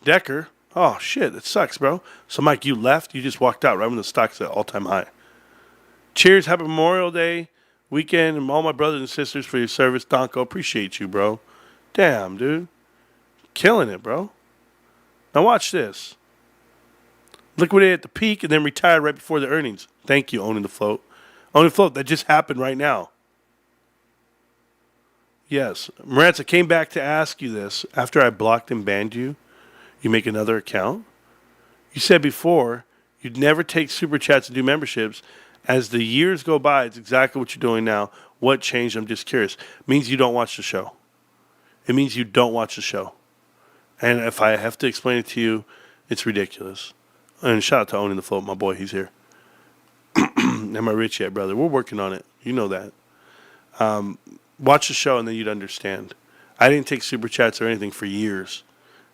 Decker. Oh, shit. It sucks, bro. So, Mike, you left. You just walked out right when the stock's at all-time high. Cheers. Happy Memorial Day weekend and all my brothers and sisters for your service. Donko, appreciate you, bro. Damn, dude. Killing it, bro. Now watch this. Liquidated at the peak and then retired right before the earnings. Thank you, Owning the Float. Owning the Float, that just happened right now. Yes. Marantz, I came back to ask you this. After I blocked and banned you, you make another account? You said before you'd never take super chats and do memberships. As the years go by, it's exactly what you're doing now. What changed? I'm just curious. It means you don't watch the show. It means you don't watch the show. And if I have to explain it to you, it's ridiculous. And shout out to Owning the Float, my boy. He's here. Am I rich yet, brother? We're working on it. You know that. Watch the show and then you'd understand. I didn't take super chats or anything for years.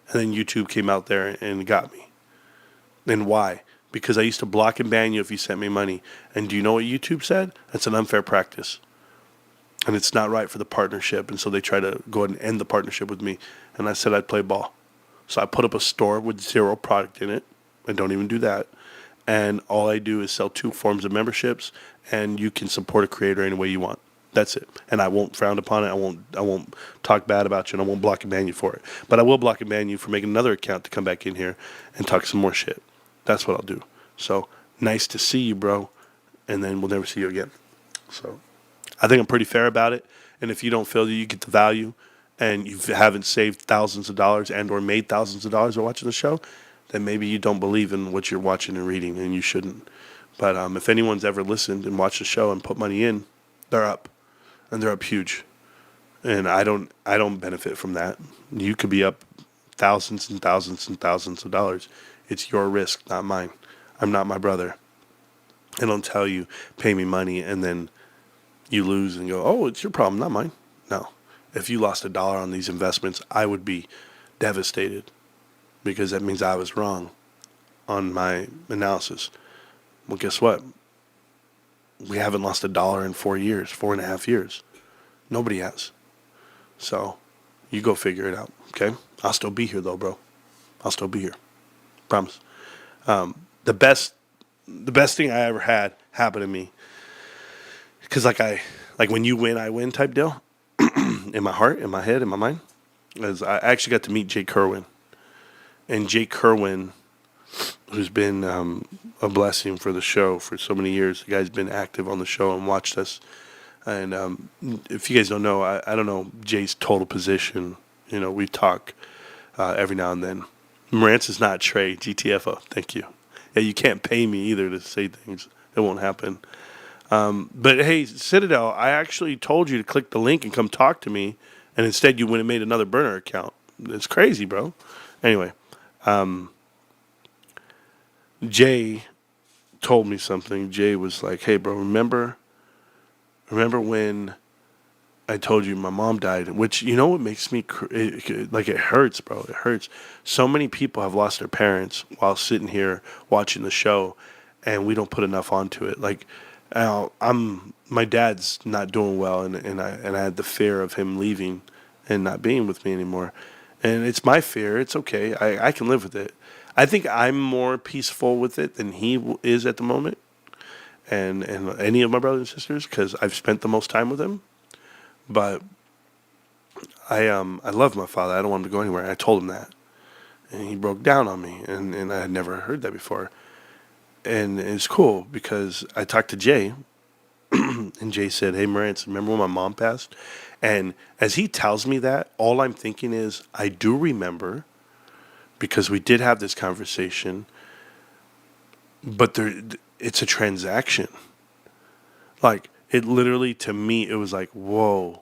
And then YouTube came out there and got me. And why? Because I used to block and ban you if you sent me money. And do you know what YouTube said? That's an unfair practice. And it's not right for the partnership. And so they try to go ahead and end the partnership with me. And I said I'd play ball. So I put up a store with 0 product in it. I don't even do that. And all I do is sell 2 forms of memberships. And you can support a creator any way you want. That's it. And I won't frown upon it. I won't talk bad about you, and I won't block and ban you for it. But I will block and ban you for making another account to come back in here and talk some more shit. That's what I'll do. So nice to see you, bro. And then we'll never see you again. So I think I'm pretty fair about it. And if you don't feel that you get the value and you haven't saved thousands of dollars and or made thousands of dollars by watching the show, then maybe you don't believe in what you're watching and reading, and you shouldn't. But if anyone's ever listened and watched the show and put money in, they're up. And they're up huge. And I don't benefit from that. You could be up thousands and thousands and thousands of dollars. It's your risk, not mine. I'm not my brother. I don't tell you, pay me money, and then you lose and go, oh, it's your problem, not mine. No. If you lost $1 on these investments, I would be devastated because that means I was wrong on my analysis. Well, guess what? We haven't lost $1 in 4 years, 4.5 years. Nobody has. So you go figure it out, okay? I'll still be here, though, bro. I'll still be here. Promise. The best thing I ever had happen to me, because like when you win, I win type deal, in my heart, in my head, in my mind, is I actually got to meet Jay Kerwin. And Jay Kerwin, who's been a blessing for the show for so many years. The guy's been active on the show and watched us. And if you guys don't know, I don't know Jay's total position. You know, we talk every now and then. Marantz is not Trey, GTFO. Thank you. Yeah, you can't pay me either to say things. It won't happen. But hey, Citadel, I actually told you to click the link and come talk to me. And instead you went and made another burner account. It's crazy, bro. Anyway. Jay told me something. Jay was like, hey, bro, remember when I told you my mom died? Which, you know what makes me, it hurts, bro. It hurts. So many people have lost their parents while sitting here watching the show, and we don't put enough onto it. Like, my dad's not doing well, and I had the fear of him leaving and not being with me anymore. And it's my fear. It's okay. I can live with it. I think I'm more peaceful with it than he is at the moment, and any of my brothers and sisters, because I've spent the most time with him. But I love my father. I don't want him to go anywhere. I told him that, And he broke down on me, and I had never heard that before. And it's cool because I talked to Jay, and Jay said, "Hey, Marantz, remember when my mom passed?" And as he tells me that, all I'm thinking is, I do remember, because we did have this conversation, but it's a transaction. Like, it literally, to me, it was like, whoa,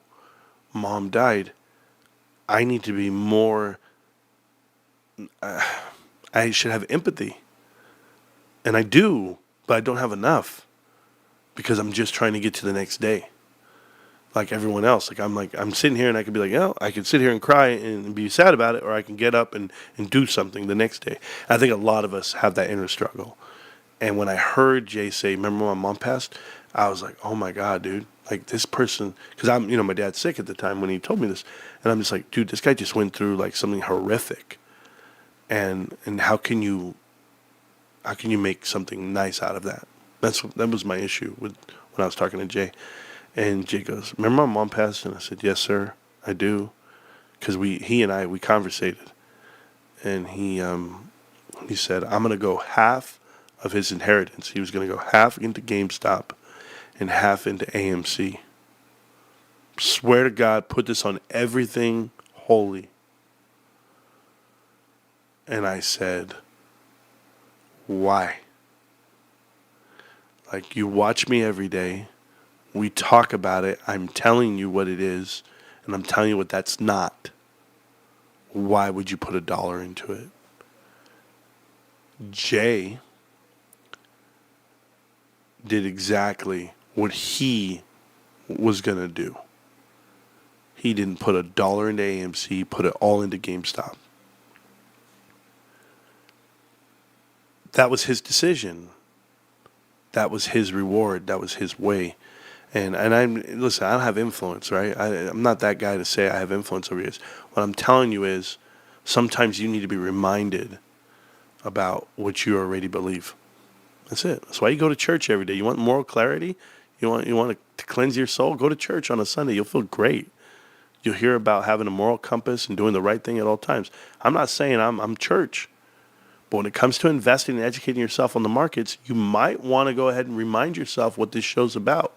mom died. I need to be more, I should have empathy. And I do, but I don't have enough because I'm just trying to get to the next day. Like everyone else. I'm sitting here and I could be like, I could sit here and cry and be sad about it, or I can get up and do something the next day. I think a lot of us have that inner struggle. And when I heard Jay say, remember when my mom passed? I was like, oh my God, dude. Like this person, because my dad's sick at the time when he told me this. And I'm just like, dude, this guy just went through like something horrific. And how can you make something nice out of that? That was my issue when I was talking to Jay. And Jay goes, remember my mom passed? And I said, yes, sir, I do. Because he and I conversated. And he said, I'm going to go half of his inheritance. He was going to go half into GameStop and half into AMC. Swear to God, put this on everything holy. And I said, why? Like, you watch me every day. We talk about it. I'm telling you what it is, and I'm telling you what that's not. Why would you put $1 into it? Jay did exactly what he was going to do. He didn't put $1 into AMC, he put it all into GameStop. That was his decision. That was his reward. That was his way. And listen, I don't have influence, right? I'm not that guy to say I have influence over you. What I'm telling you is sometimes you need to be reminded about what you already believe. That's it. That's why you go to church every day. You want moral clarity? You want to cleanse your soul? Go to church on a Sunday. You'll feel great. You'll hear about having a moral compass and doing the right thing at all times. I'm not saying I'm church. But when it comes to investing and educating yourself on the markets, you might want to go ahead and remind yourself what this show's about.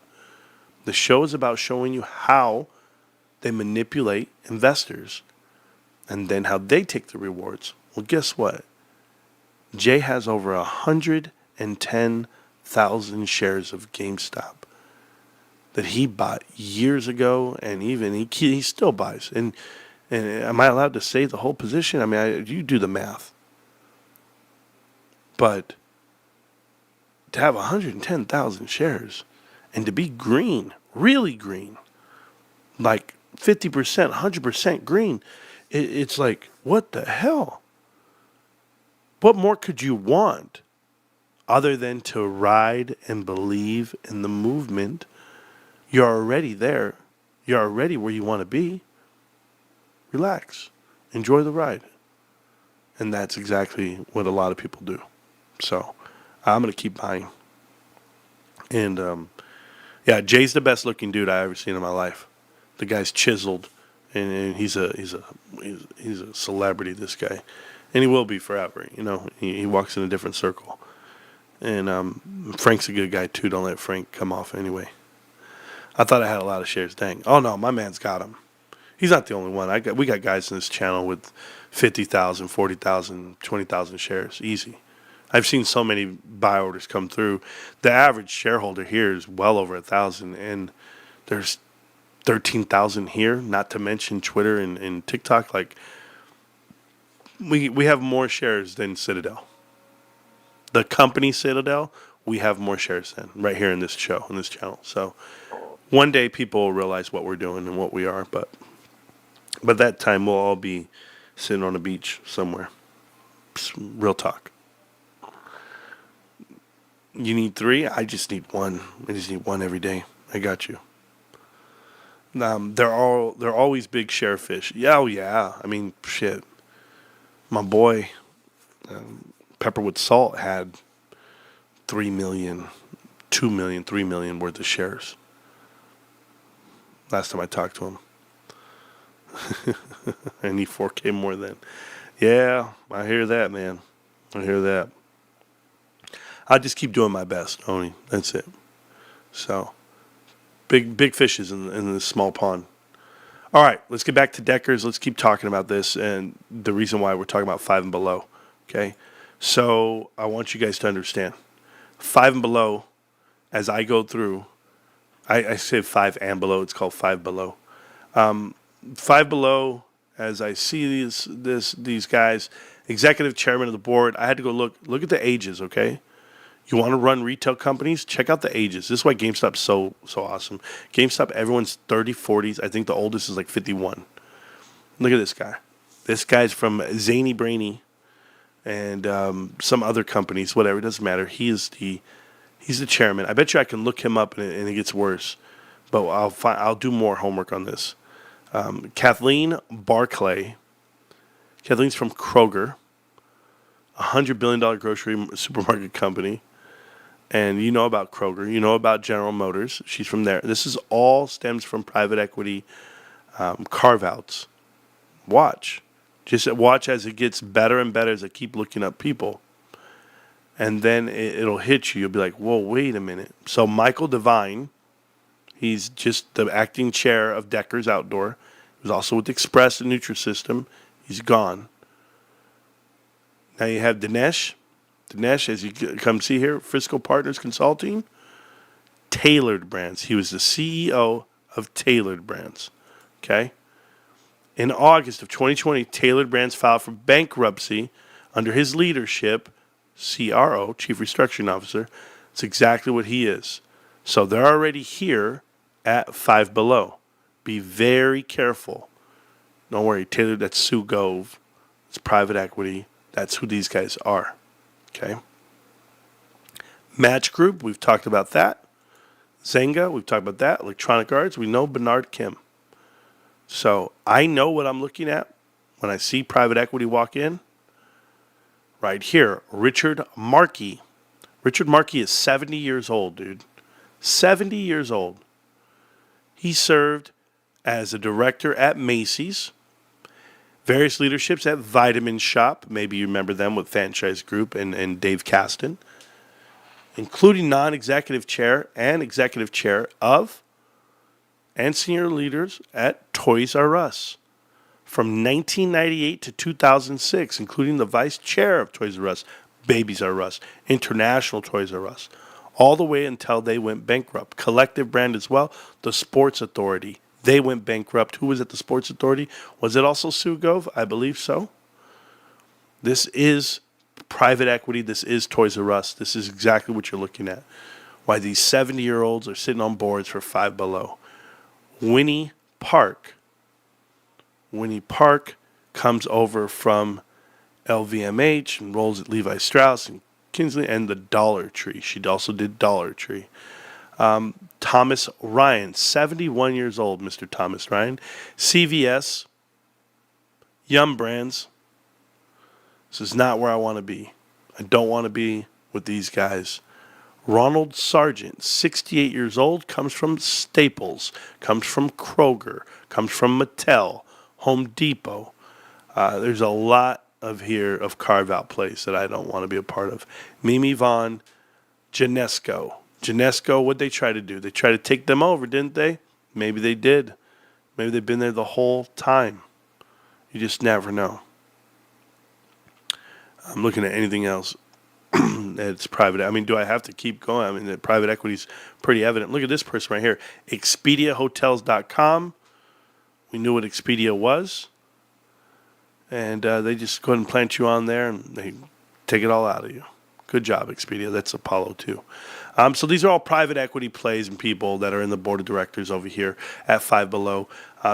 The show is about showing you how they manipulate investors and then how they take the rewards. Well, guess what? Jay has over 110,000 shares of GameStop that he bought years ago, and even he still buys. And am I allowed to say the whole position? I mean, you do the math. But to have 110,000 shares and to be green, really green, like 50%, 100% green, it's like, what the hell? What more could you want other than to ride and believe in the movement? You're already there. You're already where you want to be. Relax. Enjoy the ride. And that's exactly what a lot of people do. So I'm going to keep buying. And Jay's the best looking dude I ever seen in my life. The guy's chiseled, and he's a celebrity, this guy. And he will be forever. You know, he walks in a different circle. And Frank's a good guy too. Don't let Frank come off anyway. I thought I had a lot of shares. Dang. Oh no, my man's got them. He's not the only one. We got guys in this channel with 50,000, 40,000, 20,000 shares. Easy. I've seen so many buy orders come through. The average shareholder here is well over 1,000, and there's 13,000 here, not to mention Twitter and TikTok. Like, we have more shares than Citadel. The company Citadel, we have more shares than right here in this show, in this channel. So one day people will realize what we're doing and what we are, but that time we'll all be sitting on a beach somewhere. Real talk. You need 3? I just need 1. I just need 1 every day. I got you. They're always big share fish. Yeah, oh yeah. I mean, shit. My boy, Pepperwood Salt had 3 million, 2 million, 3 million worth of shares. Last time I talked to him. I need 4K more than. Yeah, I hear that, man. I hear that. I just keep doing my best, Oni. That's it. So, big fishes in this small pond. All right, let's get back to Deckers. Let's keep talking about this and the reason why we're talking about 5 and below. Okay, so I want you guys to understand 5 and below. As I go through, I say 5 and below. It's called 5 below. 5 below. As I see these guys, executive chairman of the board, I had to go look at the ages. Okay, you want to run retail companies? Check out the ages. This is why GameStop's so awesome. GameStop, everyone's 30, 40s. I think the oldest is like 51. Look at this guy. This guy's from Zany Brainy and some other companies. Whatever, it doesn't matter. He's the chairman. I bet you I can look him up and it gets worse. But I'll do more homework on this. Kathleen Barclay. Kathleen's from Kroger, $100 billion grocery supermarket company. And you know about Kroger. You know about General Motors. She's from there. This is all stems from private equity carve-outs. Watch. Just watch as it gets better and better as I keep looking up people. And then it'll hit you. You'll be like, whoa, wait a minute. So Michael Devine, he's just the acting chair of Deckers Outdoor. He was also with Express and Nutrisystem. He's gone. Now you have Dinesh. Dinesh, as you come see here, Frisco Partners Consulting, Tailored Brands. He was the CEO of Tailored Brands. Okay? In August of 2020, Tailored Brands filed for bankruptcy under his leadership, CRO, Chief Restructuring Officer. It's exactly what he is. So they're already here at 5 below. Be very careful. Don't worry, Taylor, that's Sue Gove. It's private equity. That's who these guys are. Okay. Match Group, we've talked about that. Zynga, we've talked about that. Electronic Arts, we know Bernard Kim. So I know what I'm looking at when I see private equity walk in. Right here, Richard Markey. Richard Markey is 70 years old, dude. 70 years old. He served as a director at Macy's, various leaderships at Vitamin Shop. Maybe you remember them with Franchise Group and Dave Caston, including non-executive chair and executive chair of and senior leaders at Toys R Us from 1998 to 2006, including the vice chair of Toys R Us, Babies R Us, International Toys R Us, all the way until they went bankrupt. Collective brand as well, the Sports Authority. They went bankrupt. Who was at the Sports Authority? Was it also Sue Gove? I believe so. This is private equity. This is Toys R Us. This is exactly what you're looking at. Why these 70-year-olds are sitting on boards for 5 below. Winnie Park. Winnie Park comes over from LVMH and rolls at Levi Strauss and Kinsley and the Dollar Tree. She also did Dollar Tree. Thomas Ryan, 71 years old, Mr. Thomas Ryan. CVS, Yum Brands. This is not where I want to be. I don't want to be with these guys. Ronald Sargent, 68 years old, comes from Staples, comes from Kroger, comes from Mattel, Home Depot. There's a lot of carve-out plays that I don't want to be a part of. Mimi Vaughn, Genesco. Genesco, what'd they try to do? They tried to take them over, didn't they? Maybe they did. Maybe they've been there the whole time. You just never know. I'm looking at anything else that's private. I mean, do I have to keep going? I mean, the private equity is pretty evident. Look at this person right here. ExpediaHotels.com. We knew what Expedia was. And they just go ahead and plant you on there and they take it all out of you. Good job, Expedia. That's Apollo, too. So these are all private equity plays and people that are in the board of directors over here at 5 below.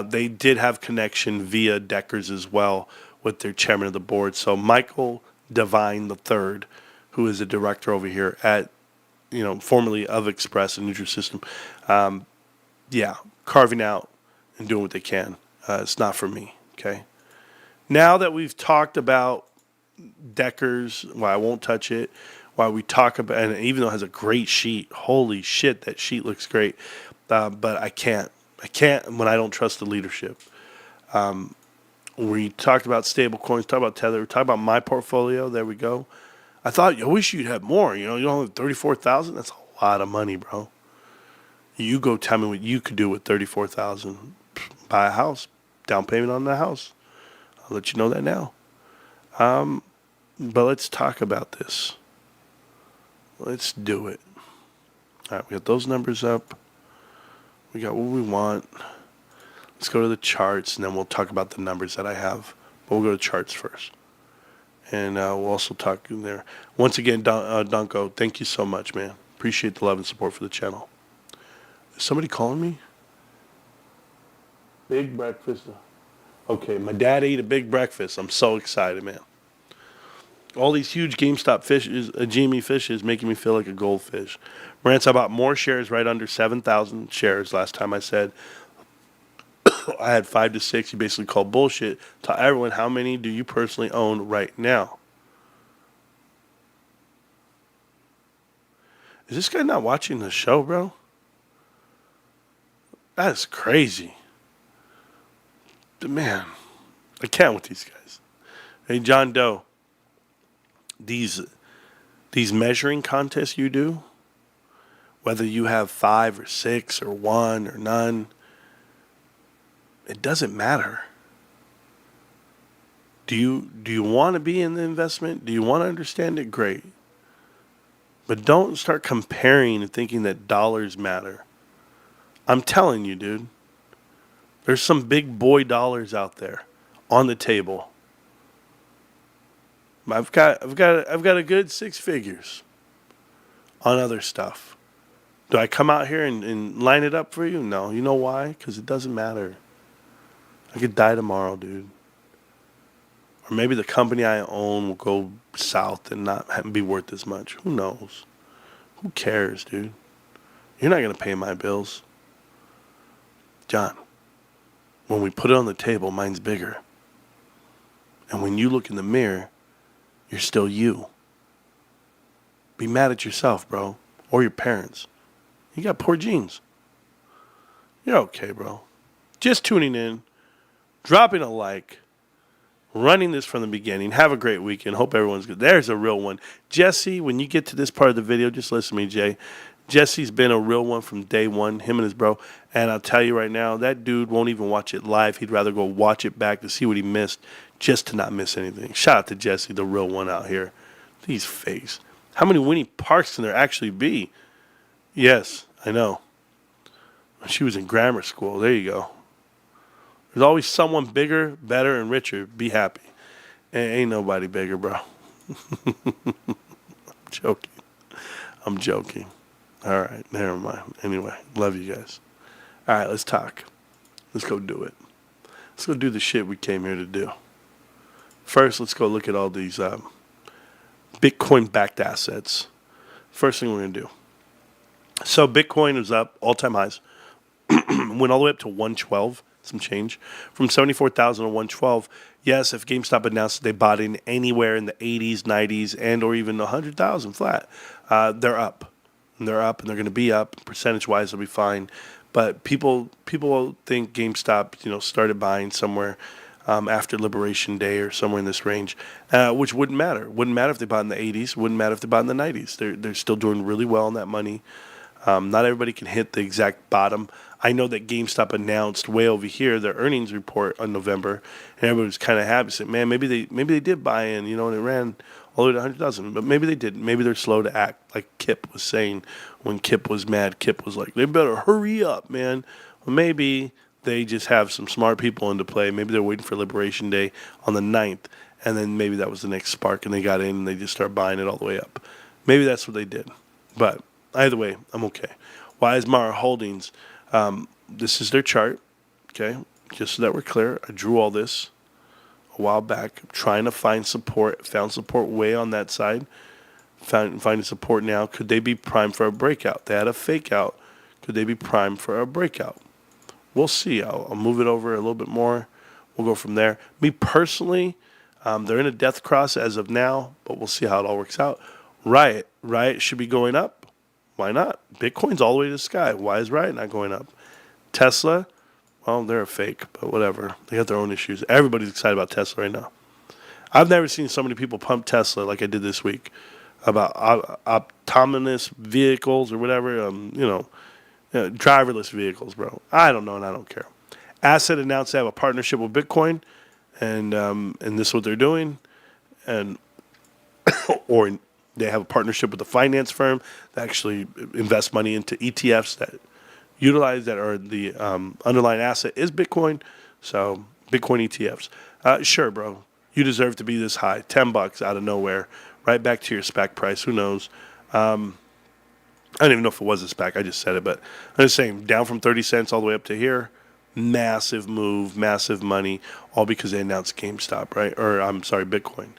They did have connection via Deckers as well with their chairman of the board. So Michael Devine III, who is a director over here at, formerly of Express and Nutrisystem, carving out and doing what they can. It's not for me, okay? Now that we've talked about Deckers, why I won't touch it, why we talk about, and even though it has a great sheet, holy shit, that sheet looks great, but I can't when I don't trust the leadership. We talked about stable coins, talked about Tether, we talked about my portfolio. There we go. I thought, I wish you'd have more. You don't have 34,000. That's a lot of money, bro. You go tell me what you could do with 34,000. Buy a house, down payment on the house. I'll let you know that now. But let's talk about this. Let's do it. All right, we got those numbers up. We got what we want. Let's go to the charts, and then we'll talk about the numbers that I have. But we'll go to charts first. And we'll also talk in there. Once again, Donko, thank you so much, man. Appreciate the love and support for the channel. Is somebody calling me? Big breakfast. Okay, my dad ate a big breakfast. I'm so excited, man. All these huge GameStop fishes, GME fishes, making me feel like a goldfish. Marantz, I bought more shares, right under 7,000 shares last time I said. I had 5 to 6. You basically called bullshit. Tell everyone, how many do you personally own right now? Is this guy not watching the show, bro? That is crazy. Man, I can't with these guys. Hey, John Doe. These measuring contests you do, whether you have 5 or 6 or 1 or none, it doesn't matter. Do you want to be in the investment? Do you want to understand it? Great. But don't start comparing and thinking that dollars matter. I'm telling you, dude. There's some big boy dollars out there on the table. I've got a good 6 figures on other stuff. Do I come out here and line it up for you? No. You know why? Because it doesn't matter. I could die tomorrow, dude. Or maybe the company I own will go south and not be worth as much. Who knows? Who cares, dude? You're not going to pay my bills. John, when we put it on the table, mine's bigger. And when you look in the mirror, you're still you. Be mad at yourself, bro. Or your parents. You got poor genes. You're okay, bro. Just tuning in. Dropping a like. Running this from the beginning. Have a great weekend. Hope everyone's good. There's a real one. Jesse, when you get to this part of the video, just listen to me, Jay. Jesse's been a real one from day one, him and his bro. And I'll tell you right now, that dude won't even watch it live. He'd rather go watch it back to see what he missed, just to not miss anything. Shout out to Jesse, the real one out here. These fakes. How many Winnie Parks can there actually be? Yes, I know. She was in grammar school. There you go. There's always someone bigger, better, and richer. Be happy. Ain't nobody bigger, bro. I'm joking. All right, never mind. Anyway, love you guys. All right, let's talk. Let's go do it. Let's go do the shit we came here to do. First, let's go look at all these Bitcoin-backed assets. First thing we're going to do. So Bitcoin is up, all-time highs. Went all the way up to 112, some change. From 74,000 to 112. Yes, if GameStop announced they bought in anywhere in the 80s, 90s, and or even 100,000 flat, they're up. And they're up, and they're going to be up. Percentage-wise, they'll be fine. But people think GameStop, started buying somewhere after Liberation Day or somewhere in this range, which wouldn't matter. Wouldn't matter if they bought in the 80s. Wouldn't matter if they bought in the 90s. They're still doing really well on that money. Not everybody can hit the exact bottom. I know that GameStop announced way over here their earnings report on November, and everybody was kind of happy. Said, man, maybe they did buy in, and it ran all the way to 100,000. But maybe they didn't. Maybe they're slow to act, like Kip was saying. When Kip was mad, Kip was like, they better hurry up, man. Well, maybe they just have some smart people into play. Maybe they're waiting for Liberation Day on the 9th, and then maybe that was the next spark, and they got in, and they just start buying it all the way up. Maybe that's what they did. But either way, I'm okay. Why is Mara Holdings? This is their chart, okay? Just so that we're clear, I drew all this a while back, trying to find support. Found support way on that side. Finding support now. Could they be primed for a breakout? They had a fake out. Could they be primed for a breakout? We'll see. I'll move it over a little bit more. We'll go from there. Me personally, they're in a death cross as of now, but we'll see how it all works out. Riot should be going up. Why not? Bitcoin's all the way to the sky. Why is Riot not going up? Tesla, Well, they're a fake, but whatever. They got their own issues. Everybody's excited about Tesla right now. I've never seen so many people pump Tesla like I did this week about autonomous vehicles or whatever. Driverless vehicles, bro. I don't know, and I don't care. Asset announced they have a partnership with Bitcoin, and this is what they're doing, and or they have a partnership with a finance firm that actually invests money into ETFs that utilize that, or the underlying asset is Bitcoin. So Bitcoin ETFs. Sure, bro. You deserve to be this high. $10 out of nowhere, right back to your SPAC price. Who knows? I don't even know if it was a SPAC. I just said it, but I'm just saying, down from 30 cents all the way up to here. Massive move, massive money, all because they announced GameStop, right? Or I'm sorry, Bitcoin.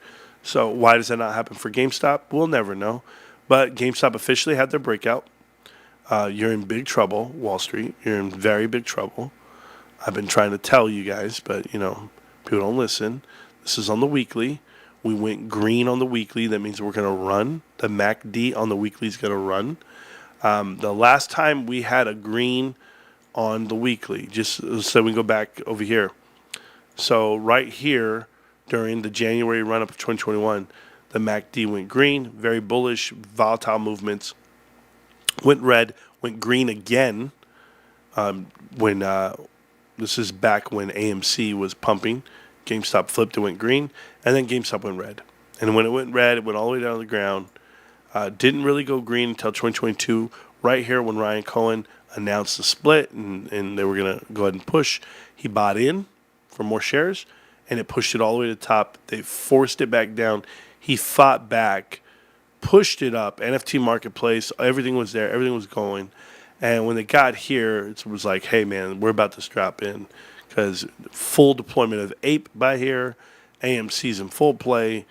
So why does that not happen for GameStop? We'll never know. But GameStop officially had their breakout. You're in big trouble, Wall Street. You're in very big trouble. I've been trying to tell you guys, but, people don't listen. This is on the weekly. We went green on the weekly. That means we're going to run. The MACD on the weekly is going to run. The last time we had a green on the weekly, just so we go back over here. So right here, during the January run-up of 2021, the MACD went green, very bullish, volatile movements. Went red, went green again when this is back when AMC was pumping. GameStop flipped, it went green, and then GameStop went red. And when it went red, it went all the way down to the ground. Didn't really go green until 2022, right here when Ryan Cohen announced the split and they were going to go ahead and push. He bought in for more shares, and it pushed it all the way to the top. They forced it back down. He fought back, pushed it up. NFT marketplace, everything was there. Everything was going. And when they got here, it was like, hey, man, we're about to strap in because full deployment of Ape by here. AMC's in full play.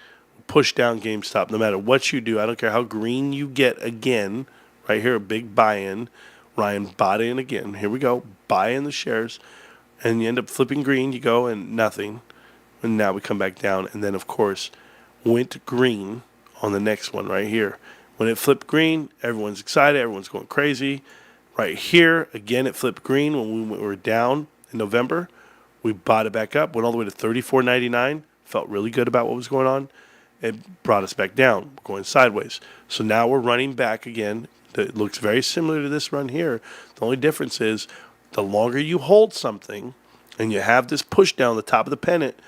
Push down GameStop. No matter what you do, I don't care how green you get again. Right here, a big buy-in. Ryan bought in again. Here we go. Buy in the shares. And you end up flipping green. You go and nothing. And now we come back down. And then, of course, went green on the next one right here. When it flipped green, everyone's excited. Everyone's going crazy. Right here, again, it flipped green when we were down in November. We bought it back up. Went all the way to $34.99. Felt really good about what was going on. It brought us back down. We're going sideways. So now we're running back again. It looks very similar to this run here. The only difference is the longer you hold something and you have this push down the top of the pennant,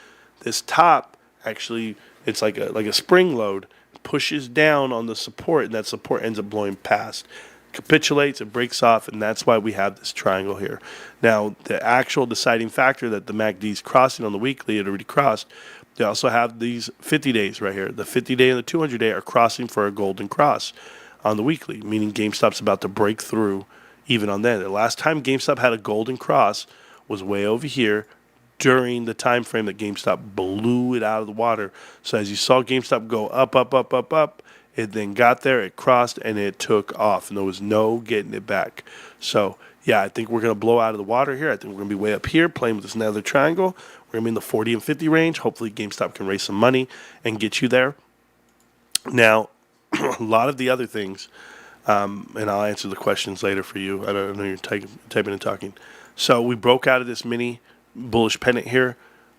this top actually, it's like a spring load, pushes down on the support, and that support ends up blowing past. Capitulates, it breaks off, and that's why we have this triangle here. Now, the actual deciding factor that the MACD is crossing on the weekly, it already crossed. They also have these 50 days right here. The 50-day and the 200-day are crossing for a golden cross on the weekly, meaning GameStop's about to break through even on that. The last time GameStop had a golden cross was way over here during the time frame that GameStop blew it out of the water. So as you saw GameStop go up, up, up, up, up, it then got there, it crossed, and it took off, and there was no getting it back. So, yeah, I think we're going to blow out of the water here. I think we're going to be way up here playing with this nether triangle. We're going to be in the 40 and 50 range. Hopefully GameStop can raise some money and get you there. Now, a lot of the other things, and I'll answer the questions later for you. I don't know you're typing and talking. So we broke out of this mini bullish pennant here.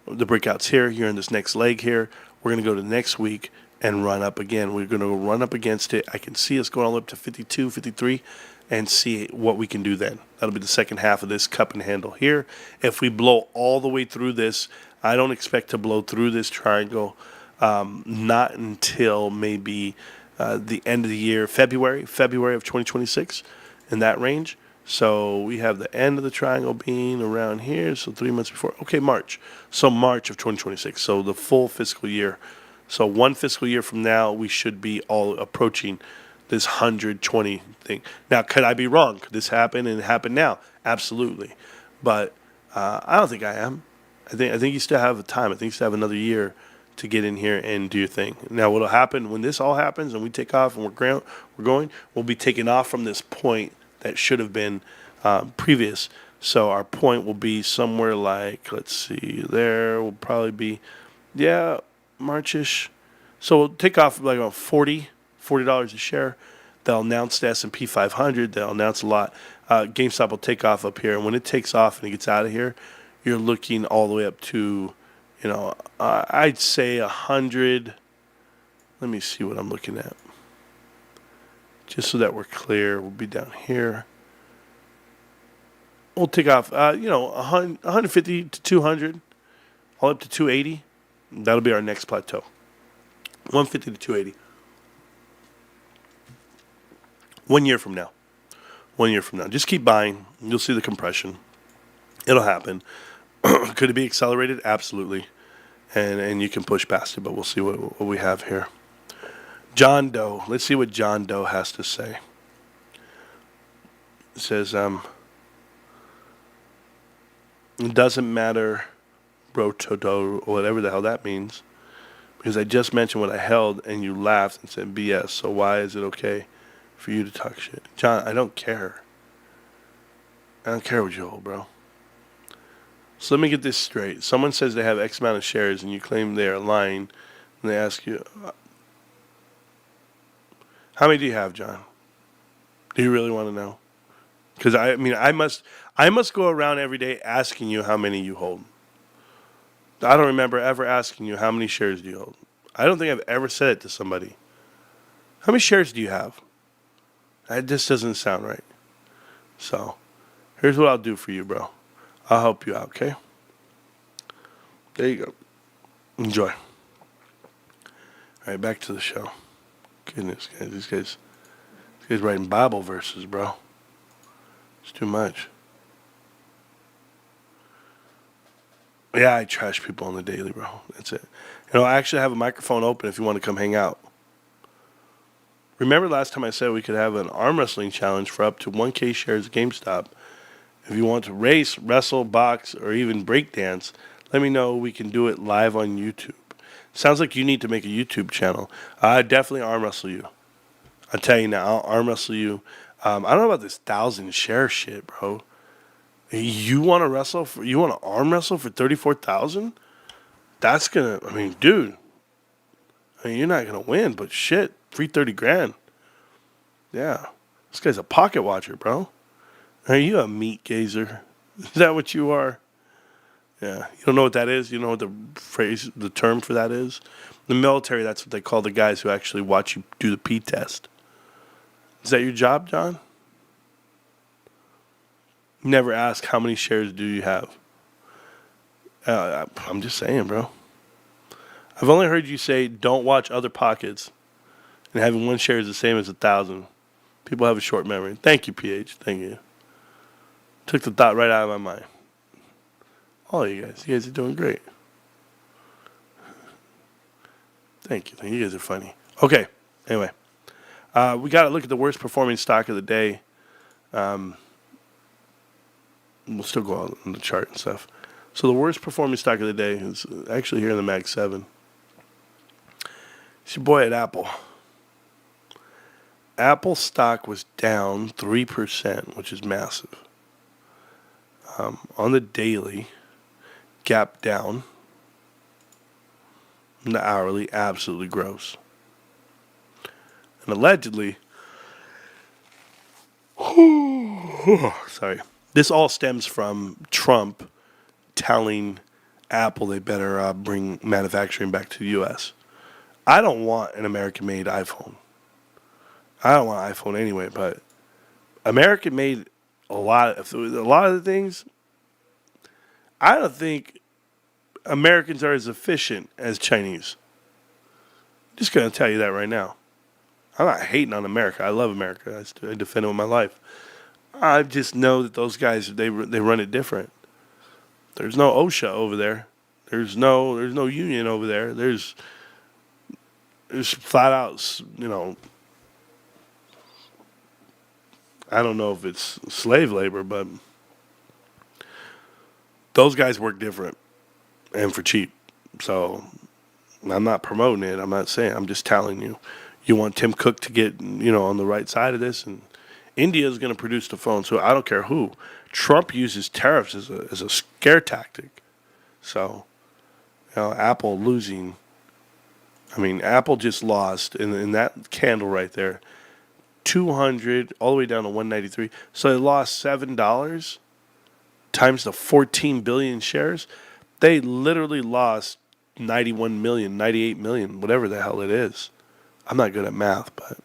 The breakout's here. You're in this next leg here. We're going to go to next week and run up again. We're going to run up against it. I can see us going all the way up to 52, 53, and see what we can do then. That'll be the second half of this cup and handle here. If we blow all the way through this, I don't expect to blow through this triangle not until maybe the end of the year, February of 2026, in that range. So we have the end of the triangle being around here, so 3 months before. Okay, March. So March of 2026, so the full fiscal year. So one fiscal year from now, we should be all approaching this 120 thing. Now, could I be wrong? Could this happen and happen now? Absolutely. But I don't think I am. I think you still have time. I think you still have another year to get in here and do your thing. Now, what'll happen when this all happens and we take off and we're going, we'll be taking off from this point that should have been previous. So our point will be somewhere like, let's see, there will probably be, Marchish. So we'll take off like about $40 a share. They'll announce the S&P 500. They'll announce a lot. GameStop will take off up here, and when it takes off and it gets out of here, you're looking all the way up to, I'd say 100. Let me see what I'm looking at. Just so that we're clear, we'll be down here. We'll take off, 150 to 200, all up to 280. That'll be our next plateau. 150 to 280. 1 year from now. 1 year from now. Just keep buying. You'll see the compression. It'll happen. Could it be accelerated? Absolutely. And you can push past it, but we'll see what we have here. John Doe. Let's see what John Doe has to say. It says, it doesn't matter, Brotodo, or whatever the hell that means, because I just mentioned what I held and you laughed and said BS, so why is it okay for you to talk shit? John, I don't care. I don't care what you hold, bro. So let me get this straight. Someone says they have X amount of shares and you claim they are lying, and they ask you, how many do you have, John? Do you really want to know? Because I must go around every day asking you how many you hold. I don't remember ever asking you how many shares do you hold. I don't think I've ever said it to somebody. How many shares do you have? That just doesn't sound right. So, here's what I'll do for you, bro. I'll help you out, okay? There you go. Enjoy. All right, back to the show. Goodness, guys, these guys writing Bible verses, bro. It's too much. Yeah, I trash people on the daily, bro. That's it. I actually have a microphone open if you want to come hang out. Remember last time I said we could have an arm wrestling challenge for up to 1K shares of GameStop. If you want to race, wrestle, box, or even break dance, let me know. We can do it live on YouTube. Sounds like you need to make a YouTube channel. I definitely arm wrestle you. I'll tell you now, I'll arm wrestle you. I don't know about this 1,000 share shit, bro. You want to wrestle you want to arm wrestle for 34,000? That's gonna. Dude. You're not gonna win, but shit, free 30 grand. Yeah, this guy's a pocket watcher, bro. Are you a meat gazer? Is that what you are? Yeah, you don't know what that is? You know what the term for that is? The military, that's what they call the guys who actually watch you do the P test. Is that your job, John? Never ask how many shares do you have. I'm just saying, bro. I've only heard you say don't watch other pockets, and having one share is the same as 1,000. People have a short memory. Thank you, PH. Thank you. Took the thought right out of my mind. All of you guys are doing great. Thank you. You guys are funny. Okay. Anyway, we got to look at the worst performing stock of the day. We'll still go on the chart and stuff. So the worst performing stock of the day is actually here in the Mag 7. It's your boy at Apple. Apple stock was down 3%, which is massive. On the daily, gap down. And the hourly, absolutely gross. And allegedly, sorry, this all stems from Trump telling Apple they better bring manufacturing back to the U.S. I don't want an American-made iPhone. I don't want an iPhone anyway, but American-made a lot of the things. I don't think Americans are as efficient as Chinese. Just gonna tell you that right now. I'm not hating on America. I love America. I defend it with my life. I just know that those guys they run it different. There's no OSHA over there. There's no union over there. There's flat out, I don't know if it's slave labor, but those guys work different and for cheap. So I'm not promoting it. I'm not saying. I'm just telling you. You want Tim Cook to get, on the right side of this, and India is going to produce the phone. So I don't care who. Trump uses tariffs as a scare tactic. So, Apple losing. Apple just lost in that candle right there. 200 all the way down to 193. So they lost $7 times the 14 billion shares. They literally lost 91 million, 98 million, whatever the hell it is. I'm not good at math, but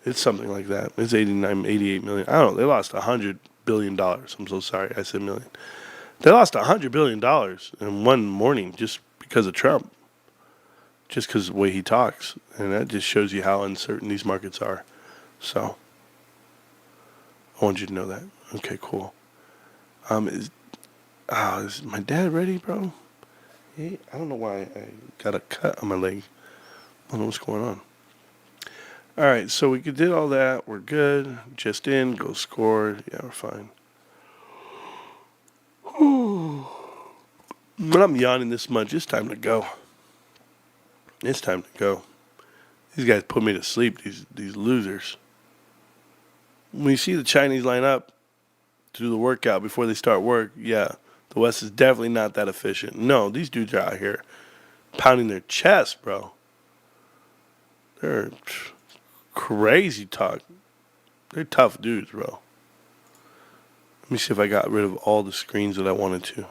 it's something like that. It's 89, 88 million. I don't know. They lost $100 billion. I'm so sorry. I said million. They lost $100 billion in one morning just because of Trump. Just because of the way he talks. And that just shows you how uncertain these markets are. So, I want you to know that. Okay, cool. Is my dad ready, bro? Hey, I don't know why I got a cut on my leg. I don't know what's going on. All right, so we did all that. We're good. Just in, go score. Yeah, we're fine. When I'm yawning this much, it's time to go. It's time to go. These guys put me to sleep, these losers. When you see the Chinese line up to do the workout before they start work, yeah, the West is definitely not that efficient. No, these dudes are out here pounding their chest, bro. They're crazy talk. They're tough dudes, bro. Let me see if I got rid of all the screens that I wanted to.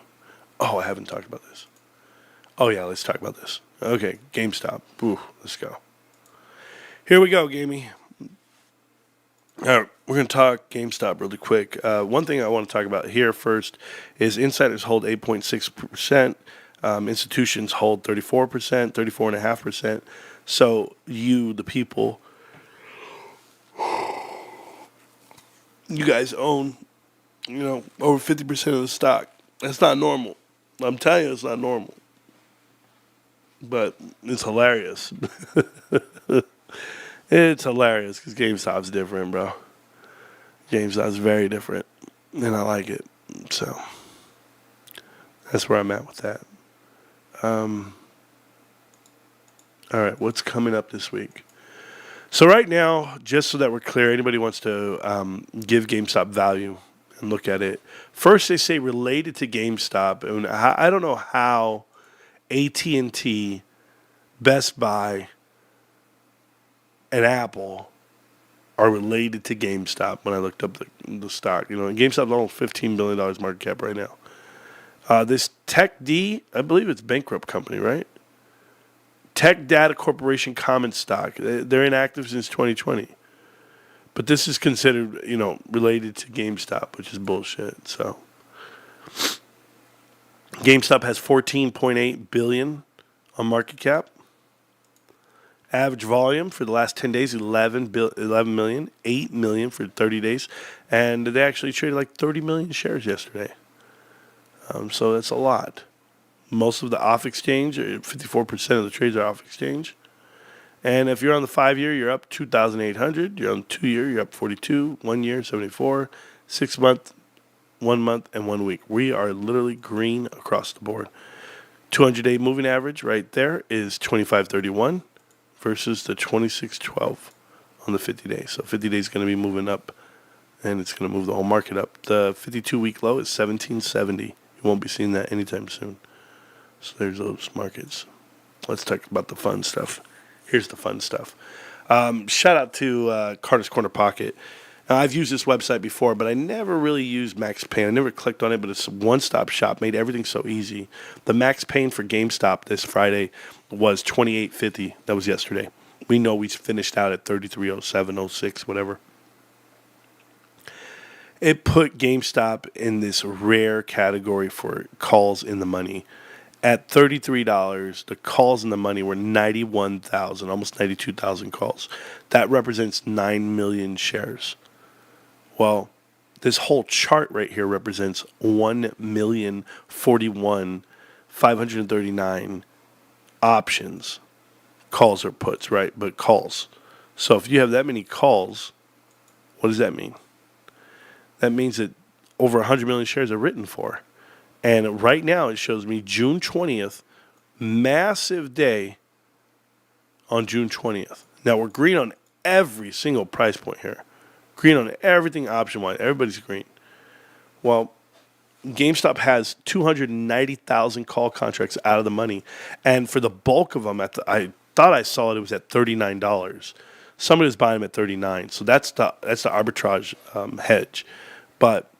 Oh, I haven't talked about this. Oh, yeah, let's talk about this. Okay, GameStop. Ooh, let's go. Here we go, gamey. All right, we're going to talk GameStop really quick. One thing I want to talk about here first is insiders hold 8.6%. Institutions hold 34%, 34.5%. So you, the people, you guys own, over 50% of the stock. That's not normal. I'm telling you, it's not normal. But it's hilarious. It's hilarious because GameStop's different, bro. GameStop's very different, and I like it. So that's where I'm at with that. All right, what's coming up this week? So right now, just so that we're clear, anybody wants to give GameStop value and look at it. First, they say related to GameStop, and I don't know how AT&T, Best Buy, and Apple are related to GameStop when I looked up the stock. And GameStop's almost $15 billion market cap right now. This Tech D, I believe it's a bankrupt company, right? Tech Data Corporation common stock. They're inactive since 2020. But this is considered, related to GameStop, which is bullshit. So GameStop has $14.8 billion on market cap. Average volume for the last 10 days, 11 million, 8 million for 30 days. And they actually traded like 30 million shares yesterday. So that's a lot. Most of the off exchange, 54% of the trades are off exchange. And if you're on the 5-year, you're up 2,800. You're on the 2-year, you're up 42. 1 year, 74. 6 month, 1 month, and 1 week. We are literally green across the board. 200-day moving average right there is 25.31 versus the 26.12 on the 50 days. So 50 days is going to be moving up, and it's going to move the whole market up. The 52-week low is 1770. You won't be seeing that anytime soon. So there's those markets. Let's talk about the fun stuff. Here's the fun stuff. Shout out to Carter's Corner Pocket. Now, I've used this website before, but I never really used Max Payne. I never clicked on it, but it's a one-stop shop. Made everything so easy. The Max Payne for GameStop this Friday was $28.50. That was yesterday. We know we finished out at $33.07, 06, whatever. It put GameStop in this rare category for calls in the money. At $33, the calls in the money were 91,000, almost 92,000 calls. That represents 9 million shares. Well, this whole chart right here represents 1,041,539 options. Calls or puts, right? But calls. So if you have that many calls, what does that mean? That means that over 100 million shares are written for. And right now it shows me June 20th, massive day on June 20th. Now we're green on every single price point here. Green on everything option-wise. Everybody's green. Well, GameStop has 290,000 call contracts out of the money. And for the bulk of them, I thought I saw it was at $39. Somebody was buying them at 39. So that's the arbitrage hedge. But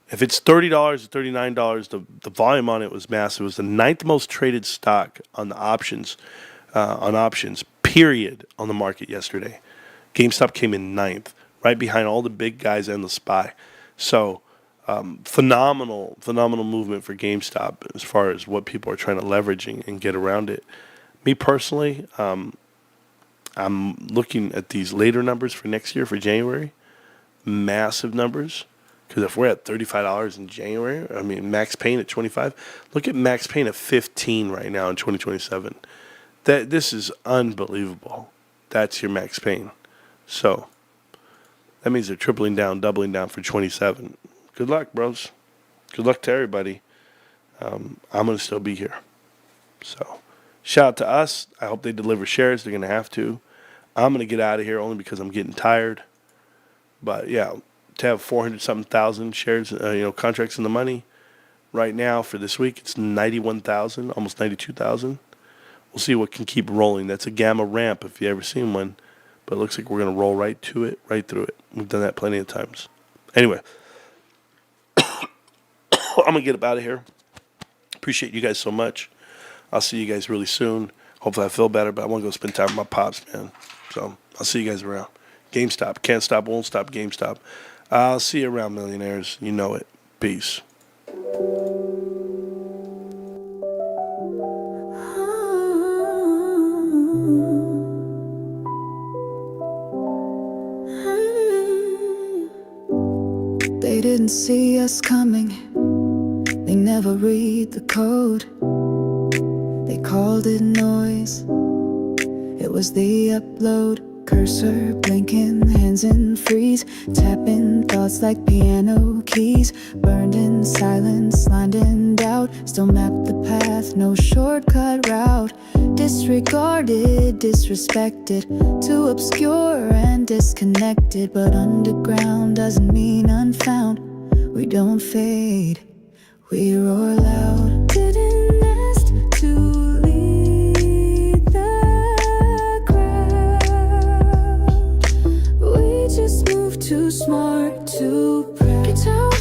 if it's $30 or $39, the volume on it was massive. It was the ninth most traded stock on the options, period, on the market yesterday. GameStop came in ninth, right behind all the big guys and the SPY. So phenomenal movement for GameStop as far as what people are trying to leverage and get around it. Me personally, I'm looking at these later numbers for next year, for January. Massive numbers. Because if we're at $35 in January, I mean, Max Payne at 25. Look at Max Payne at 15 right now in 2027. This is unbelievable. That's your Max Payne. So that means they're tripling down, doubling down for 27. Good luck, bros. Good luck to everybody. I'm going to still be here. So shout out to us. I hope they deliver shares. They're going to have to. I'm going to get out of here only because I'm getting tired. But yeah, to have 400-something thousand shares, contracts in the money right now for this week, it's 91,000, almost 92,000. We'll see what can keep rolling. That's a gamma ramp if you ever seen one. But it looks like we're going to roll right to it, right through it. We've done that plenty of times. Anyway, I'm going to get up out of here. Appreciate you guys so much. I'll see you guys really soon. Hopefully I feel better, but I want to go spend time with my pops, man. So I'll see you guys around. GameStop. Can't stop, won't stop, GameStop. I'll see you around, millionaires. You know it. Peace. They didn't see us coming. They never read the code. They called it noise. It was the upload. Cursor blinking, hands in freeze, tapping thoughts like piano keys. Burned in silence, lined in doubt. Still map the path, no shortcut route. Disregarded, disrespected, too obscure and disconnected. But underground doesn't mean unfound. We don't fade, we roar loud. Didn't ask to lead the crowd. We just moved too smart, too proud. Get out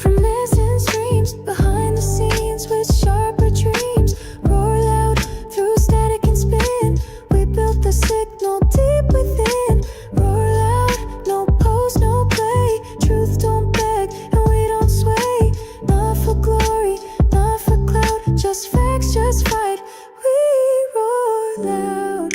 from missing streams, behind the scenes with sharper dreams. Roar loud through static and spin. We built the signal deep within. Roar loud, no pose, no play. Truth don't beg and we don't sway. Not for glory, not for clout, just facts, just fight. We roar loud.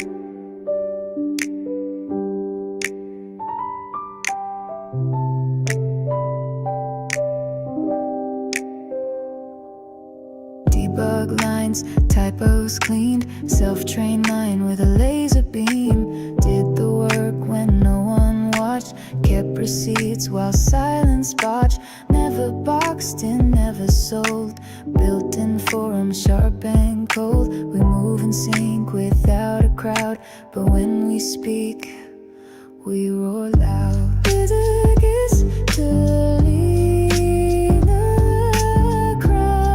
Debug lines, typos cleaned, self-trained mind with a laser beam. Did the work when no one watched, kept receipts while silence botched. Never boxed in, never sold, built in forum, sharp and cold. We move in sync without a crowd, but when we speak, we roar loud. With a kiss to lead the crowd.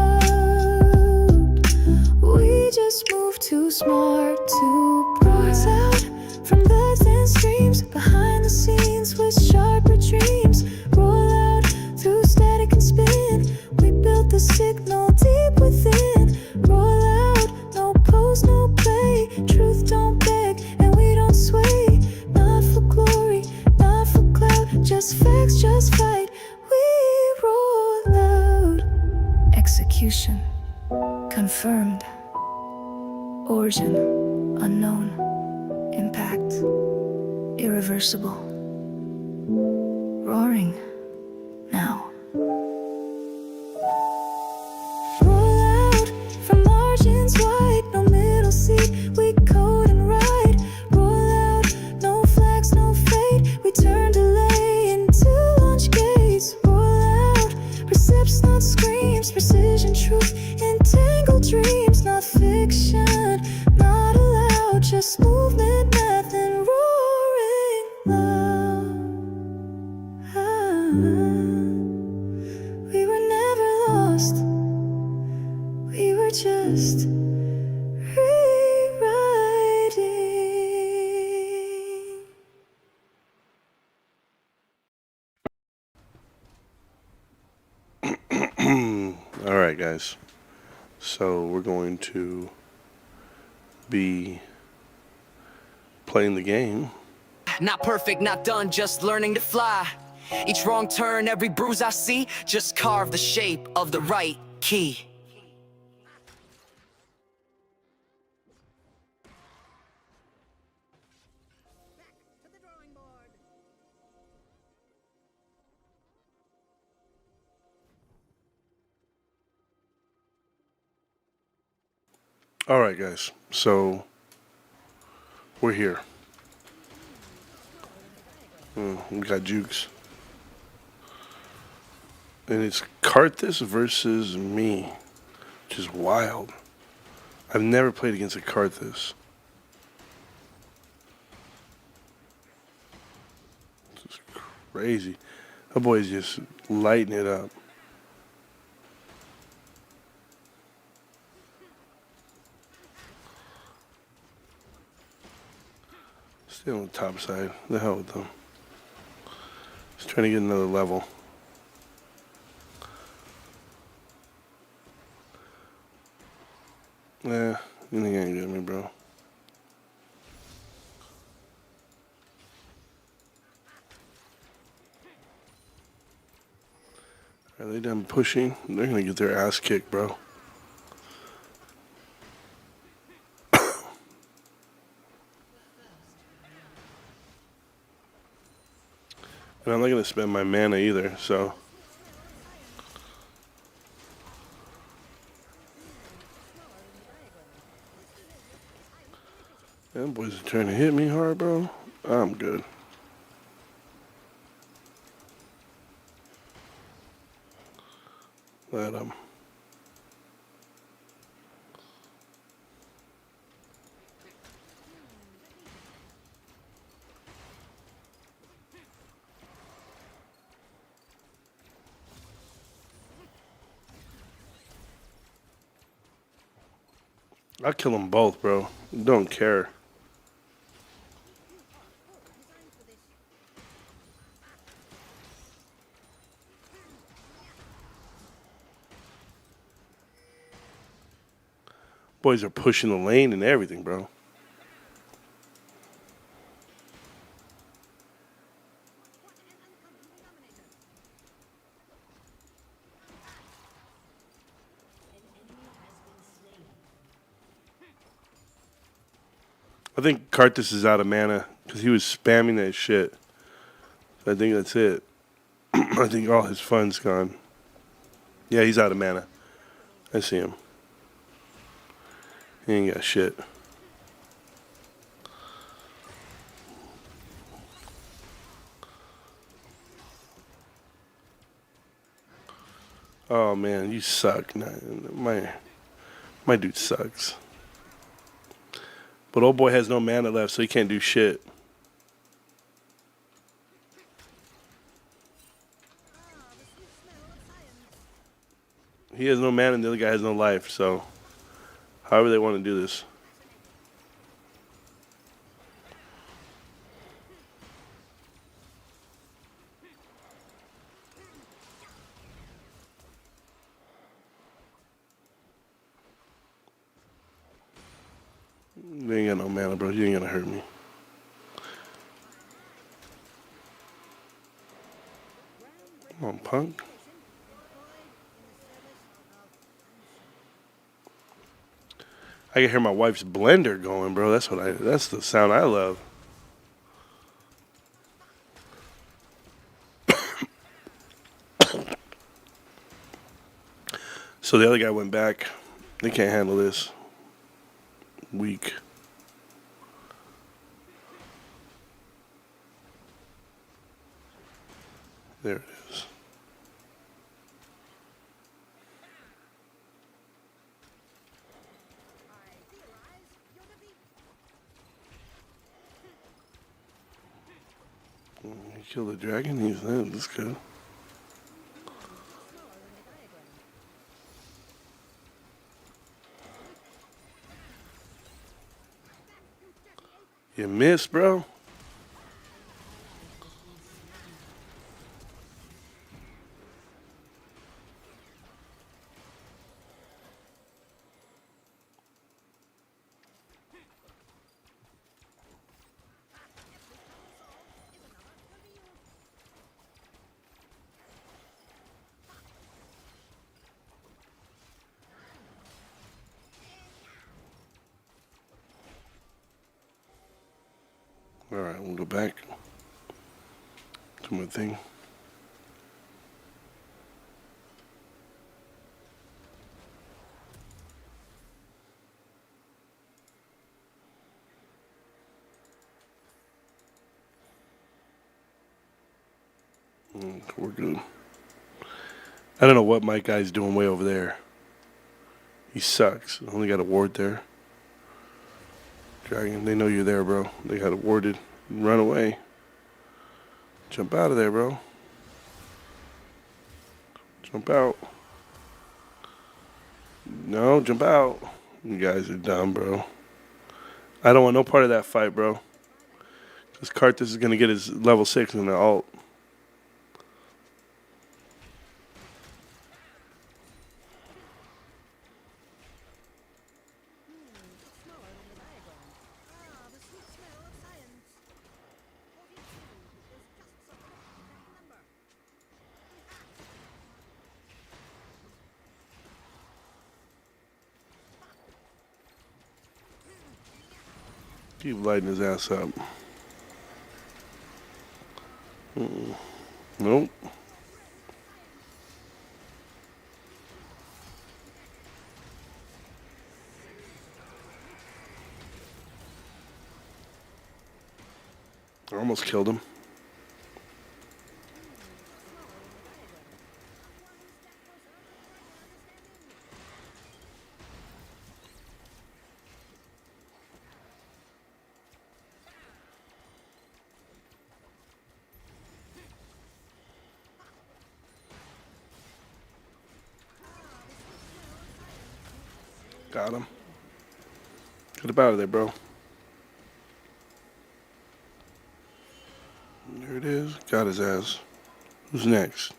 We just move too smart, too broad. Out from beds and streams, behind the scenes with sharper dreams. Roll out through static and spin. We built the signal deep within. Roll out, no pose, no play. Truth don't beg and we don't sway. Not for glory, not for clout, just facts, just fight. We roar loud. Execution confirmed. Origin unknown. Impact irreversible. Roaring now. Roll out from margins wide, no middle seat. We code and ride. Roll out, no flags, no fade. We turn delay into launch gates. Roll out, percepts not screams. Precision, truth, entangled dreams. Not fiction, not allowed. Just movement, math, and roaring loud. We were never lost. We were just rewriting. Alright, guys. So we're going to be playing the game. Not perfect, not done, just learning to fly. Each wrong turn, every bruise I see, just carve the shape of the right key. Alright, guys. So we're here. We got Jukes. And it's Karthus versus me, which is wild. I've never played against a Karthus. This is crazy. That boy's just lighting it up. Stay on the top side. The hell with them. Just trying to get another level. Yeah, you think ain't get me, bro. Are they done pushing? They're gonna get their ass kicked, bro. And I'm not gonna spend my mana either, so. Them boys are trying to hit me hard, bro. I'm good. Let them. I'll kill them both, bro. Don't care. Boys are pushing the lane and everything, bro. I think Karthus is out of mana because he was spamming that shit. I think that's it. I think all his fun's gone. Yeah, he's out of mana. I see him. He ain't got shit. Oh man, you suck. My dude sucks. But old boy has no mana left, so he can't do shit. He has no mana and the other guy has no life, so however they want to do this. They ain't got no mana, bro. You ain't gonna hurt me. Come on, punk. I can hear my wife's blender going, bro. That's the sound I love. So the other guy went back. They can't handle this. Weak. There it is. You kill the dragon? That's good. You missed, bro. Alright, we'll go back to my thing. We're good. I don't know what my guy's doing way over there. He sucks. Only got a ward there. Dragon, they know you're there, bro. They got it warded. Run away. Jump out of there, bro. Jump out. No, jump out. You guys are dumb, bro. I don't want no part of that fight, bro. Because Karthus is going to get his level 6 in the ult. Keep lighting his ass up. Nope. I almost killed him. Got him. Get up out of there, bro. There it is. Got his ass. Who's next?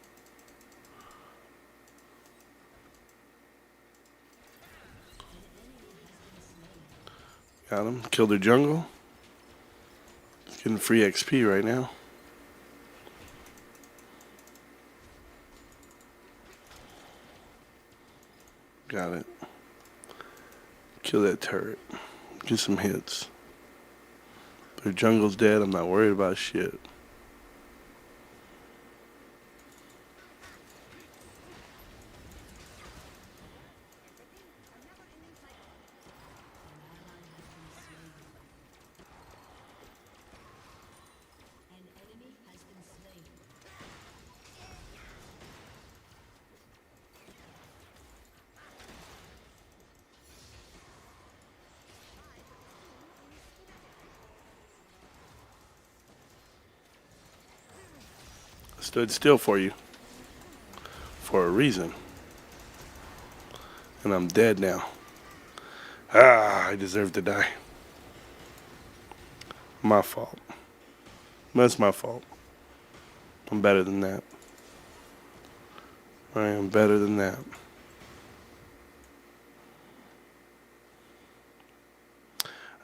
Got him. Killed their jungle. He's getting free XP right now. Got it. Kill that turret. Get some hits. Their jungle's dead. I'm not worried about shit. Stood still for you for a reason, and I'm dead now. I deserve to die. My fault. That's my fault. I'm better than that. I am better than that.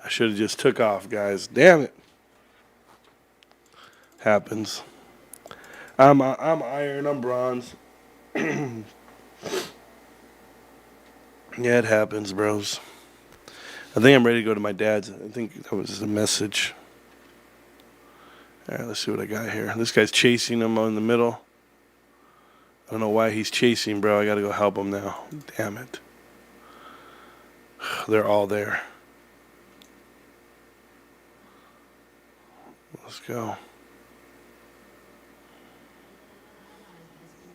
I should have just took off, guys. Damn it. Happens. I'm iron, I'm bronze. Yeah, it happens, bros. I think I'm ready to go to my dad's. I think that was the message. Alright, let's see what I got here. This guy's chasing him in the middle. I don't know why he's chasing, bro. I gotta go help him now. Damn it. They're all there. Let's go.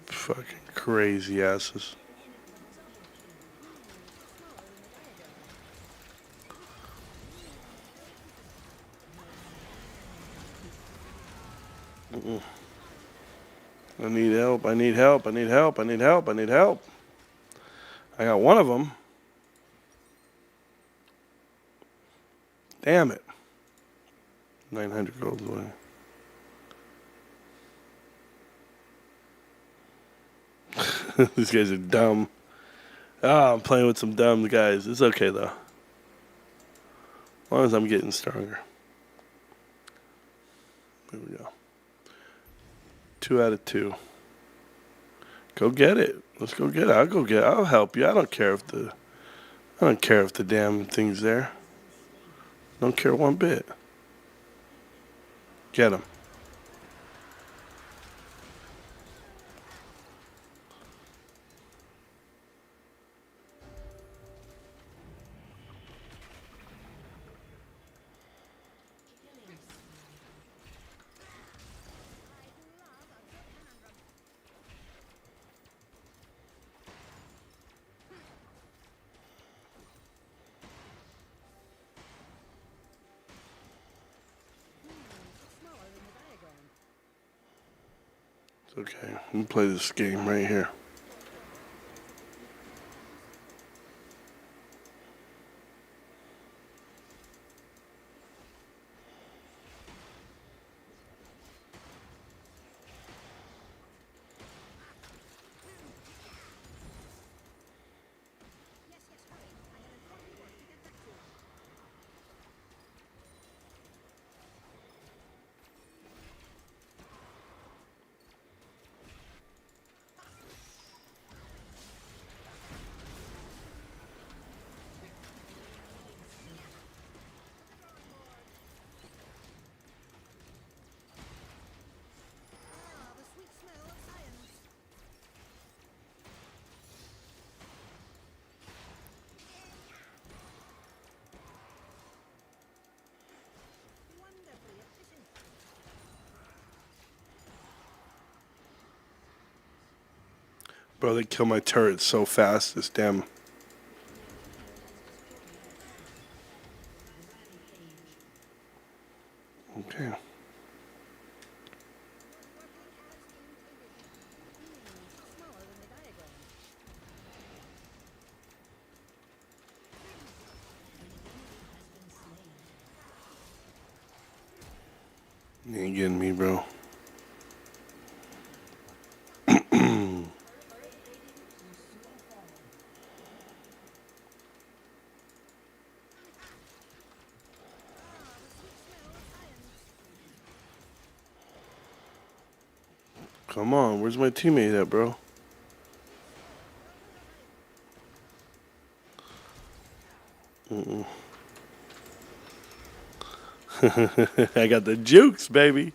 Fucking crazy asses. I need help, I need help, I need help, I need help, I need help. I got one of them. Damn it. 900 gold away. These guys are dumb. I'm playing with some dumb guys. It's okay, though. As long as I'm getting stronger. There we go. 2 out of 2. Go get it. Let's go get it. I'll go get it. I'll help you. I don't care if the damn thing's there. Don't care one bit. Get him. It's okay. We'll play this game right here. Bro, they kill my turret so fast, this damn... Okay. You ain't getting me, bro. Come on, where's my teammate at, bro? I got the jukes, baby.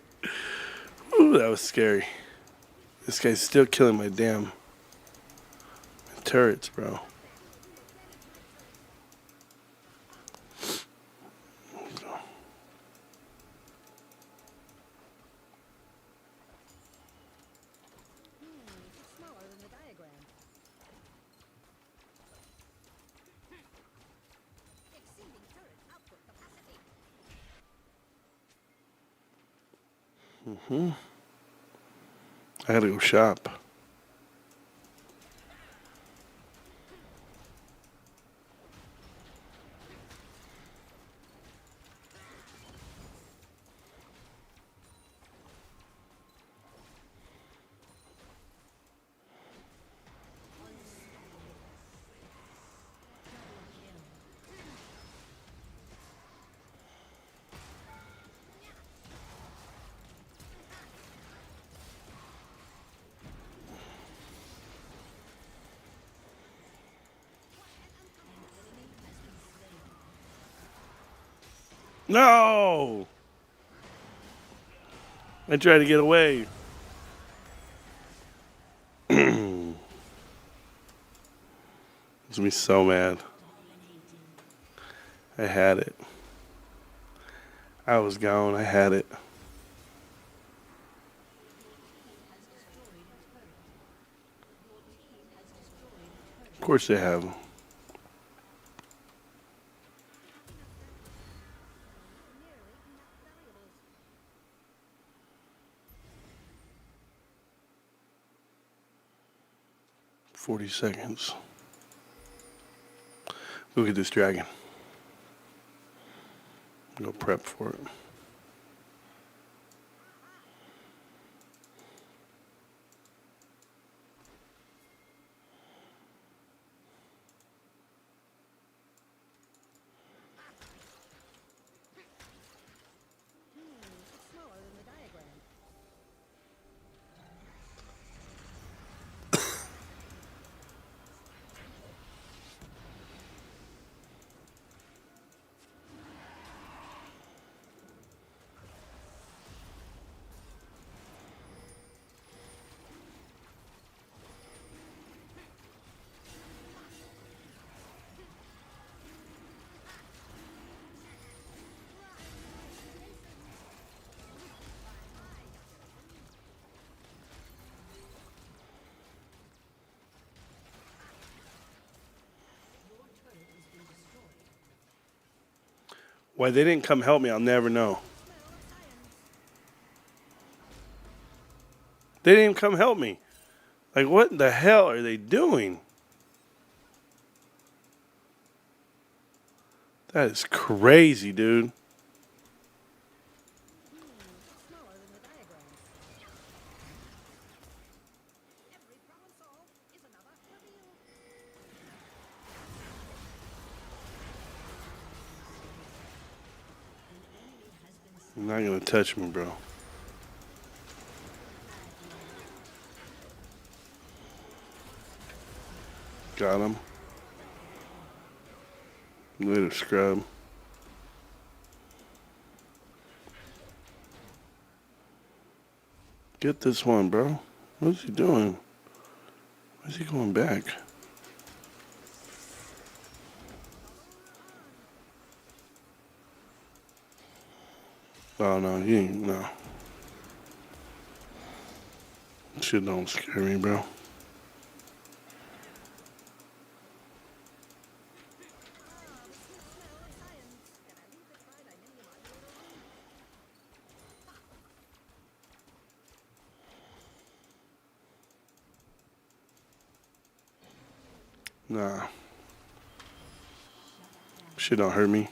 Ooh, that was scary. This guy's still killing my damn turrets, bro. I gotta go shop. No! I tried to get away. It's me so mad. I had it. I was gone. I had it. Of course they have. 40 seconds. Look at this dragon. Go prep for it. Why they didn't come help me, I'll never know. They didn't even come help me. Like, what the hell are they doing? That is crazy, dude. You're not gonna touch me, bro. Got him. Later, scrub. Get this one, bro. What's he doing? Why is he going back? Oh, no, he ain't, no. Shit don't scare me, bro. Nah. Shit don't hurt me.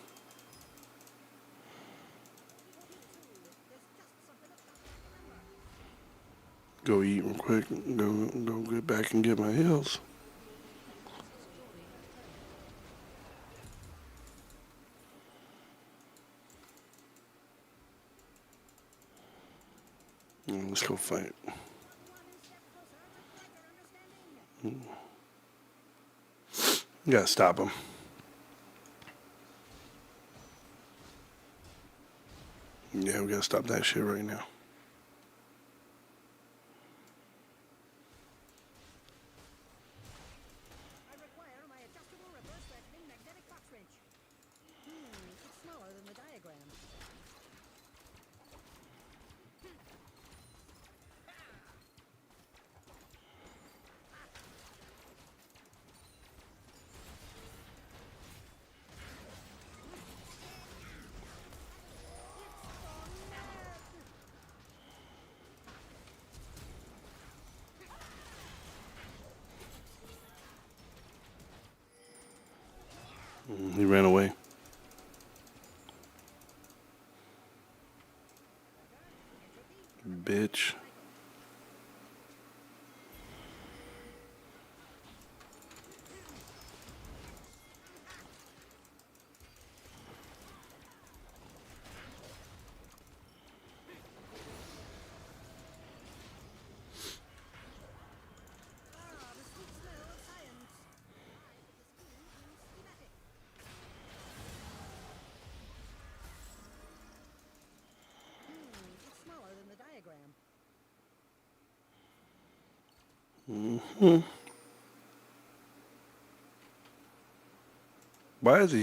Go eat real quick. Go get back and get my heels. Let's go fight. You gotta stop him. Yeah, we gotta stop that shit right now. He ran away. Bitch.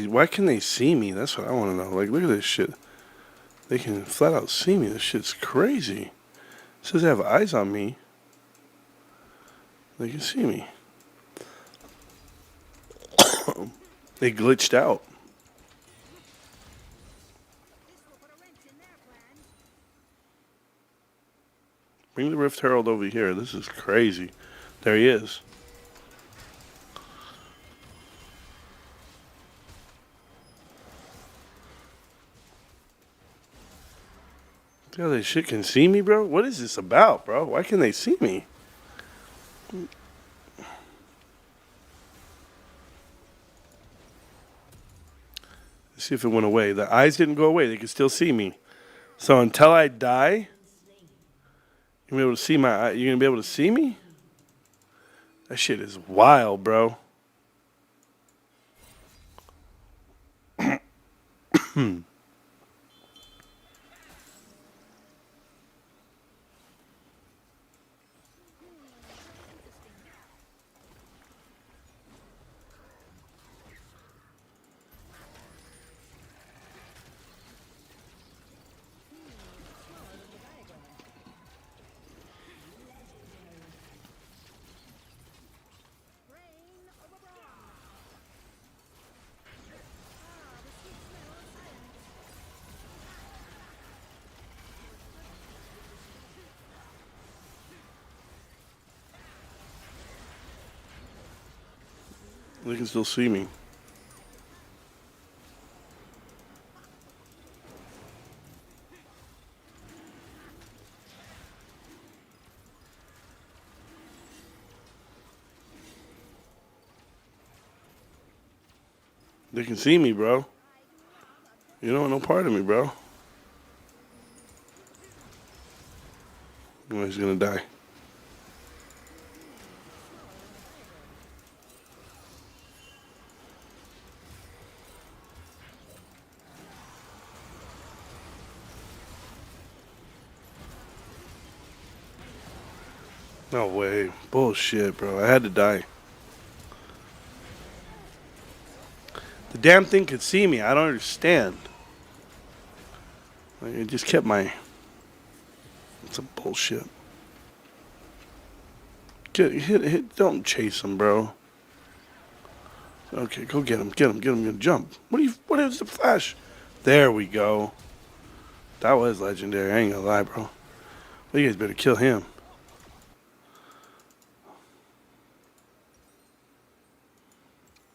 Why can they see me? That's what I want to know. Like, look at this shit. They can flat out see me. This shit's crazy. It says they have eyes on me. They can see me. They glitched out. Bring the Rift Herald over here. This is crazy. There he is. See how this shit can see me, bro? What is this about, bro? Why can they see me? Let's see if it went away. The eyes didn't go away. They can still see me. So until I die, you're gonna be able to see my eye. You're gonna be able to see me? That shit is wild, bro. They can still see me. They can see me, bro. You don't want no part of me, bro. Oh, he's gonna die. No way. Bullshit, bro. I had to die. The damn thing could see me. I don't understand. Like, it just kept my... It's a bullshit. Hit, don't chase him, bro. Okay, go get him. Get him. Gonna jump. What is the flash? There we go. That was legendary. I ain't gonna lie, bro. Well, you guys better kill him.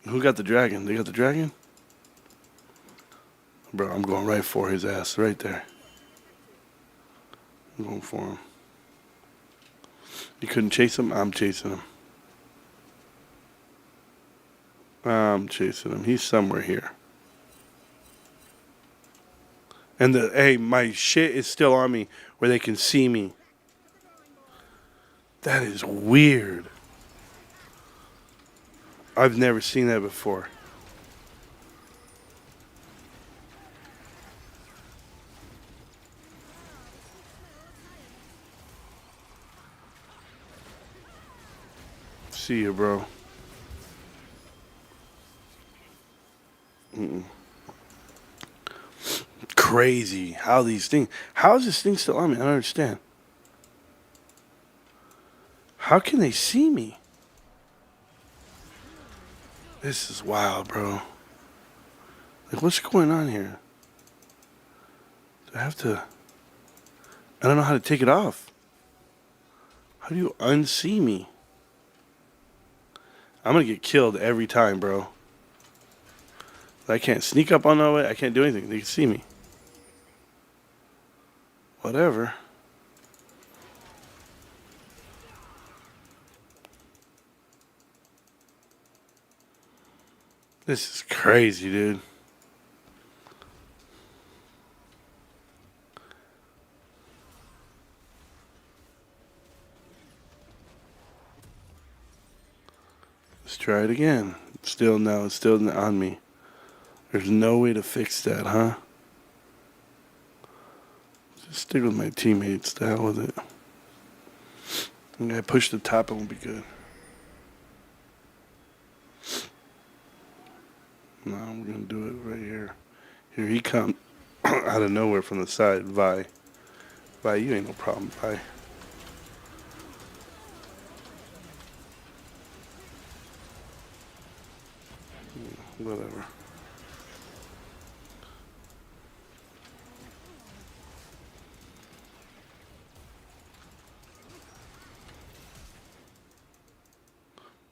Who got the dragon? They got the dragon? Bro, I'm going right for his ass. Right there. I'm going for him. You couldn't chase him? I'm chasing him. I'm chasing him. He's somewhere here. And hey, my shit is still on me where they can see me. That is weird. I've never seen that before. See you, bro. Crazy. How is this thing still on me? I don't understand. How can they see me? This is wild, bro. Like, what's going on here? Do I have to... I don't know how to take it off. How do you unsee me? I'm gonna get killed every time, bro. I can't sneak up on no way. I can't do anything. They can see me. Whatever. This is crazy, dude. Let's try it again. It's still on me. There's no way to fix that, huh? Just stick with my teammates. The hell with it. I think I push the top, it won't be good. No, we're gonna do it right here. Here he comes out of nowhere from the side. Vi, you ain't no problem. Vi. Whatever.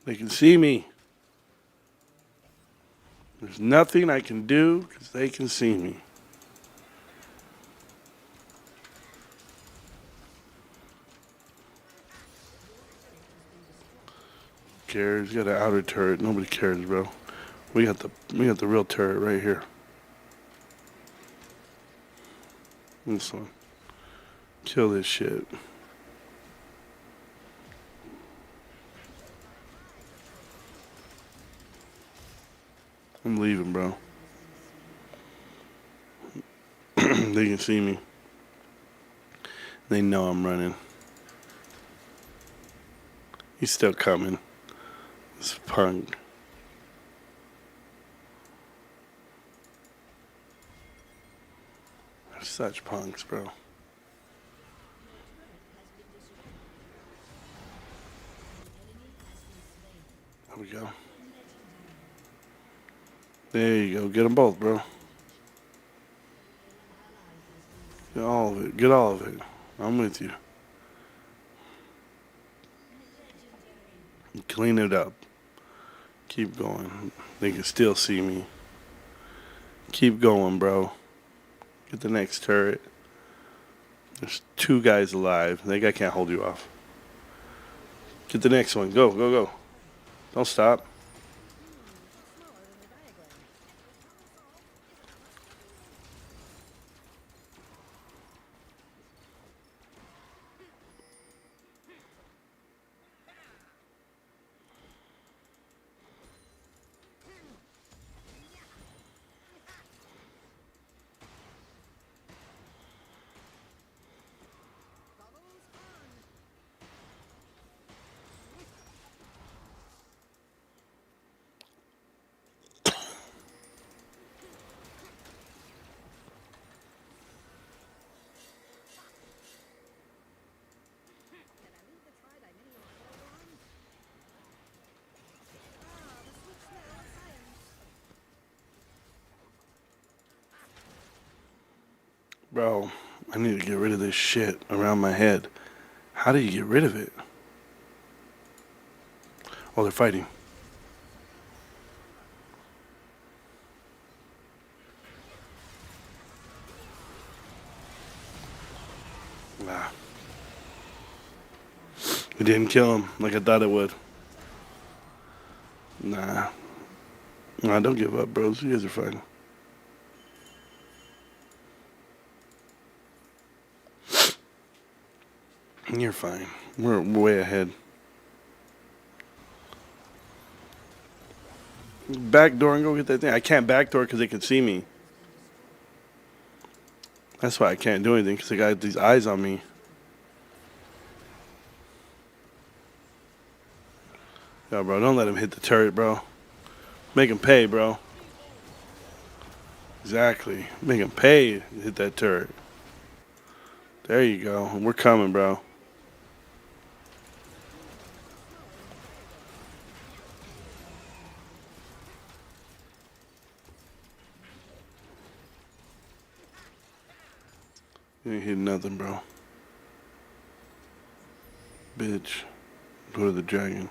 They can see me. There's nothing I can do because they can see me. Cares? You got an outer turret. Nobody cares, bro. We got the real turret right here. This one. Kill this shit. I'm leaving, bro. They can see me. They know I'm running. He's still coming. This punk. They're such punks, bro. There we go. There you go. Get them both, bro. Get all of it. Get all of it. I'm with you. Clean it up. Keep going. They can still see me. Keep going, bro. Get the next turret. There's 2 guys alive. That guy can't hold you off. Get the next one. Go, go, go. Don't stop. Bro, I need to get rid of this shit around my head. How do you get rid of it? Oh, they're fighting. Nah. It didn't kill him like I thought it would. Nah. Nah, don't give up, bros. You guys are fine. You're fine. We're way ahead. Backdoor and go get that thing. I can't backdoor because they can see me. That's why I can't do anything, because they got these eyes on me. Yo, bro, don't let him hit the turret, bro. Make him pay, bro. Exactly. Make him pay to hit that turret. There you go. We're coming, bro. You ain't hitting nothing, bro. Bitch. Go to the dragon.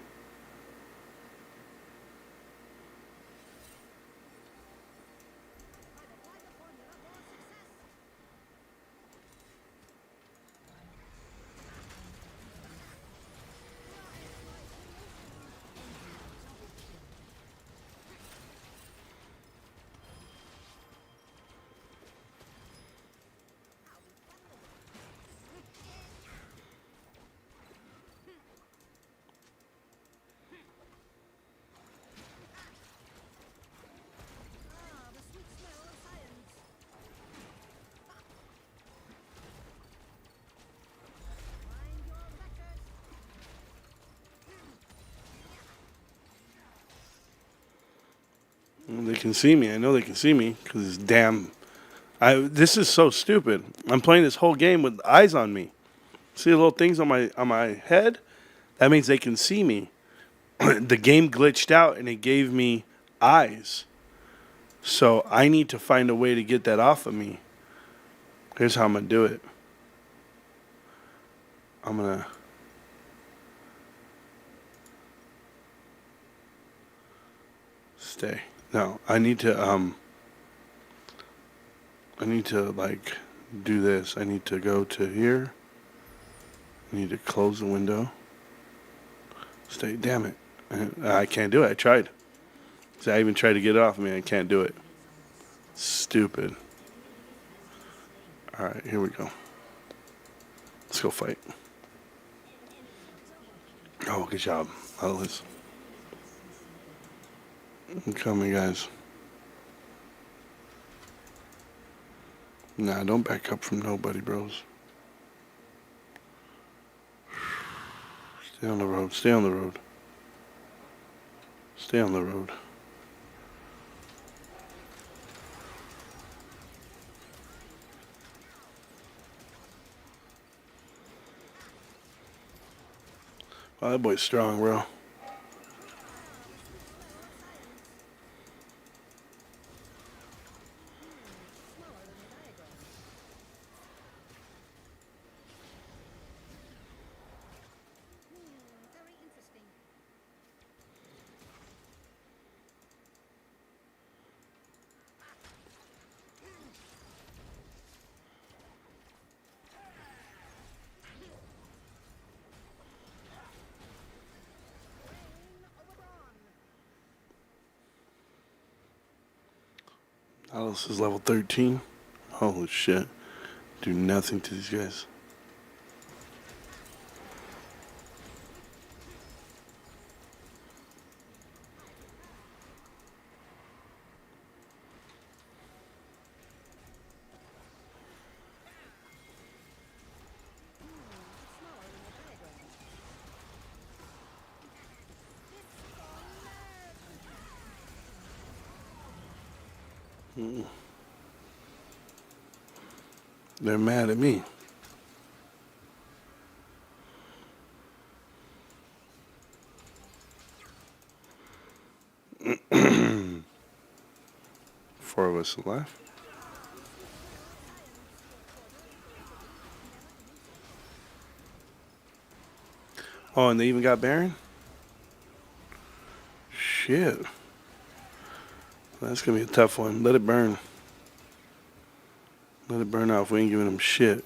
They can see me. I know they can see me because it's damn. This is so stupid. I'm playing this whole game with eyes on me. See the little things on my head? That means they can see me. The game glitched out and it gave me eyes. So I need to find a way to get that off of me. Here's how I'm gonna do it. I'm gonna stay. No, I need to like do this. I need to go to here. I need to close the window. Stay. Damn it. I can't do it. I tried. See, I even tried to get it off of me. I can't do it. Stupid. All right, here we go. Let's go fight. Oh, good job, Atlas. I'm coming, guys. Nah, don't back up from nobody, bros. Stay on the road. Stay on the road. Stay on the road. Oh, that boy's strong, bro. Alice is level 13. Holy shit. Do nothing to these guys. They're mad at me. Four of us alive. Oh, and they even got Baron? Shit. That's going to be a tough one. Let it burn. Let it burn out if we ain't giving them shit.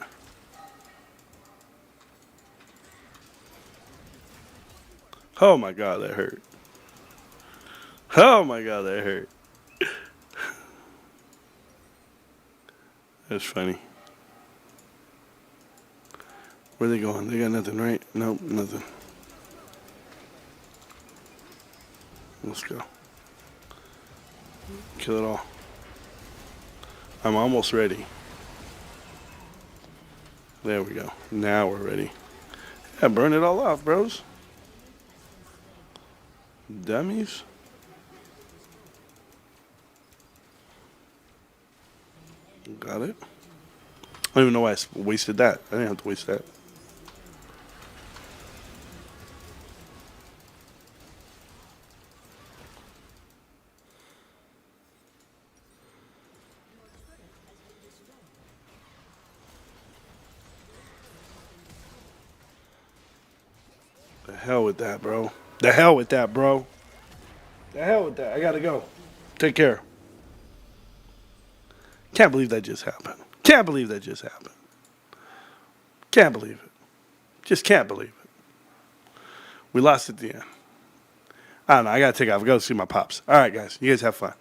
Oh my god, that hurt. Oh my god, that hurt. That's funny. Where are they going? They got nothing, right? Nope, nothing. Let's go. Kill it all. I'm almost ready. There we go. Now we're ready. Yeah, burn it all off, bros. Dummies. Got it. I don't even know why I wasted that. I didn't have to waste that. The hell with that, bro. The hell with that, bro. The hell with that. I gotta go. Take care. Can't believe that just happened. Can't believe that just happened. Can't believe it. Just can't believe it. We lost at the end. I don't know. I gotta take off. I gotta see my pops. All right, guys. You guys have fun.